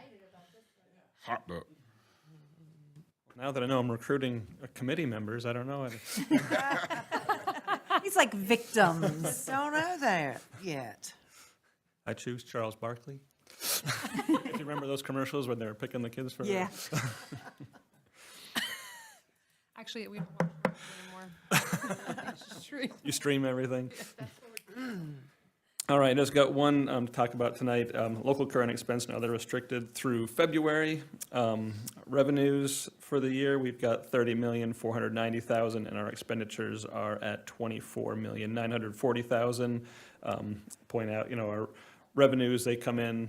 Hopped up. Now that I know I'm recruiting committee members, I don't know. He's like victims. Don't know that yet. I choose Charles Barkley. If you remember those commercials where they were picking the kids for Yeah. Actually, we don't watch it anymore. You stream everything. All right, just got one to talk about tonight. Local current expense and other restricted through February. Revenues for the year, we've got $30,490,000, and our expenditures are at $24,940,000. Point out, our revenues, they come in,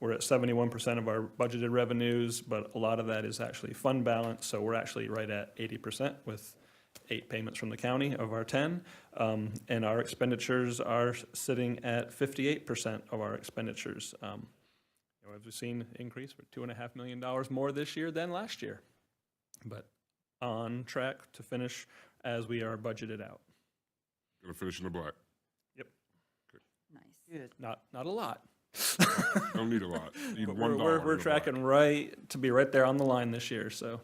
we're at 71% of our budgeted revenues, but a lot of that is actually fund balance, so we're actually right at 80% with 8 payments from the county of our 10. And our expenditures are sitting at 58% of our expenditures. As we've seen increase, we're $2.5 million more this year than last year, but on track to finish as we are budgeted out. Gonna finish in the black. Yep. Nice. Good. Not a lot. Don't need a lot. Need But $1 we're in the black. tracking right to be right there on the line this year, so.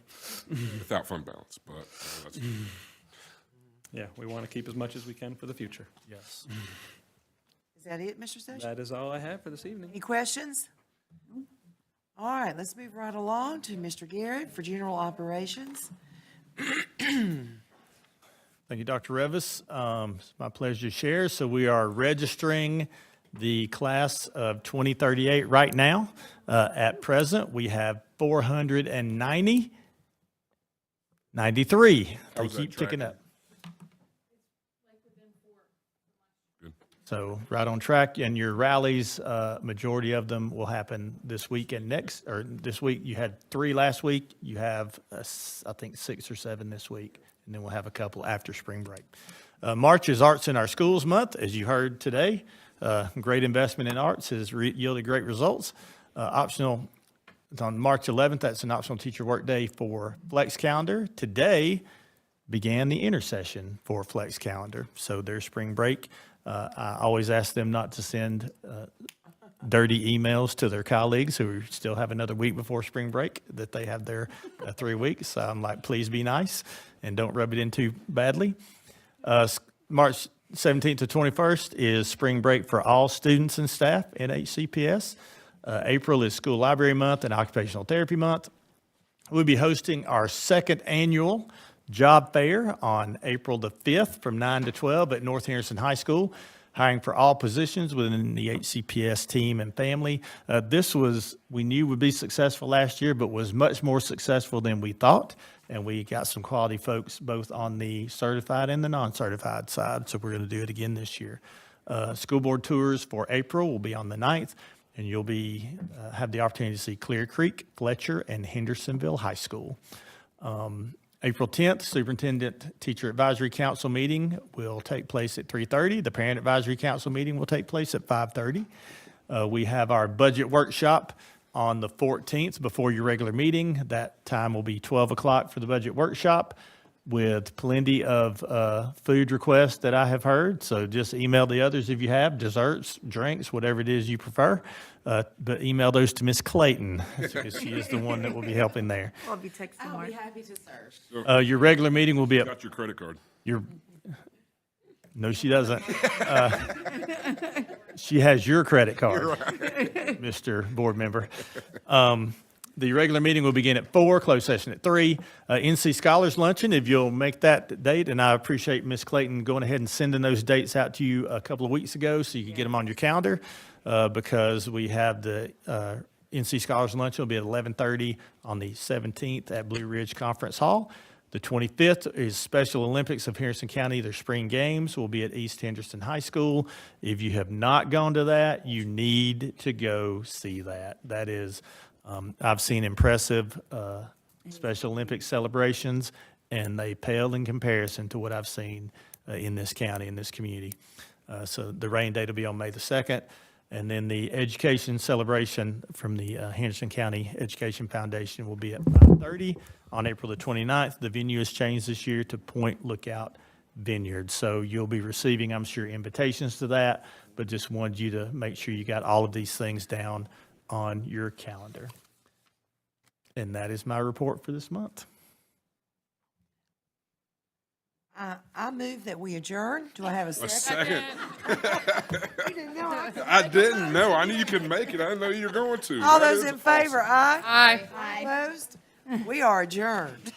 Without fund balance, but that's Yeah, we want to keep as much as we can for the future. Yes. Is that it, Mr. Sosha? That is all I have for this evening. Any questions? All right, let's move right along to Mr. Garrett for general operations. Thank you, Dr. Revis. It's my pleasure to share. So we are registering the class of 2038 right now. At present, we have 493. They How's that keep ticking tracking? up. So right on track, and your rallies, majority of them will happen this week and next, or this week. You had 3 last week. You have, I think, 6 or 7 this week, and then we'll have a couple after spring break. March is Arts in Our Schools Month, as you heard today. Great investment in arts has yielded great results. Optional, it's on March 11th, that's an optional teacher work day for Flex Calendar. Today began the intersession for Flex Calendar, so there's spring break. I always ask them not to send dirty emails to their colleagues who still have another week before spring break, that they have their 3 weeks. I'm like, please be nice and don't rub it in too badly. March 17th to 21st is spring break for all students and staff at HCPS. April is School Library Month and Occupational Therapy Month. We'll be hosting our 2nd annual Job Fair on April the 5th from 9 to 12 at North Henderson High School, hiring for all positions within the HCPS team and family. We knew would be successful last year, but was much more successful than we thought. And we got some quality folks both on the certified and the non-certified side, so we're going to do it again this year. School board tours for April will be on the 9th, and you'll have the opportunity to see Clear Creek, Fletcher, and Hendersonville High School. April 10th, Superintendent Teacher Advisory Council meeting will take place at 3:30. The Parent Advisory Council meeting will take place at 5:30. We have our budget workshop on the 14th before your regular meeting. That time will be 12 o'clock for the budget workshop, with plenty of food requests that I have heard. So just email the others if you have desserts, drinks, whatever it is you prefer. But email those to Miss Clayton, because she is the one that will be helping there. I'll be texting Mark. happy to serve. Your regular meeting will be at got your credit card. No, she doesn't. She has your credit card, Mr. Board Member. The regular meeting will begin at 4, closed session at 3. NC Scholars Luncheon, if you'll make that date, and I appreciate Ms. Clayton going ahead and sending those dates out to you a couple of weeks ago so you can get them on your calendar, because we have the NC Scholars Luncheon will be at 11:30 on the 17th at Blue Ridge Conference Hall. The 25th is Special Olympics of Henderson County. Their spring games will be at East Henderson High School. If you have not gone to that, you need to go see that. That is, I've seen impressive Special Olympics celebrations, and they pale in comparison to what I've seen in this county, in this community. So the rain date will be on May the 2nd, and then the education celebration from the Henderson County Education Foundation will be at 5:30 on April the 29th. The venue has changed this year to Point Lookout Vineyard. So you'll be receiving, I'm sure, invitations to that, but just wanted you to make sure you got all of these things down on your calendar. And that is my report for this month. I move that we adjourn. Do I have a A second? second. You didn't know I could- I didn't know. I knew you could make it. I didn't know you were going to. All That those is in favor, awesome. aye? Opposed? We are adjourned.